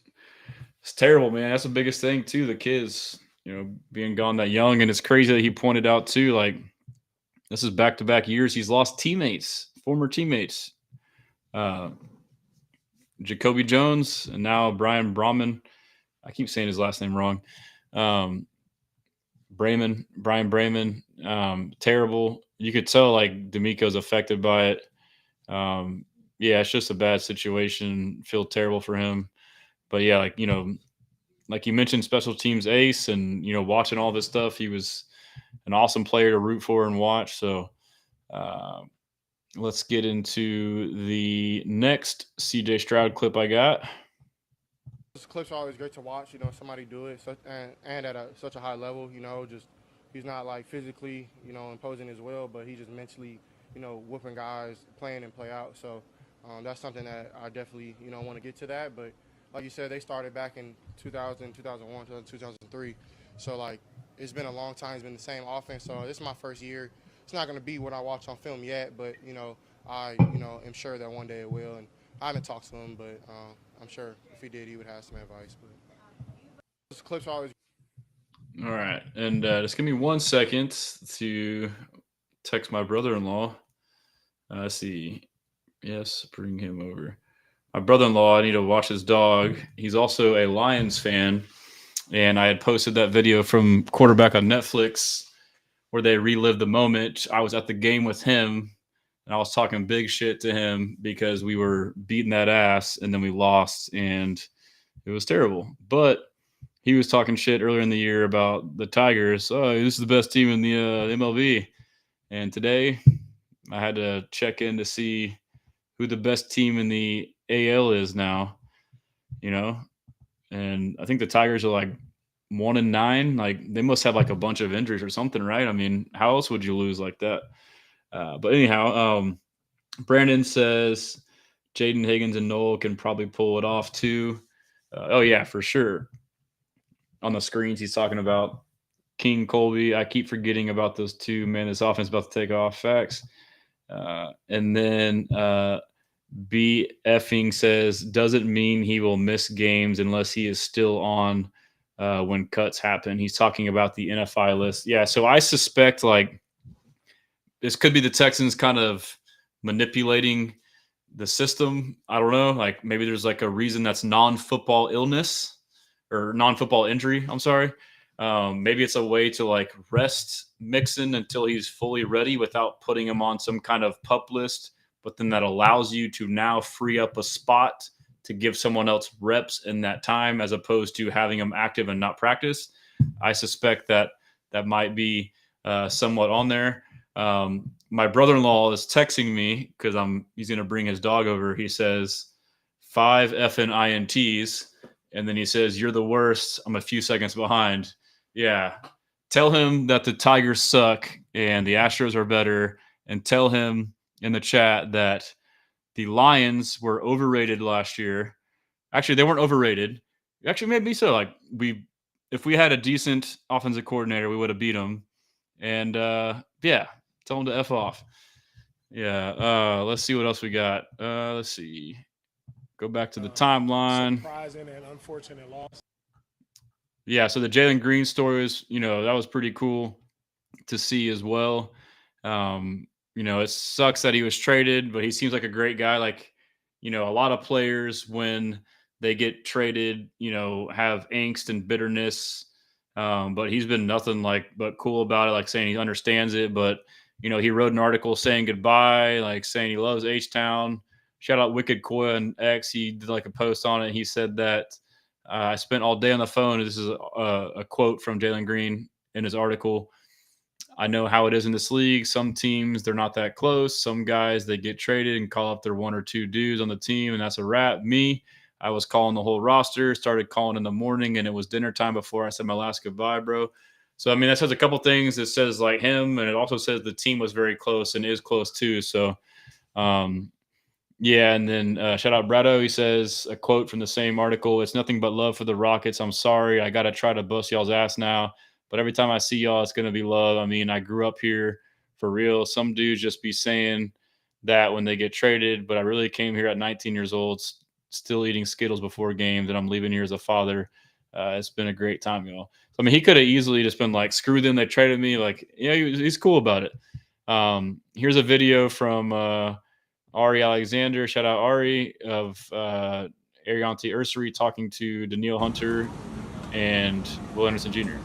terrible, man. That's the biggest thing too. The kids, being gone that young, and it's crazy that he pointed out too. Like this is back-to-back years he's lost teammates, former teammates. Jacoby Jones and now Brian Brahman. I keep saying his last name wrong. Brian Brayman. Terrible. You could tell like DeMeco's affected by it. Yeah, it's just a bad situation. Feel terrible for him. But yeah, like you mentioned, special teams ace, and watching all this stuff, he was an awesome player to root for and watch. So let's get into the next CJ Stroud clip I got. Those clips are always great to watch. Somebody do it, and at such a high level. Just he's not like physically, imposing as well, but he's just mentally, whooping guys, playing and play out. So that's something that I definitely, want to get to that. But like you said, they started back in 2000, 2001, 2003. So like it's been a long time. It's been the same offense. So this is my first year. It's not going to be what I watch on film yet, but I am sure that one day it will. And I haven't talked to him, but I'm sure if he did, he would have some advice. But those clips are always. All right, and just give me 1 second to text my brother-in-law. Let's see. Yes, bring him over. My brother-in-law, I need to watch his dog. He's also a Lions fan, and I had posted that video from Quarterback on Netflix where they relived the moment. I was at the game with him, and I was talking big shit to him because we were beating that ass, and then we lost, and it was terrible. But he was talking shit earlier in the year about the Tigers. Oh, this is the best team in the MLB. And today I had to check in to see who the best team in the AL is now, and I think the Tigers are like 1-9. Like they must have like a bunch of injuries or something, right? I mean, how else would you lose like that? But anyhow, Brandon says Jaden Higgins and Noel can probably pull it off too. Oh yeah, for sure. On the screens, he's talking about King, Colby. I keep forgetting about those two. Man, this offense is about to take off. Facts. And then B effing says, doesn't mean he will miss games unless he is still on when cuts happen. He's talking about the NFI list. Yeah, so I suspect like this could be the Texans kind of manipulating the system. I don't know. Like maybe there's like a reason that's non-football illness or non-football injury. I'm sorry. Maybe it's a way to like rest Mixon until he's fully ready without putting him on some kind of PUP list. But then that allows you to now free up a spot to give someone else reps in that time as opposed to having them active and not practice. I suspect that might be somewhat on there. My brother-in-law is texting me because he's going to bring his dog over. He says 5 effing INTs. And then he says, you're the worst. I'm a few seconds behind. Yeah. Tell him that the Tigers suck and the Astros are better. And tell him in the chat that the Lions were overrated last year. Actually, they weren't overrated. Actually, maybe so. Like if we had a decent offensive coordinator, we would have beat them. And yeah, tell him to F off. Yeah. Let's see what else we got. Let's see. Go back to the timeline. Surprising and unfortunate loss. Yeah, so the Jalen Green story is, that was pretty cool to see as well. It sucks that he was traded, but he seems like a great guy. Like, a lot of players when they get traded, have angst and bitterness. But he's been nothing but cool about it, like saying he understands it. But, he wrote an article saying goodbye, like saying he loves H-Town. Shout out Wicked Koya and X. He did like a post on it. He said that I spent all day on the phone. This is a quote from Jalen Green in his article. I know how it is in this league. Some teams, they're not that close. Some guys, they get traded and call up their 1 or 2 dudes on the team, and that's a wrap. Me, I was calling the whole roster, started calling in the morning, and it was dinner time before I said my last goodbye, bro. So, I mean, that says a couple things. It says like him, and it also says the team was very close and is close too. So, yeah, and then shout out Brado. He says a quote from the same article. It's nothing but love for the Rockets. I'm sorry. I got to try to bust y'all's ass now. But every time I see y'all, it's going to be love. I mean, I grew up here for real. Some dudes just be saying that when they get traded, but I really came here at 19 years old, still eating Skittles before games, and I'm leaving here as a father. It's been a great time, y'all. So, I mean, he could have easily just been like, screw them, they traded me. Like, he's cool about it. Here's a video from Ari Alexander. Shout out Ari of Arianti Ursary talking to Daniil Hunter and Will Anderson Jr.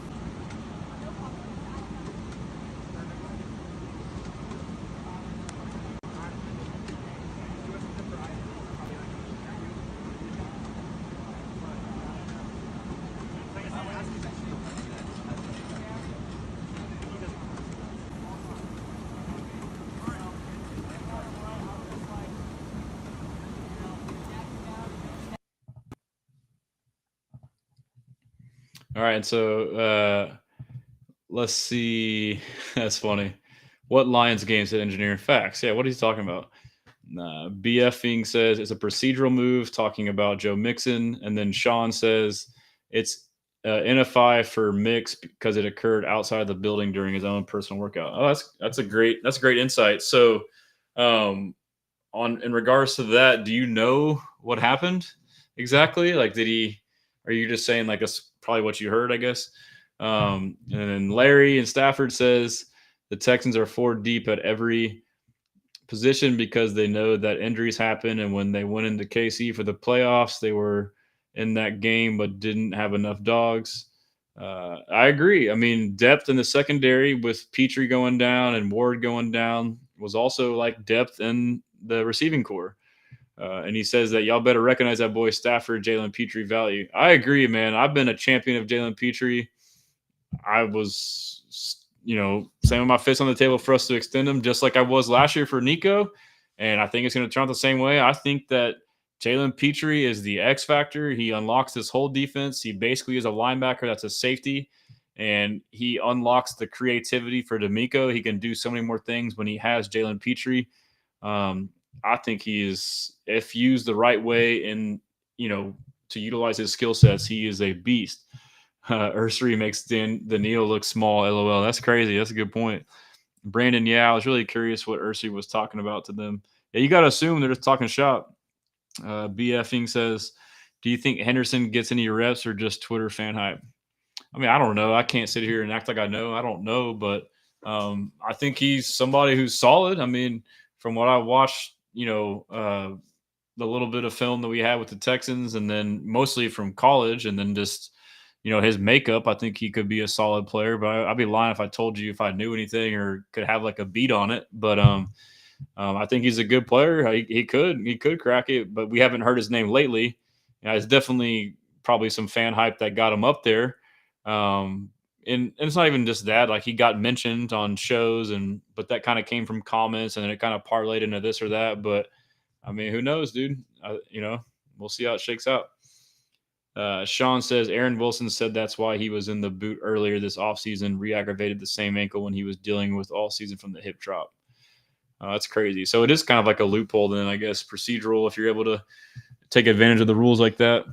All right, so let's see. That's funny. What Lions games did engineering facts? Yeah, what are you talking about? BFing says it's a procedural move, talking about Joe Mixon, and then Sean says it's NFI for Mix because it occurred outside the building during his own personal workout. Oh, that's a great insight. So, in regards to that, do you know what happened exactly? Like, are you just saying like that's probably what you heard, I guess? And then Larry and Stafford says the Texans are 4 deep at every position because they know that injuries happen. And when they went into KC for the playoffs, they were in that game but didn't have enough dogs. I agree. I mean, depth in the secondary with Petrie going down and Ward going down was also like depth in the receiving core. And he says that y'all better recognize that boy Stafford, Jalen Petrie value. I agree, man. I've been a champion of Jalen Petrie. I was, slamming my fist on the table for us to extend him, just like I was last year for Nico. And I think it's going to turn out the same way. I think that Jalen Petrie is the X factor. He unlocks this whole defense. He basically is a linebacker that's a safety, and he unlocks the creativity for DeMeco. He can do so many more things when he has Jalen Petrie. I think he is, if used the right way and, to utilize his skill sets, he is a beast. Ursary makes Daniil look small. LOL. That's crazy. That's a good point. Brandon, I was really curious what Ursary was talking about to them. Yeah, you got to assume they're just talking shop. BFing says, do you think Henderson gets any reps or just Twitter fan hype? I mean, I don't know. I can't sit here and act like I know. I don't know, but I think he's somebody who's solid. I mean, from what I watched, the little bit of film that we had with the Texans, and then mostly from college, and then just, his makeup, I think he could be a solid player. But I'd be lying if I told you if I knew anything or could have like a beat on it. But I think he's a good player. He could crack it, but we haven't heard his name lately. It's definitely probably some fan hype that got him up there. And it's not even just that, like he got mentioned on shows, but that kind of came from comments, and then it kind of parlayed into this or that. But I mean, who knows, dude? We'll see how it shakes out. Sean says Aaron Wilson said that's why he was in the boot earlier this offseason, re-aggravated the same ankle when he was dealing with all season from the hip drop. That's crazy. So it is kind of like a loophole then, I guess, procedural, if you're able to take advantage of the rules like that.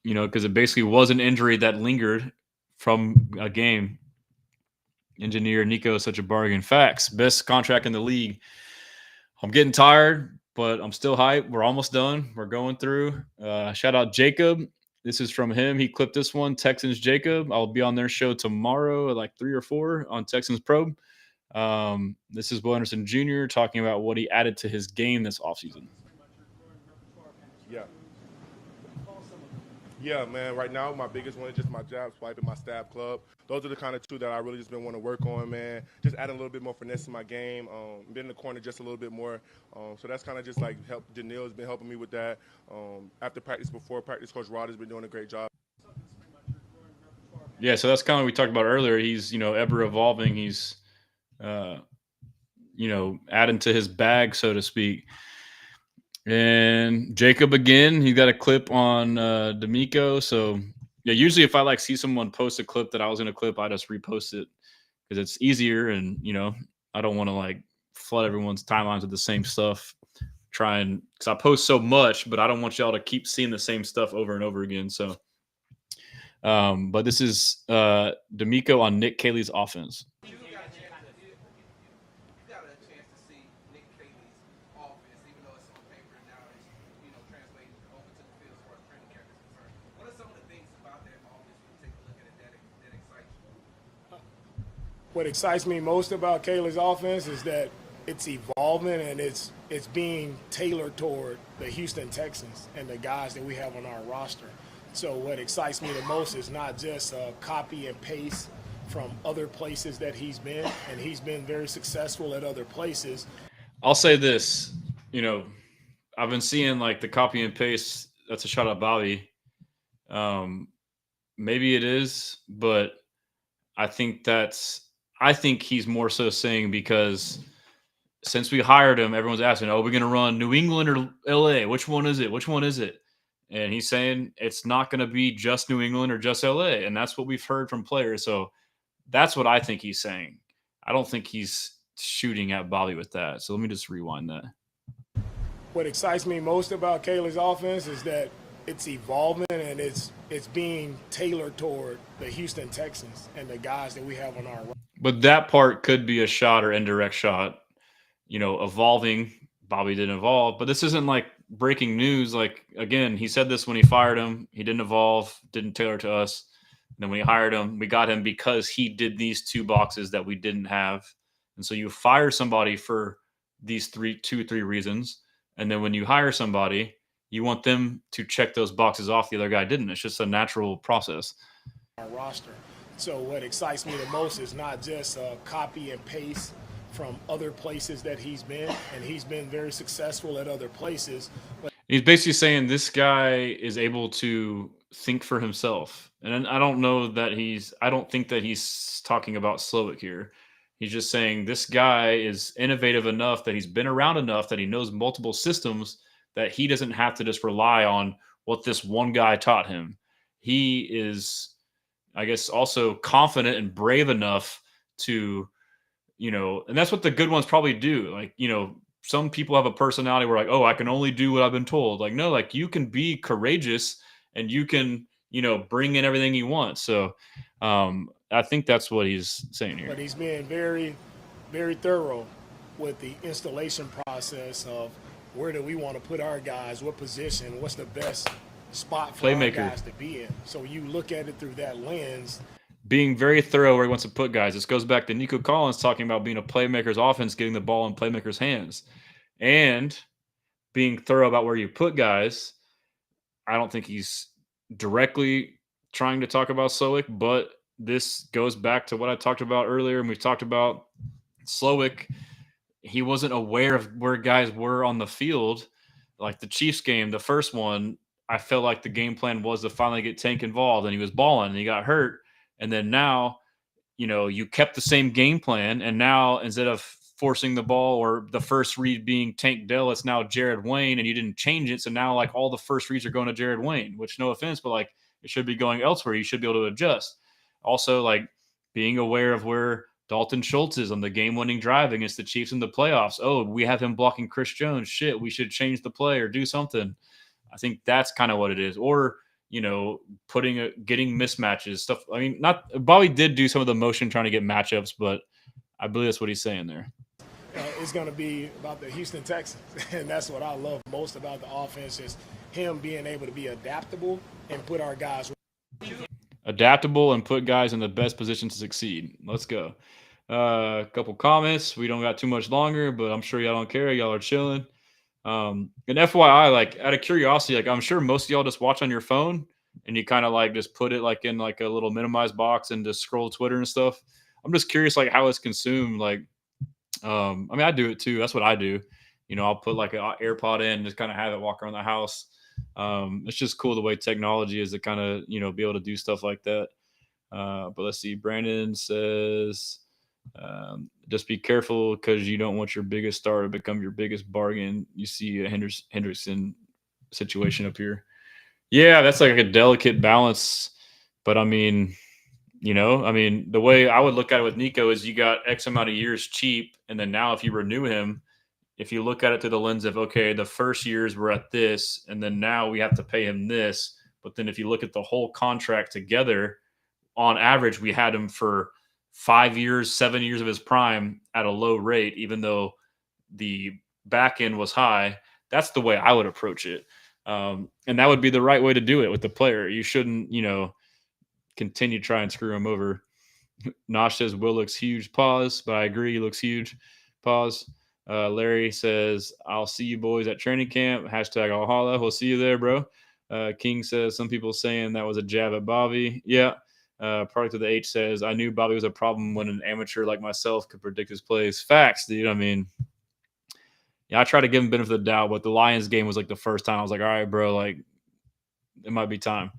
Because it basically was an injury that lingered from a game. Engineer Nico is such a bargain. Facts. Best contract in the league. I'm getting tired, but I'm still hyped. We're almost done. We're going through. Shout out Jacob. This is from him. He clipped this one. Texans Jacob. I'll be on their show tomorrow at like 3 or 4 on Texans Probe. This is Will Anderson Jr. talking about what he added to his game this offseason. Yeah, man. Right now, my biggest one is just my jab swipe and my stab club. Those are the kind of two that I really just been wanting to work on, man. Just adding a little bit more finesse in my game. Been in the corner just a little bit more. So that's kind of just like help. Daniil has been helping me with that. After practice, before practice, Coach Rod has been doing a great job. Yeah, so that's kind of what we talked about earlier. He's, ever evolving. He's, adding to his bag, so to speak. And Jacob again, he got a clip on DeMeco. So yeah, usually if I see someone post a clip that I was going to clip, I just repost it because it's easier. And I don't want to flood everyone's timelines with the same stuff. Because I post so much, but I don't want y'all to keep seeing the same stuff over and over again. So, but this is DeMeco on Nick Caley's offense. You got a chance to see Nick Caley What excites me most about Kayla's offense is that it's evolving and it's being tailored toward the Houston Texans and the guys that we have on our roster. So what excites me the most is not just copy and paste from other places that he's been, and he's been very successful at other places. I'll say this, I've been seeing like the copy and paste. That's a shot at Bobby. Maybe it is, but I think he's more so saying because since we hired him, everyone's asking, "Oh, we're going to run New England or LA? Which one is it? Which one is it?" And he's saying it's not going to be just New England or just LA, and that's what we've heard from players. So that's what I think he's saying. I don't think he's shooting at Bobby with that. So let me just rewind that. What excites me most about Kayla's offense is that it's evolving and it's being tailored toward the Houston Texans and the guys that we have on our roster. But that part could be a shot or indirect shot. Evolving. Bobby didn't evolve, but this isn't like breaking news. Like, again, he said this when he fired him. He didn't evolve, didn't tailor to us. And then when he hired him, we got him because he did these two boxes that we didn't have. And so you fire somebody for these two, three reasons. And then when you hire somebody, you want them to check those boxes off the other guy didn't. It's just a natural process. Our roster. So what excites me the most is not just copy and paste from other places that he's been, and he's been very successful at other places. But he's basically saying this guy is able to think for himself. And I don't think that he's talking about Slowick here. He's just saying this guy is innovative enough that he's been around enough that he knows multiple systems that he doesn't have to just rely on what this one guy taught him. He is, I guess, also confident and brave enough to, and that's what the good ones probably do. Like, some people have a personality where like, oh, I can only do what I've been told. Like, no, like you can be courageous and you can, bring in everything you want. So I think that's what he's saying here. But he's being very, very thorough with the installation process of where do we want to put our guys, what position, what's the best spot for our guys to be in. So you look at it through that lens. Being very thorough where he wants to put guys. This goes back to Nico Collins talking about being a playmaker's offense, getting the ball in playmakers' hands. And being thorough about where you put guys. I don't think he's directly trying to talk about Slowick, but this goes back to what I talked about earlier, and we've talked about Slowick. He wasn't aware of where guys were on the field. Like the Chiefs game, the first one, I felt like the game plan was to finally get Tank involved, and he was balling, and he got hurt. And then now, you kept the same game plan, and now instead of forcing the ball or the first read being Tank Dell, it's now Jared Wayne, and you didn't change it. So now like all the first reads are going to Jared Wayne, which no offense, but like it should be going elsewhere. You should be able to adjust. Also, like being aware of where Dalton Schultz is on the game-winning drive against the Chiefs in the playoffs. Oh, we have him blocking Chris Jones. Shit, we should change the play or do something. I think that's kind of what it is. Or, getting mismatches, stuff. I mean, Bobby did do some of the motion trying to get matchups, but I believe that's what he's saying there. It's going to be about the Houston Texans, and that's what I love most about the offense is him being able to be adaptable and put our guys adaptable and put guys in the best position to succeed. Let's go. A couple comments. We don't got too much longer, but I'm sure y'all don't care. Y'all are chilling. And FYI, like out of curiosity, like I'm sure most of y'all just watch on your phone and you kind of like just put it like in like a little minimized box and just scroll Twitter and stuff. I'm just curious like how it's consumed. Like, I mean, I do it too. That's what I do. I'll put like an AirPod in and just kind of have it walk around the house. It's just cool the way technology is to kind of, be able to do stuff like that. But let's see. Brandon says, just be careful because you don't want your biggest star to become your biggest bargain. You see a Hendrickson situation up here. Yeah, that's like a delicate balance. But I mean, the way I would look at it with Nico is you got X amount of years cheap. And then now if you renew him, if you look at it through the lens of, okay, the first years we're at this, and then now we have to pay him this. But then if you look at the whole contract together, on average, we had him for 5 years, 7 years of his prime at a low rate, even though the back end was high. That's the way I would approach it. And that would be the right way to do it with the player. You shouldn't, continue to try and screw him over. Nosh says Will looks huge. Pause, but I agree, he looks huge. Pause. Larry says, I'll see you boys at training camp. Hashtag I'll holla. We'll see you there, bro. King says, some people saying that was a jab at Bobby. Yeah. Product of the H says, I knew Bobby was a problem when an amateur like myself could predict his plays. Facts, dude. I mean, yeah, I try to give him benefit of the doubt, but the Lions game was like the first time I was like, all right, bro, like it might be time.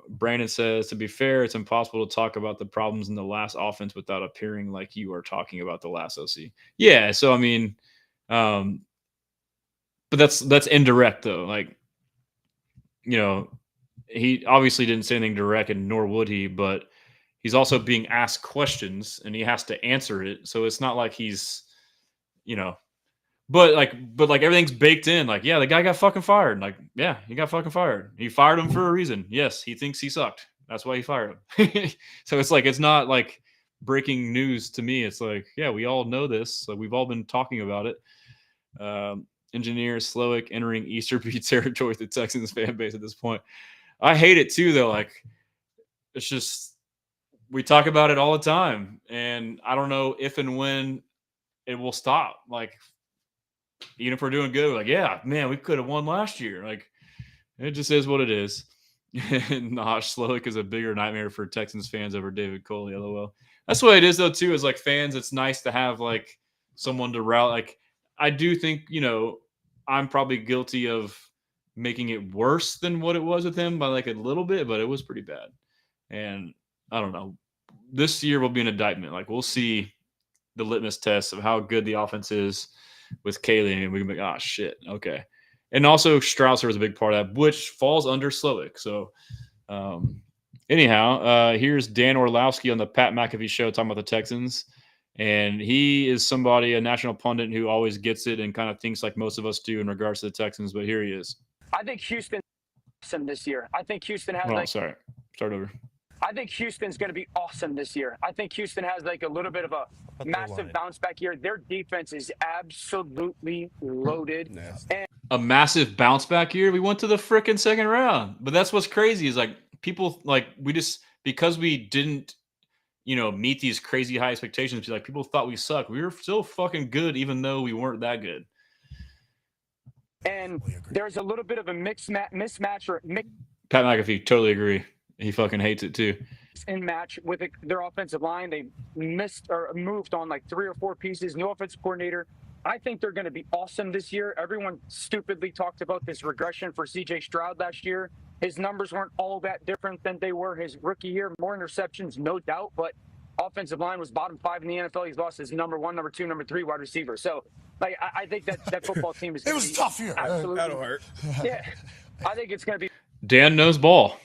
Brandon says, to be fair, it's impossible to talk about the problems in the last offense without appearing like you are talking about the last OC. Yeah, so I mean, but that's indirect though. Like, you know, he obviously didn't say anything direct, and nor would he, but he's also being asked questions and he has to answer it. So it's not like he's, you know, but like everything's baked in. Like, yeah, the guy got fucking fired. Like, yeah, he got fucking fired. He fired him for a reason. Yes, he thinks he sucked. That's why he fired him. So it's like, it's not like breaking news to me. It's like, yeah, we all know this. So we've all been talking about it. Engineer Slowick entering Easterby territory with the Texans fan base at this point. I hate it too, though. Like, it's just, we talk about it all the time, and I don't know if and when it will stop. Like, even if we're doing good, we're like, yeah, man, we could have won last year. Like, it just is what it is. Nosh Slowick is a bigger nightmare for Texans fans over David Coley. LOL. That's what it is, though, too, is like fans, it's nice to have like someone to rally. Like, I do think, you know, I'm probably guilty of making it worse than what it was with him by like a little bit, but it was pretty bad. And I don't know. This year will be an indictment. Like, we'll see the litmus test of how good the offense is with Kaylee, and we can be like, oh, shit, okay. And also Strausser was a big part of that, which falls under Slowick. So anyhow, here's Dan Orlowski on the Pat McAfee show talking about the Texans. And he is somebody, a national pundit, who always gets it and kind of thinks like most of us do in regards to the Texans. But here he is. I think Houston awesome this year. I think Houston has sorry. Start over. I think Houston's going to be awesome this year. I think Houston has like a little bit of a massive bounce back year. Their defense is absolutely loaded. And a massive bounce back year. We went to the freaking second round. But that's what's crazy is like people like we just because we didn't, you know, meet these crazy high expectations. Like people thought we sucked. We were still fucking good, even though we weren't that good. And there's a little bit of a mismatch or Pat McAfee, totally agree. He fucking hates it too. In match with their offensive line, they missed or moved on like 3 or 4 pieces. New offensive coordinator. I think they're going to be awesome this year. Everyone stupidly talked about this regression for CJ Stroud last year. His numbers weren't all that different than they were his rookie year. More interceptions, no doubt, but offensive line was bottom 5 in the NFL. He's lost his number 1, number 2, number 3 wide receiver. So, like, I think that football team is. It was a tough year. Absolutely. That'll hurt. Yeah, I think it's going to be. Dan knows ball.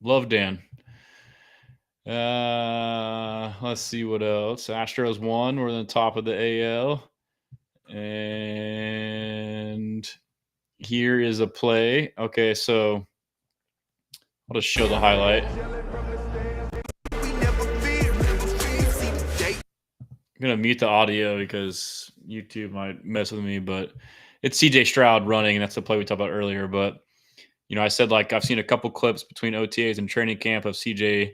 Love Dan. Let's see what else. Astros won. We're on the top of the AL. And here is a play. Okay, so I'll just show the highlight. I'm going to mute the audio because YouTube might mess with me, but it's CJ Stroud running, and that's the play we talked about earlier. But, you know, I said, like, I've seen a couple clips between OTAs and training camp of CJ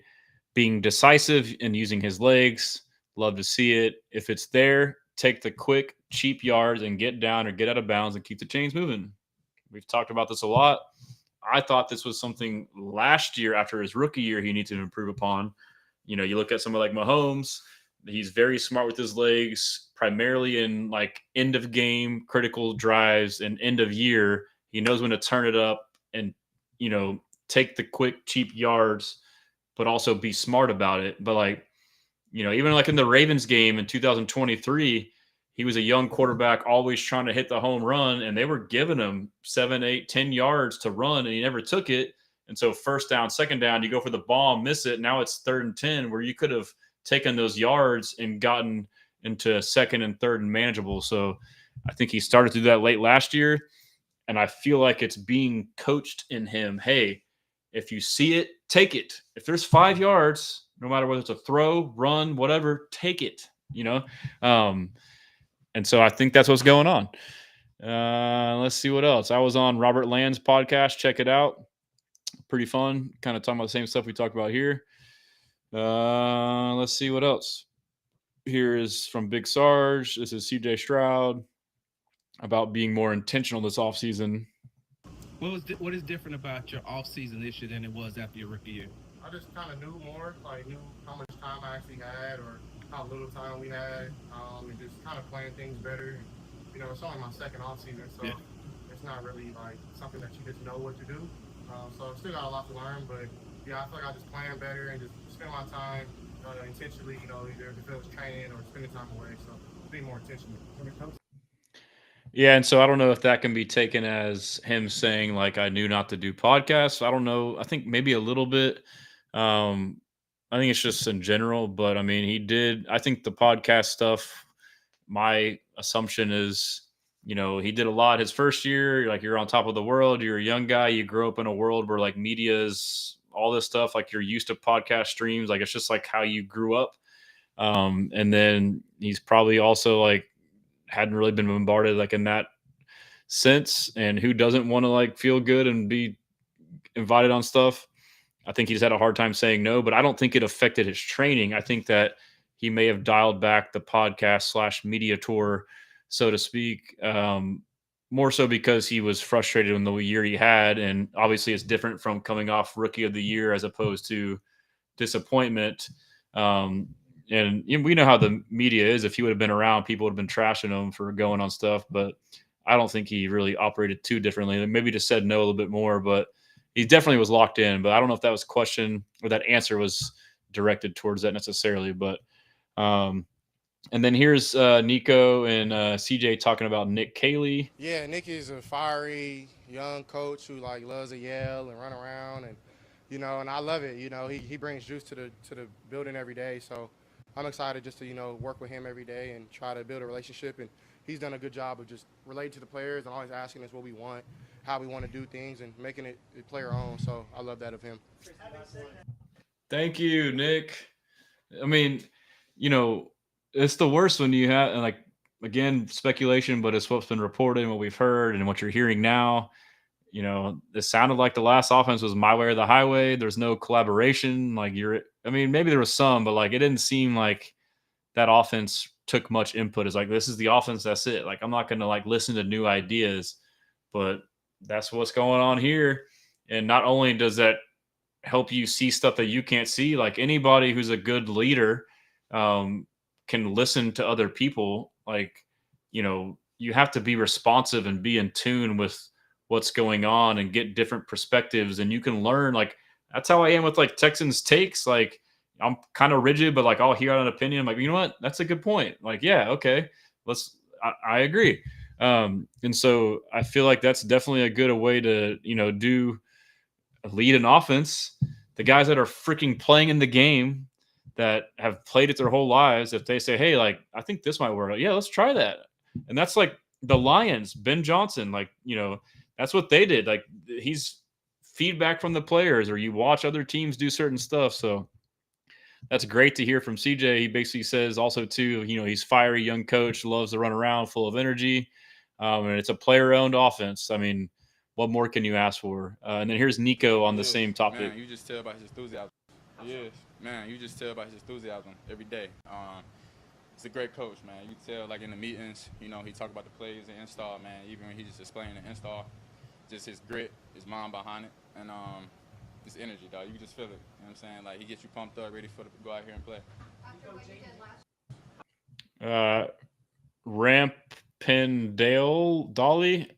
being decisive and using his legs. Love to see it. If it's there, take the quick, cheap yards and get down or get out of bounds and keep the chains moving. We've talked about this a lot. I thought this was something last year after his rookie year he needs to improve upon. You know, you look at someone like Mahomes, he's very smart with his legs, primarily in like end of game, critical drives and end of year. He knows when to turn it up and, you know, take the quick, cheap yards, but also be smart about it. But like, you know, even like in the Ravens game in 2023, he was a young quarterback always trying to hit the home run, and they were giving him 7, 8, 10 yards to run, and he never took it. And so first down, second down, you go for the bomb, miss it. Now it's 3rd and 10 where you could have taken those yards and gotten into 2nd and 3rd and manageable. So I think he started to do that late last year, and I feel like it's being coached in him. Hey, if you see it, take it. If there's 5 yards, no matter whether it's a throw, run, whatever, take it, you know? And so I think that's what's going on. Let's see what else. I was on Robert Land's podcast. Check it out. Pretty fun. Kind of talking about the same stuff we talked about here. Let's see what else. Here is from Big Sarge. This is CJ Stroud about being more intentional this offseason. What is different about your offseason this year than it was after your rookie year? I just kind of knew more, like knew how much time I actually had or how little time we had, and just kind of playing things better. You know, it's only my second off season, so it's not really like something that you just know what to do. So still got a lot to learn, but yeah, I feel like I just playing better and just spend my time intentionally. You know, either if it was training or spending time away. So being more intentional when it comes. Yeah, and so I don't know if that can be taken as him saying like I knew not to do podcasts. I don't know. I think maybe a little bit. I think it's just in general, but I mean, he did. I think the podcast stuff. My assumption is, you know, he did a lot his first year. Like you're on top of the world. You're a young guy. You grow up in a world where like media is all this stuff. Like you're used to podcast streams. Like it's just like how you grew up. And then he's probably also like hadn't really been bombarded like in that sense. And who doesn't want to like feel good and be invited on stuff? I think he just had a hard time saying no, but I don't think it affected his training. I think that he may have dialed back the podcast / media tour, so to speak, more so because he was frustrated in the year he had. And obviously it's different from coming off rookie of the year as opposed to disappointment. And we know how the media is. If he would have been around, people would have been trashing him for going on stuff. But I don't think he really operated too differently. Maybe just said no a little bit more, but he definitely was locked in. But I don't know if that was question or that answer was directed towards that necessarily. But and then here's Nico and CJ talking about Nick Caserio. Yeah, Nick is a fiery young coach who like loves to yell and run around, and you know, and I love it. You know, he brings juice to the building every day. So I'm excited just to work with him every day and try to build a relationship. And he's done a good job of just relating to the players and always asking us what we want, how we want to do things, and making it player own. So I love that of him. Thank you, Nick. I mean, it's the worst when you have, and like, again, speculation, but it's what's been reported and what we've heard and what you're hearing now. It sounded like the last offense was my way or the highway. There's no collaboration. Maybe there was some, but like, it didn't seem like that offense took much input. It's like, this is the offense. That's it. Like, I'm not going to like listen to new ideas, but that's what's going on here. And not only does that help you see stuff that you can't see, like anybody who's a good leader can listen to other people. Like, you have to be responsive and be in tune with what's going on and get different perspectives. And you can learn, like, that's how I am with like Texans takes. Like, I'm kind of rigid, but like, I'll hear out an opinion. I'm like, you know what? That's a good point. Like, yeah, okay. I agree. And so I feel like that's definitely a good way to, lead an offense. The guys that are freaking playing in the game that have played it their whole lives, if they say, hey, like, I think this might work. Yeah, let's try that. And that's like the Lions, Ben Johnson, like, that's what they did. Like, he's feedback from the players, or you watch other teams do certain stuff. So that's great to hear from CJ. He basically says also too, he's fiery young coach, loves to run around, full of energy. And it's a player-owned offense. I mean, what more can you ask for? And then here's Nico on the same topic. Man, you just tell by his enthusiasm. Yes, man, you just tell by his enthusiasm every day. He's a great coach, man. You tell, like, in the meetings, he talk about the plays and install, man. Even when he just explaining the install, just his grit, his mind behind it, and his energy, dog. You can just feel it. You know what I'm saying? Like, he gets you pumped up, ready to go out here and play. Rampendale Dolly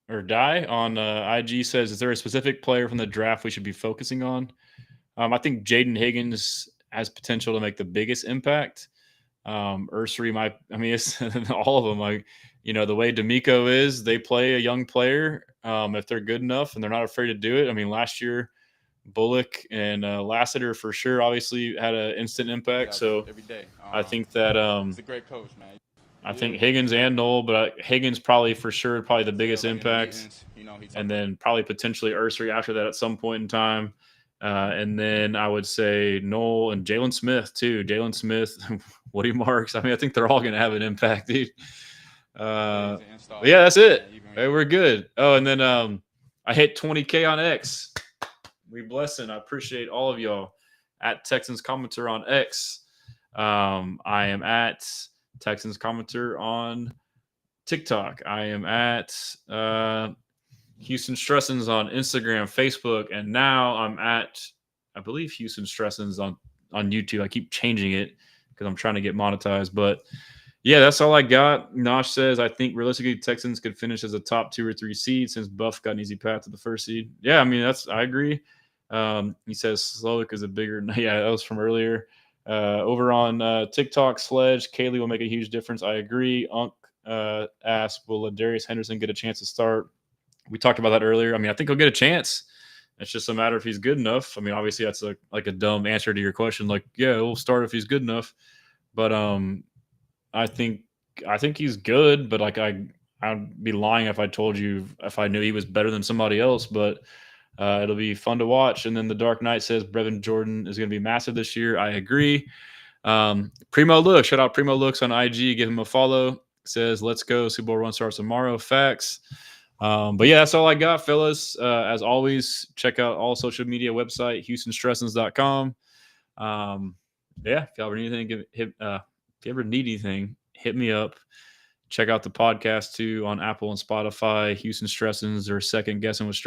or Die on IG says, is there a specific player from the draft we should be focusing on? I think Jaden Higgins has potential to make the biggest impact. Ursary it's all of them. Like, the way DeMeco is, they play a young player if they're good enough and they're not afraid to do it. I mean, last year, Bullock and Lassiter for sure obviously had an instant impact. So every day. I think that he's a great coach, man. I think Higgins and Knoll, but Higgins probably the biggest impact. And then probably potentially Ursary after that at some point in time. And then I would say Knoll and Jalen Smith too. Jalen Smith, Woody Marks. I mean, I think they're all going to have an impact, dude. Yeah, that's it. Hey, we're good. Oh, and then I hit 20K on X. We blessing. I appreciate all of y'all. at Texans Commenter on X. I am at Texans Commenter on TikTok. I am at Houston Stressins on Instagram, Facebook, and now I'm at, I believe, Houston Stressins on YouTube. I keep changing it because I'm trying to get monetized. But yeah, that's all I got. Nosh says, I think realistically Texans could finish as a top 2 or 3 seed since Buff got an easy path to the 1st seed. Yeah, I mean, I agree. He says Slowick is a bigger. Yeah, that was from earlier. Over on TikTok, Sledge, Kaylee will make a huge difference. I agree. Unk asked, will Darius Henderson get a chance to start? We talked about that earlier. I mean, I think he'll get a chance. It's just a matter if he's good enough. I mean, obviously that's like a dumb answer to your question. Like, yeah, he'll start if he's good enough. But I think he's good. But like I'd be lying if I told you if I knew he was better than somebody else. But it'll be fun to watch. And then the Dark Knight says Brevin Jordan is going to be massive this year. I agree. Primo Look, shout out Primo Looks on IG. Give him a follow. Says, let's go. Super Bowl run starts tomorrow. Facts. But yeah, that's all I got, fellas. As always, check out all social media website, HoustonStressins.com. Yeah, if you ever need anything, if you ever need anything, hit me up. Check out the podcast too on Apple and Spotify, Houston Stressins or Second Guessing with Stressins.